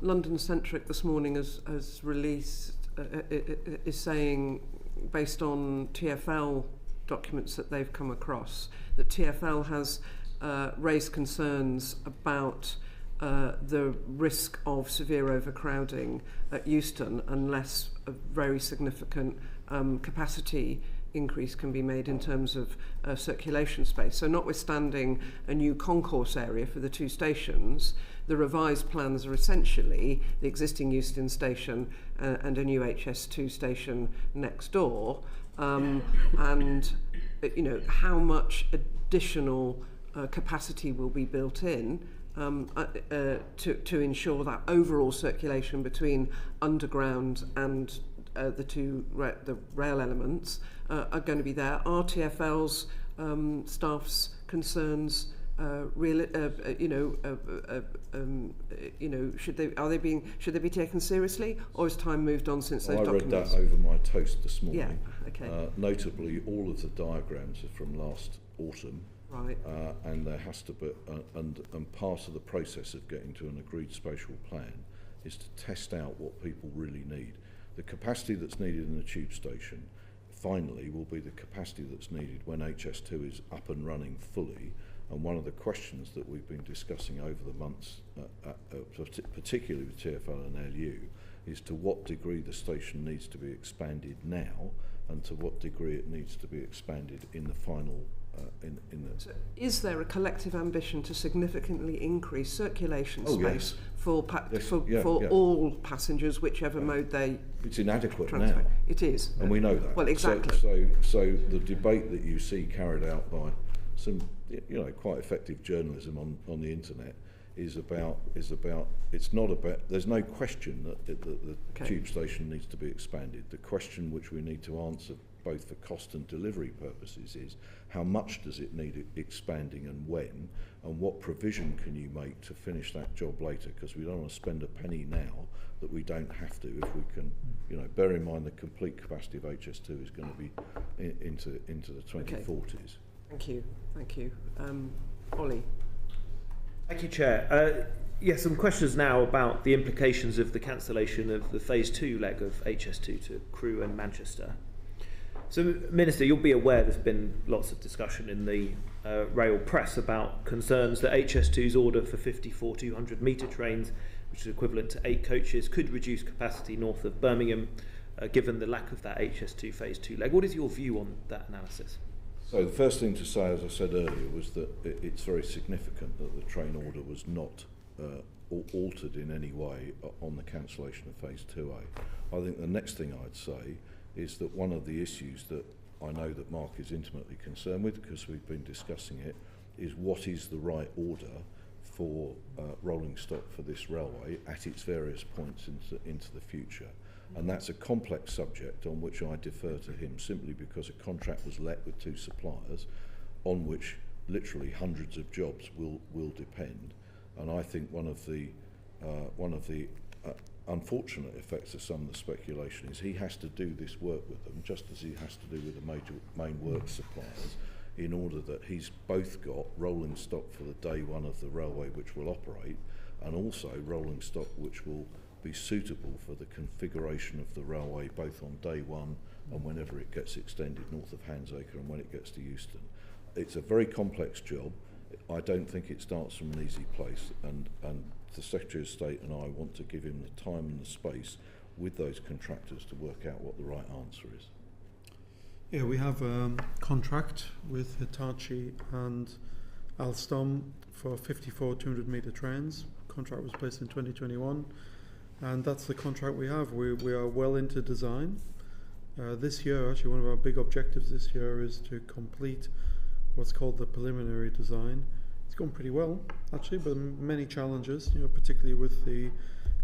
London Centric this morning has released, is saying, based on TfL documents that they've come across, that TfL has raised concerns about the risk of severe overcrowding at Euston unless a very significant capacity increase can be made in terms of circulation space. So notwithstanding a new concourse area for the two stations, the revised plans are essentially the existing Euston station and a new HS2 station next door. And how much additional capacity will be built in to ensure that overall circulation between underground and the rail elements are going to be there. Are TfL's staff's concerns should they be taken seriously, or has time moved on since those documents? I read that over my toast this morning. Yeah, okay. Notably, all of the diagrams are from last autumn. Right. And there has to be, and part of the process of getting to an agreed spatial plan is to test out what people really need. The capacity that's needed in the tube station finally will be the capacity that's needed when HS2 is up and running fully. And one of the questions that we've been discussing over the months, particularly with TfL and LU, is to what degree the station needs to be expanded now, and to what degree it needs to be expanded in the final. So is there a collective ambition to significantly increase circulation space for all passengers, whichever mode they? It's inadequate transfer? Now. It is, and we know that. Well, exactly. So the debate that you see carried out by some, quite effective journalism on the internet is about. It's not about. There's no question that the tube station needs to be expanded. The question which we need to answer, both for cost and delivery purposes, is how much does it need expanding and when, and what provision can you make to finish that job later, because we don't want to spend a penny now that we don't have to if we can, bear in mind the complete capacity of HS2 is going to be into the 2040s. Thank you. Ollie. Thank you, Chair. Some questions now about the implications of the cancellation of the Phase 2 leg of HS2 to Crewe and Manchester. So, Minister, you'll be aware there's been lots of discussion in the rail press about concerns that HS2's order for 54 200-metre trains, which is equivalent to 8 coaches, could reduce capacity north of Birmingham, given the lack of that HS2 Phase 2 leg. What is your view on that analysis? So the first thing to say, as I said earlier, was that it's very significant that the train order was not altered in any way on the cancellation of Phase 2A. I think the next thing I'd say is that one of the issues that I know that Mark is intimately concerned with, because we've been discussing it, is what is the right order for rolling stock for this railway at its various points into the future. And that's a complex subject on which I defer to him, simply because a contract was let with 2 suppliers on which literally hundreds of jobs will depend. And I think one of the unfortunate effects of some of the speculation is he has to do this work with them, just as he has to do with the main work suppliers, in order that he's both got rolling stock for the day one of the railway which will operate, and also rolling stock which will be suitable for the configuration of the railway both on day one and whenever it gets extended north of Handsacre and when it gets to Euston. It's a very complex job. I don't think it starts from an easy place, and the Secretary of State and I want to give him the time and the space with those contractors to work out what the right answer is. Yeah, we have a contract with Hitachi and Alstom for 54 200-metre trains. Contract was placed in 2021, and that's the contract we have. We are well into design. This year, actually, one of our big objectives this year is to complete what's called the preliminary design. It's gone pretty well, actually, but many challenges, particularly with the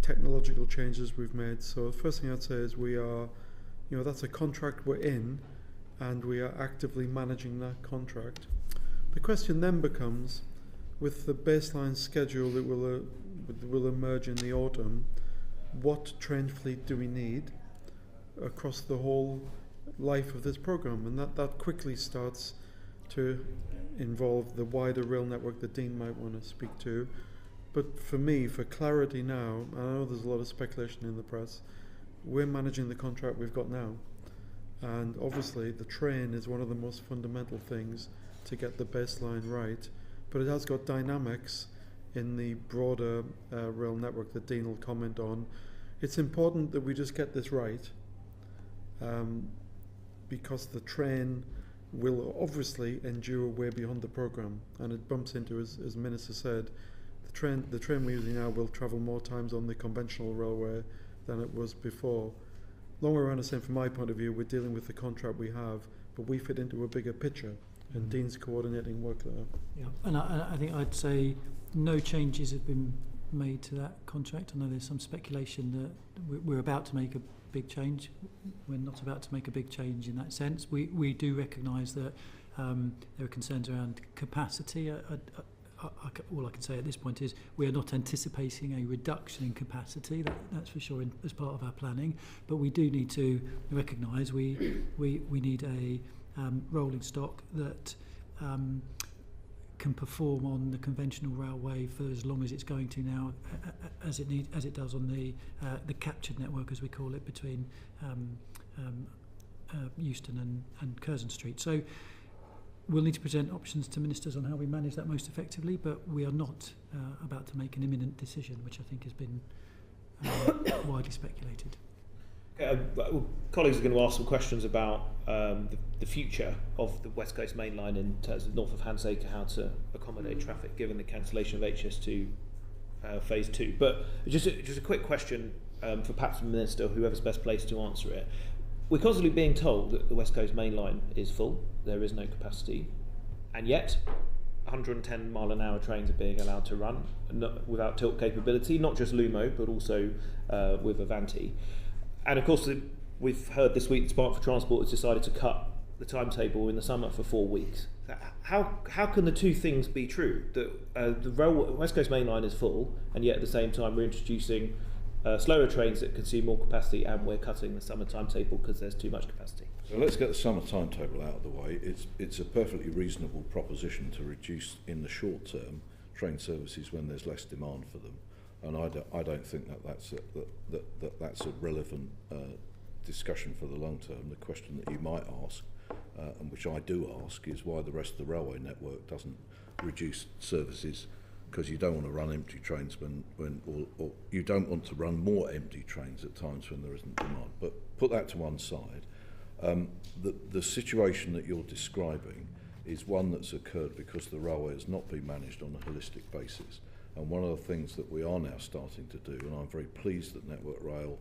technological changes we've made. So the first thing I'd say is we are, that's a contract we're in, and we are actively managing that contract. The question then becomes, with the baseline schedule that will emerge in the autumn, what train fleet do we need across the whole life of this programme? And that quickly starts to involve the wider rail network that Dean might want to speak to. But for me, for clarity now, I know there's a lot of speculation in the press, we're managing the contract we've got now. And obviously the train is one of the most fundamental things to get the baseline right, but it has got dynamics in the broader rail network that Dean will comment on. It's important that we just get this right, because the train will obviously endure way beyond the programme, and it bumps into, as Minister said, the train we're using now will travel more times on the conventional railway than it was before. Long way around the same, from my point of view, we're dealing with the contract we have, but we fit into a bigger picture, and Dean's coordinating work there. Yeah, and I think I'd say no changes have been made to that contract. I know there's some speculation that we're about to make a big change. We're not about to make a big change in that sense. We do recognise that there are concerns around capacity. All I can say at this point is we are not anticipating a reduction in capacity, that's for sure, as part of our planning, but we do need to recognise we need a rolling stock that can perform on the conventional railway for as long as it's going to now, as it does on the captured network, as we call it, between Euston and Curzon Street. So we'll need to present options to ministers on how we manage that most effectively, but we are not about to make an imminent decision, which I think has been widely speculated. Colleagues are going to ask some questions about the future of the West Coast mainline in terms of north of Handsacre, how to accommodate traffic given the cancellation of HS2 Phase 2. But just a quick question for perhaps the Minister, or whoever's best placed to answer it. We're constantly being told that the West Coast mainline is full, there is no capacity, and yet 110 mile an hour trains are being allowed to run without tilt capability, not just Lumo, but also with Avanti. And of course, we've heard this week the Department for Transport has decided to cut the timetable in the summer for 4 weeks. How can the two things be true? That the West Coast mainline is full, and yet at the same time we're introducing slower trains that consume more capacity, and we're cutting the summer timetable because there's too much capacity. So let's get the summer timetable out of the way. It's a perfectly reasonable proposition to reduce in the short term train services when there's less demand for them, and I don't think that's a relevant discussion for the long term. The question that you might ask, and which I do ask, is why the rest of the railway network doesn't reduce services, because you don't want to run empty trains or you don't want to run more empty trains at times when there isn't demand. But put that to one side. The situation that you're describing is one that's occurred because the railway has not been managed on a holistic basis. And one of the things that we are now starting to do, and I'm very pleased that Network Rail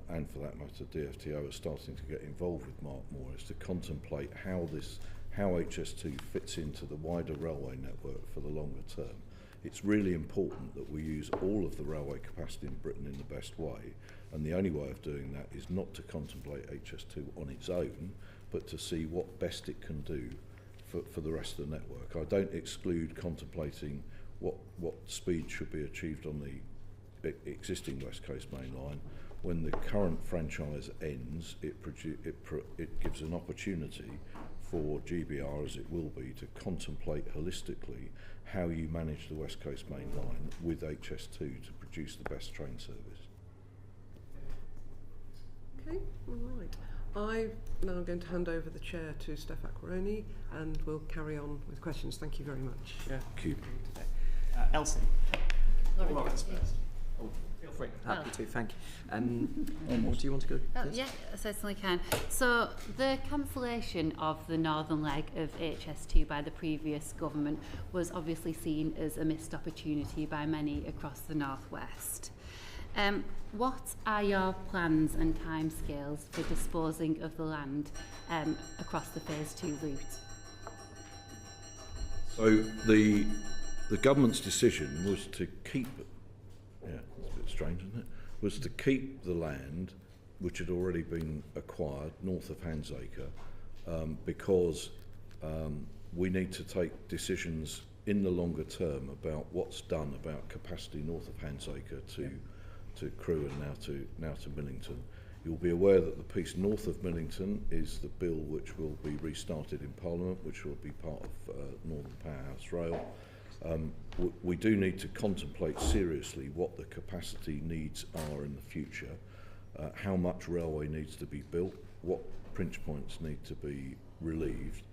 and for that matter DFTO are starting to get involved with Mark Moore, is to contemplate how HS2 fits into the wider railway network for the longer term. It's really important that we use all of the railway capacity in Britain in the best way, and the only way of doing that is not to contemplate HS2 on its own, but to see what best it can do for the rest of the network. I don't exclude contemplating what speed should be achieved on the existing West Coast main line. When the current franchise ends, it gives an opportunity for GBR, as it will be, to contemplate holistically how you manage the West Coast main line with HS2 to produce the best train service. Okay, all right. I'm now going to hand over the chair to Steph Aquaroni, and we'll carry on with questions. Thank you very much. Thank you. Elsie. Lawrence first. Oh, feel free. Happy to, thank you. What do you want to go? Yeah, I certainly can. So the cancellation of the northern leg of HS2 by the previous government was obviously seen as a missed opportunity by many across the northwest. What are your plans and timescales for disposing of the land across the Phase 2 route? So the government's decision was to keep, it's a bit strange, isn't it? Was to keep the land which had already been acquired north of Handsacre, because we need to take decisions in the longer term about what's done about capacity north of Handsacre to Crewe and now to Millington. You'll be aware that the piece north of Millington is the bill which will be restarted in Parliament, which will be part of Northern Powerhouse Rail. We do need to contemplate seriously what the capacity needs are in the future, how much railway needs to be built, what pinch points need to be relieved,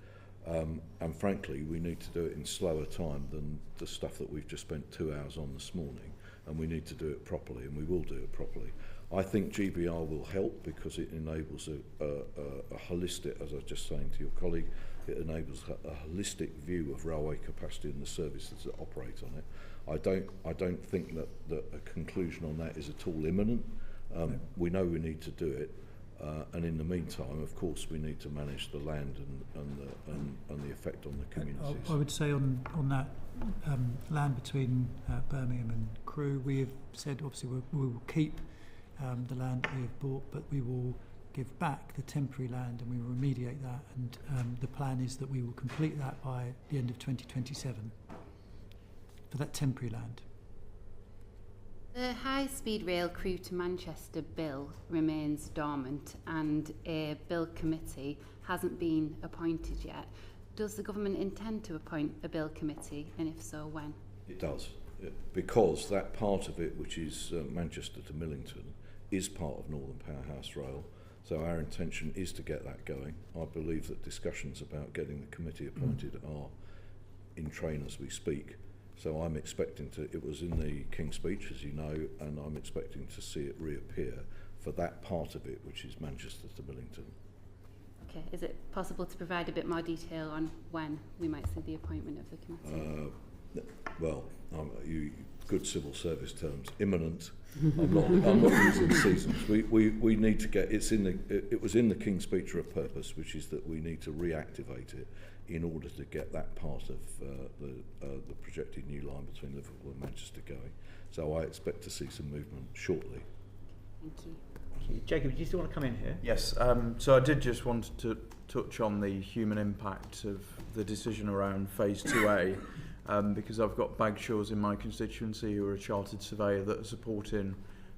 and frankly we need to do it in slower time than the stuff that we've just spent 2 hours on this morning, and we need to do it properly, and we will do it properly. I think GBR will help because it enables a holistic, as I was just saying to your colleague, it enables a holistic view of railway capacity and the services that operate on it. I don't think that a conclusion on that is at all imminent. We know we need to do it, and in the meantime, of course, we need to manage the land and the effect on the communities. I would say on that land between Birmingham and Crewe, we have said obviously we will keep the land that we have bought, but we will give back the temporary land and we will remediate that, and the plan is that we will complete that by the end of 2027 for that temporary land. The high-speed rail Crewe to Manchester bill remains dormant and a bill committee hasn't been appointed yet. Does the government intend to appoint a bill committee, and if so, when? It does, because that part of it, which is Manchester to Millington, is part of Northern Powerhouse Rail. So our intention is to get that going. I believe that discussions about getting the committee appointed are in train as we speak. So I'm expecting to, it was in the King's Speech, as you know, and I'm expecting to see it reappear for that part of it, which is Manchester to Millington. Okay, is it possible to provide a bit more detail on when we might see the appointment of the committee? Well, good civil service terms, imminent. I'm not using seasons. We need to get, it was in the King's Speech for a purpose, which is that we need to reactivate it in order to get that part of the projected new line between Liverpool and Manchester going. So I expect to see some movement shortly. Thank you. Jacob, do you still want to come in here? Yes, so I did just want to touch on the human impact of the decision around Phase 2A, because I've got Bagshaw's in my constituency who are a chartered surveyor that are supporting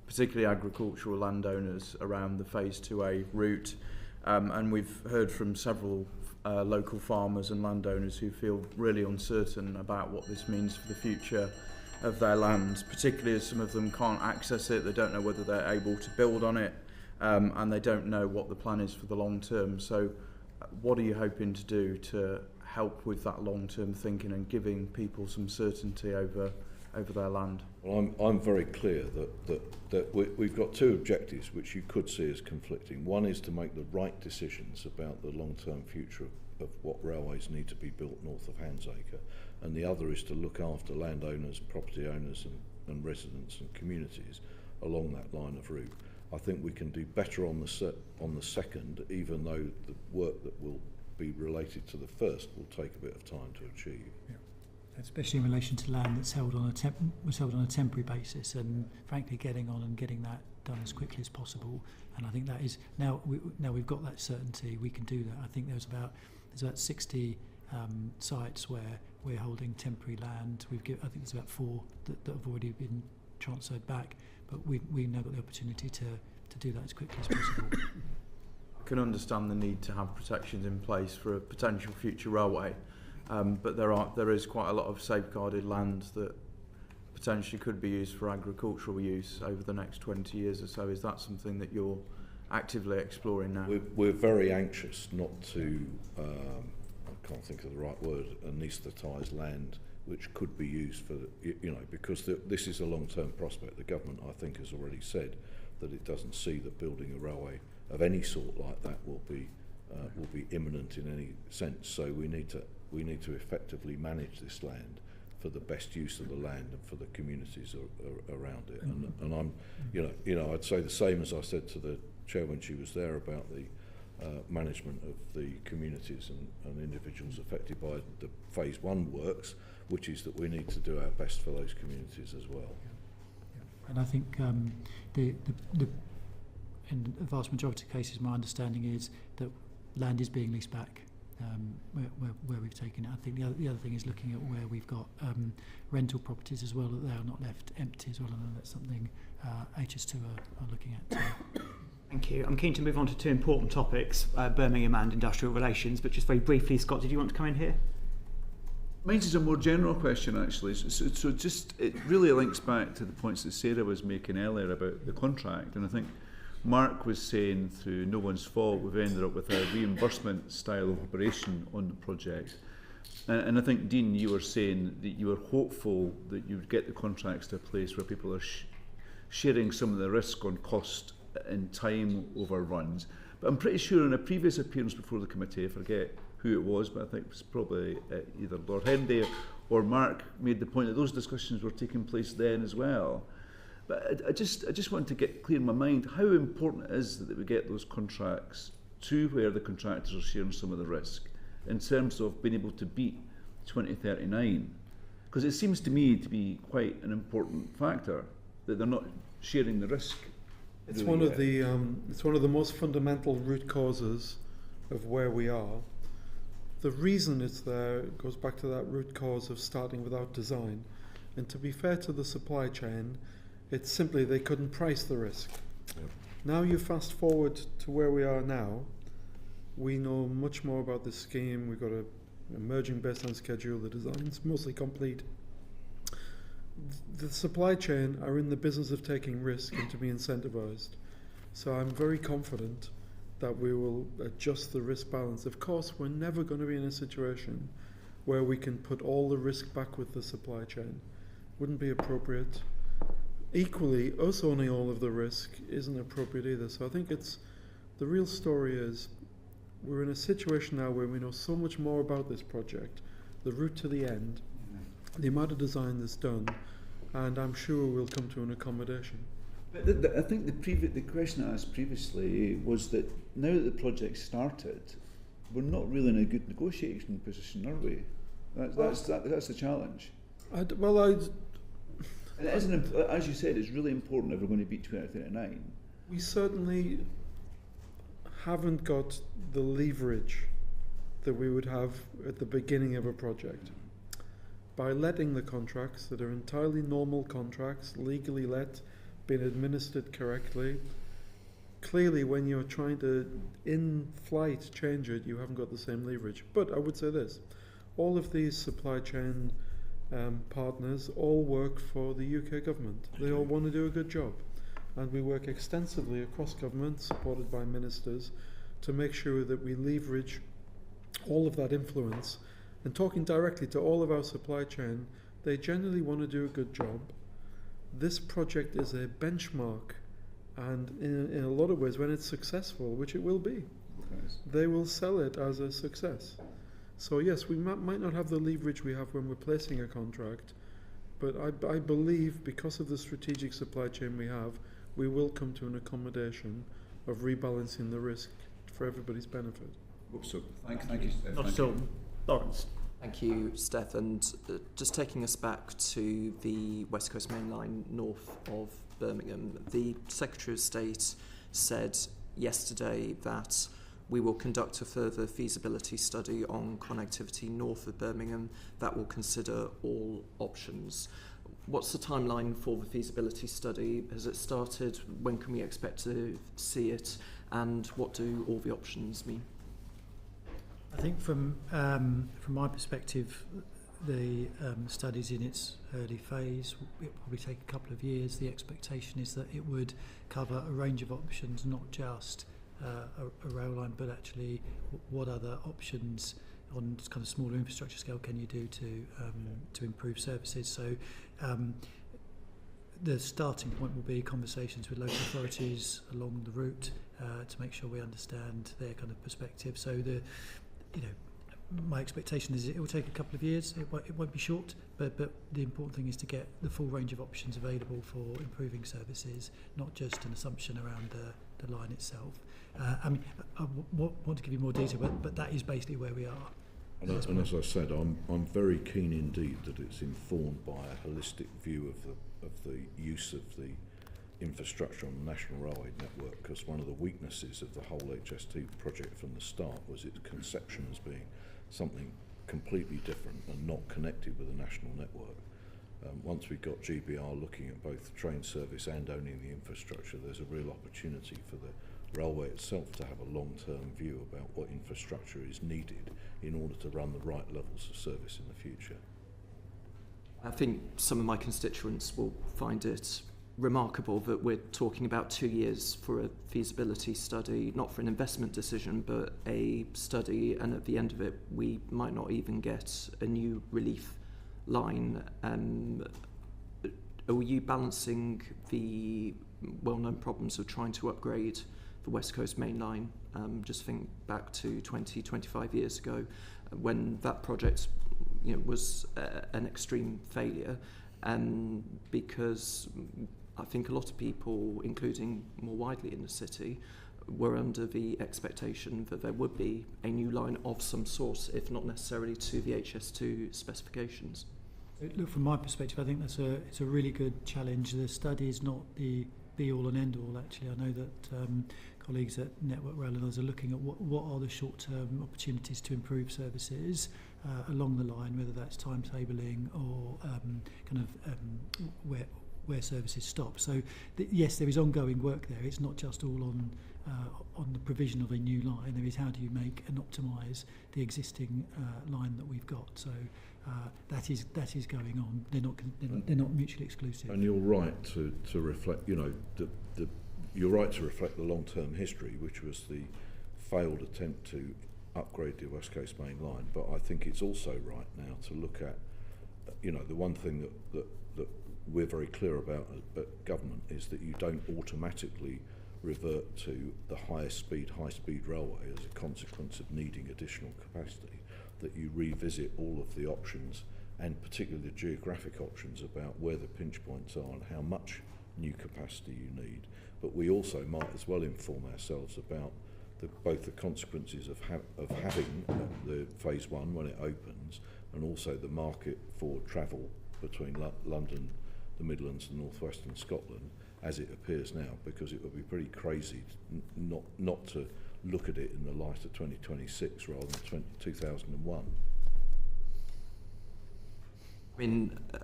particularly agricultural landowners around the Phase 2A route, and we've heard from several local farmers and landowners who feel really uncertain about what this means for the future of their lands, particularly as some of them can't access it, they don't know whether they're able to build on it, and they don't know what the plan is for the long term. So what are you hoping to do to help with that long-term thinking and giving people some certainty over their land? Well, I'm very clear that we've got two objectives which you could see as conflicting. One is to make the right decisions about the long-term future of what railways need to be built north of Handsacre, and the other is to look after landowners, property owners and residents and communities along that line of route. I think we can do better on the second, even though the work that will be related to the first will take a bit of time to achieve. Yeah. especially in relation to land that's was held on a temporary basis, and frankly getting on and getting that done as quickly as possible. And I think that is now we've got that certainty, we can do that. I think there's about 60 sites where we're holding temporary land. I think there's about 4 that have already been transferred back, but we've now got the opportunity to do that as quickly as possible. I can understand the need to have protections in place for a potential future railway, but there is quite a lot of safeguarded land that potentially could be used for agricultural use over the next 20 years or so. Is that something that you're actively exploring now? We're very anxious not to, I can't think of the right word, anaesthetise land which could be used for, because this is a long-term prospect. The government, I think, has already said that it doesn't see that building a railway of any sort like that will be imminent in any sense. So we need to effectively manage this land for the best use of the land and for the communities around it. And I'm, I'd say the same as I said to the chair when she was there about the management of the communities and individuals affected by the phase 1 works, which is that we need to do our best for those communities as well. And I think in the vast majority of cases, my understanding is that land is being leased back where we've taken it. I think the other thing is looking at where we've got rental properties as well, that they are not left empty as well, and that's something HS2 are looking at too. Thank you. I'm keen to move on to 2 important topics, Birmingham and industrial relations, but just very briefly, Scott, did you want to come in here? Mine's is a more general question, actually. So just it really links back to the points that Sarah was making earlier about the contract, and I think Mark was saying through no one's fault we've ended up with a reimbursement style of operation on the project. And I think, Dean, you were saying that you were hopeful that you would get the contracts to a place where people are sharing some of the risk on cost and time overruns. But I'm pretty sure in a previous appearance before the committee, I forget who it was, but I think it was probably either Lord Hendy or Mark made the point that those discussions were taking place then as well. But I just want to get clear in my mind how important it is that we get those contracts to where the contractors are sharing some of the risk in terms of being able to beat 2039. Because it seems to me to be quite an important factor that they're not sharing the risk. It's one of the most fundamental root causes of where we are. The reason it's there goes back to that root cause of starting without design. And to be fair to the supply chain, it's simply they couldn't price the risk. Yep. Now you fast forward to where we are now, we know much more about the scheme. We've got a emerging based on schedule, the design's mostly complete. The supply chain are in the business of taking risk and to be incentivized. So I'm very confident that we will adjust the risk balance. Of course, we're never going to be in a situation where we can put all the risk back with the supply chain. Wouldn't be appropriate. Equally, us owning all of the risk isn't appropriate either. So I think the real story is we're in a situation now where we know so much more about this project, the route to the end, the amount of design that's done, and I'm sure we'll come to an accommodation. But I think the question I asked previously was that now that the project started, we're not really in a good negotiation position, are we? That's the challenge. And it isn't, as you said, it's really important if we're going to beat 2039. We certainly haven't got the leverage that we would have at the beginning of a project. By letting the contracts that are entirely normal contracts, legally let, being administered correctly, clearly when you're trying to in-flight change it, you haven't got the same leverage. But I would say this, all of these supply chain partners all work for the UK government. They all want to do a good job. And we work extensively across government, supported by ministers, to make sure that we leverage all of that influence. And talking directly to all of our supply chain, they generally want to do a good job. This project is a benchmark, and in a lot of ways, when it's successful, which it will be, they will sell it as a success. So yes, we might not have the leverage we have when we're placing a contract, but I believe because of the strategic supply chain we have, we will come to an accommodation of rebalancing the risk for everybody's benefit. Hope so. Thank you. Not at all. Lawrence. Thank you, Steph. And just taking us back to the West Coast mainline north of Birmingham, the Secretary of State said yesterday that we will conduct a further feasibility study on connectivity north of Birmingham that will consider all options. What's the timeline for the feasibility study? Has it started? When can we expect to see it? And what do all the options mean? I think from my perspective, the study's in its early phase. It will probably take a couple of years. The expectation is that it would cover a range of options, not just a rail line, but actually what other options on kind of smaller infrastructure scale can you do to improve services. So the starting point will be conversations with local authorities along the route to make sure we understand their kind of perspective. So my expectation is it will take a couple of years. It won't be short, but the important thing is to get the full range of options available for improving services, not just an assumption around the line itself. I want to give you more detail, but that is basically where we are. And as I said, I'm very keen indeed that it's informed by a holistic view of the use of the infrastructure on the National Railway Network, because one of the weaknesses of the whole HS2 project from the start was its conception as being something completely different and not connected with the national network. Once we got GBR looking at both the train service and owning the infrastructure, there's a real opportunity for the railway itself to have a long-term view about what infrastructure is needed in order to run the right levels of service in the future. I think some of my constituents will find it remarkable that we're talking about 2 years for a feasibility study, not for an investment decision, but a study, and at the end of it we might not even get a new relief line. Are you balancing the well-known problems of trying to upgrade the West Coast Main Line? Just think back to 25 years ago when that project was an extreme failure, and because I think a lot of people, including more widely in the city, were under the expectation that there would be a new line of some sort, if not necessarily to the HS2 specifications. Look, from my perspective, I think it's a really good challenge. The study is not the be-all and end-all, actually. I know that colleagues at Network Rail and others are looking at what are the short-term opportunities to improve services along the line, whether that's timetabling or where services stop. So yes, there is ongoing work there. It's not just all on the provision of a new line. There is how do you make and optimise the existing line that we've got. So that is going on. They're not mutually exclusive. And you're right to reflect. You're right to reflect the long-term history, which was the failed attempt to upgrade the West Coast Main Line. But I think it's also right now to look at, the one thing that we're very clear about at government is that you don't automatically revert to the high-speed railway as a consequence of needing additional capacity, that you revisit all of the options, and particularly the geographic options about where the pinch points are and how much new capacity you need. But we also might as well inform ourselves about both the consequences of having the phase one when it opens, and also the market for travel between London, the Midlands and North Western Scotland as it appears now, because it would be pretty crazy not to look at it in the light of 2026 rather than 2001.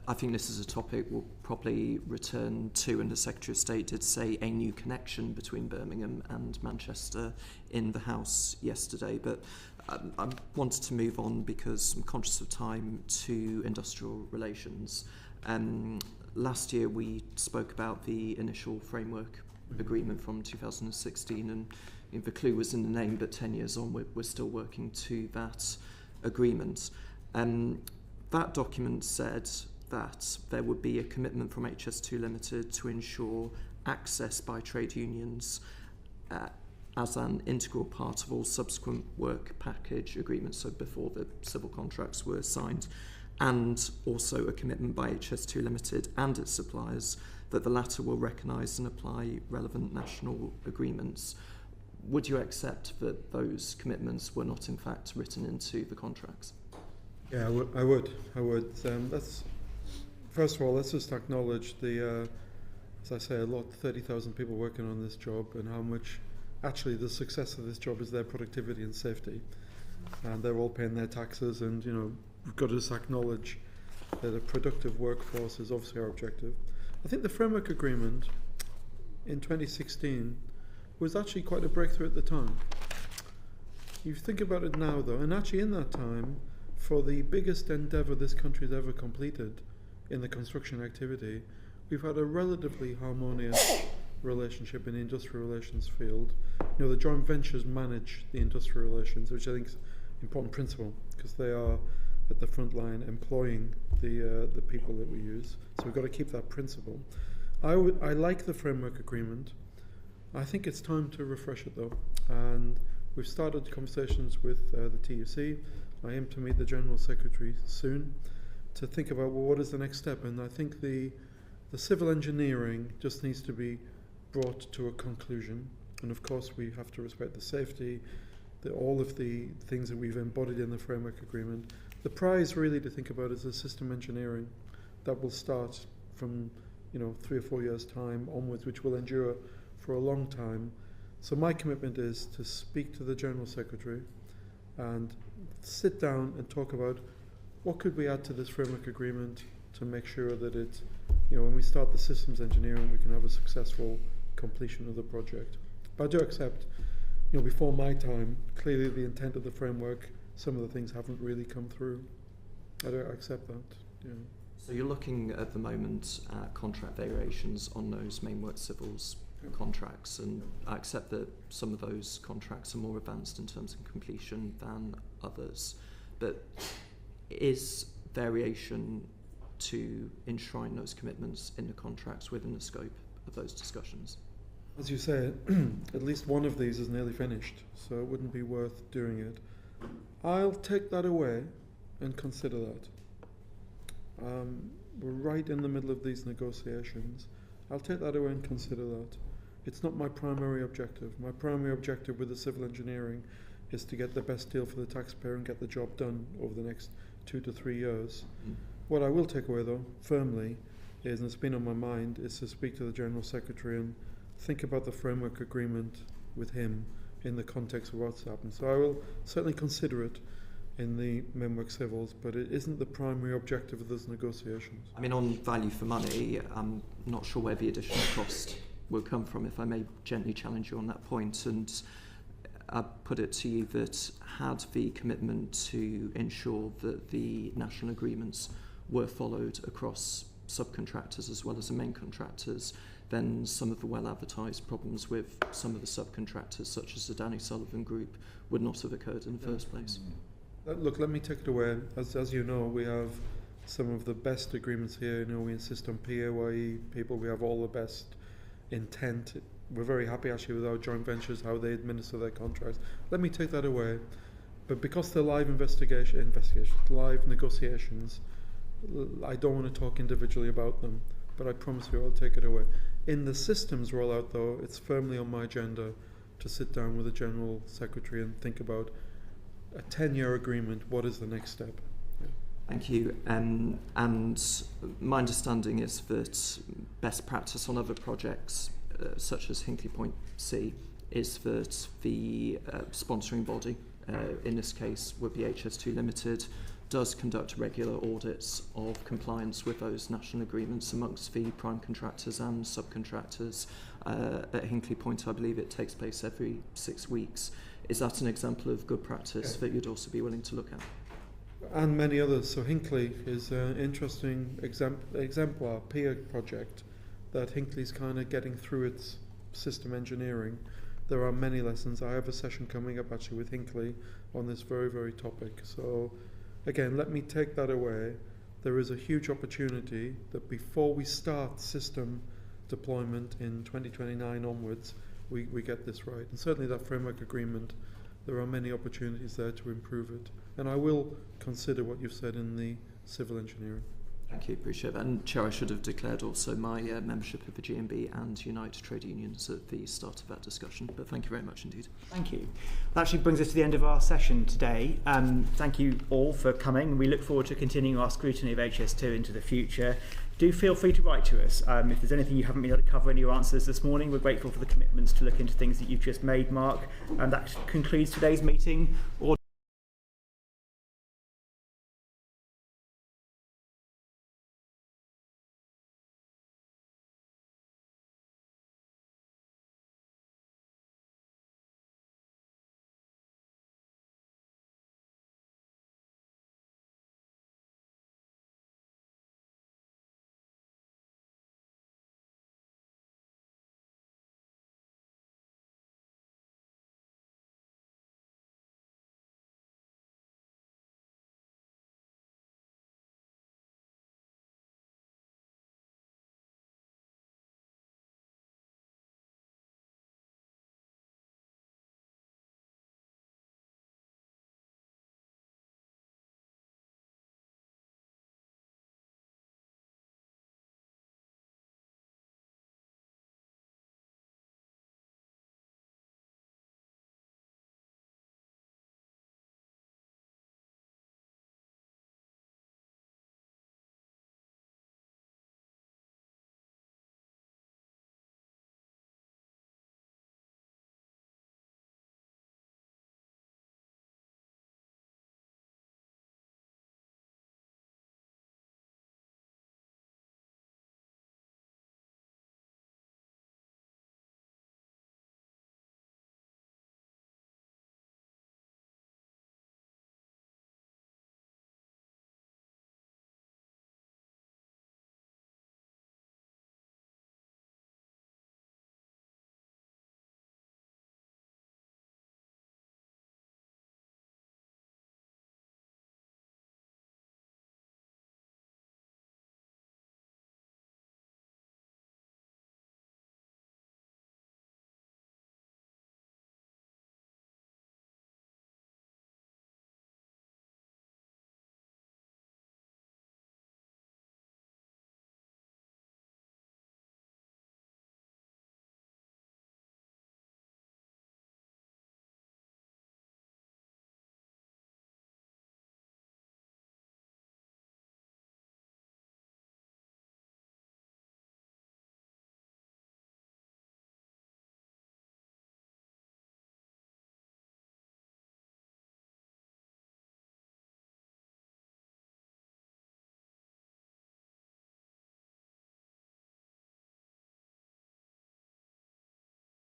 I think this is a topic we'll probably return to, and the Secretary of State did say a new connection between Birmingham and Manchester in the House yesterday, but I wanted to move on because I'm conscious of time to industrial relations. Last year we spoke about the initial framework agreement from 2016, and the clue was in the name, but 10 years on we're still working to that agreement. That document said that there would be a commitment from HS2 Limited to ensure access by trade unions as an integral part of all subsequent work package agreements, so before the civil contracts were signed, and also a commitment by HS2 Limited and its suppliers that the latter will recognise and apply relevant national agreements. Would you accept that those commitments were not in fact written into the contracts? Yeah, I would. Let's first of all, let's just acknowledge the, as I say, 30,000 people working on this job, and how much actually the success of this job is their productivity and safety, and they're all paying their taxes, and we've got to just acknowledge that a productive workforce is obviously our objective. I think the framework agreement in 2016 was actually quite a breakthrough at the time. You think about it now, though, and actually in that time, for the biggest endeavour this country's ever completed in the construction activity, we've had a relatively harmonious relationship in the industrial relations field. The joint ventures manage the industrial relations, which I think is an important principle, because they are at the front line employing the people that we use. So we've got to keep that principle. I like the framework agreement. I think it's time to refresh it, though, and we've started conversations with the TUC. I aim to meet the General Secretary soon to think about, well, what is the next step? And I think the civil engineering just needs to be brought to a conclusion. And of course, we have to respect the safety, all of the things that we've embodied in the framework agreement. The prize really to think about is the system engineering that will start from 3 or 4 years' time onwards, which will endure for a long time. So my commitment is to speak to the General Secretary and sit down and talk about what could we add to this framework agreement to make sure that it, when we start the systems engineering, we can have a successful completion of the project. But I do accept, before my time, clearly the intent of the framework, some of the things haven't really come through. I don't accept that. So you're looking at the moment at contract variations on those main work civils contracts, and I accept that some of those contracts are more advanced in terms of completion than others, but is variation to enshrine those commitments in the contracts within the scope of those discussions? As you say, at least one of these is nearly finished, so it wouldn't be worth doing it. I'll take that away and consider that. We're right in the middle of these negotiations. I'll take that away and consider that. It's not my primary objective. My primary objective with the civil engineering is to get the best deal for the taxpayer and get the job done over the next 2 to 3 years. What I will take away, though, firmly, is, and it's been on my mind, is to speak to the General Secretary and think about the framework agreement with him in the context of what's happened. So I will certainly consider it in the Memwork Civils, but it isn't the primary objective of those negotiations. I mean, on value for money, I'm not sure where the additional cost will come from, if I may gently challenge you on that point. And I put it to you that had the commitment to ensure that the national agreements were followed across subcontractors as well as the main contractors, then some of the well-advertised problems with some of the subcontractors, such as the Danny Sullivan Group, would not have occurred in the first place. Look, let me take it away. As you know, we have some of the best agreements here. We insist on PAYE people. We have all the best intent. We're very happy actually with our joint ventures, how they administer their contracts. Let me take that away. But because they're live live negotiations, I don't want to talk individually about them, but I promise you I'll take it away. In the systems rollout, though, it's firmly on my agenda to sit down with the General Secretary and think about a 10-year agreement. What is the next step? Thank you. And my understanding is that best practice on other projects, such as Hinkley Point C, is that the sponsoring body, in this case would be HS2 Limited, does conduct regular audits of compliance with those national agreements amongst the prime contractors and subcontractors. At Hinkley Point, I believe it takes place every 6 weeks. Is that an example of good practice that you'd also be willing to look at? And many others. So Hinkley is an interesting exemplar peer project that Hinkley's kind of getting through its system engineering. There are many lessons. I have a session coming up actually with Hinkley on this very, very topic. So again, let me take that away. There is a huge opportunity that before we start system deployment in 2029 onwards, we get this right. And certainly that framework agreement, there are many opportunities there to improve it. And I will consider what you've said in the civil engineering. Thank you, appreciate that. And Chair, I should have declared also my membership of the GMB and Unite Trade Unions at the start of that discussion, but thank you very much indeed. Thank you. That actually brings us to the end of our session today. Thank you all for coming. We look forward to continuing our scrutiny of HS2 into the future. Do feel free to write to us. If there's anything you haven't been able to cover in your answers this morning, we're grateful for the commitments to look into things that you've just made, Mark. And that concludes today's meeting.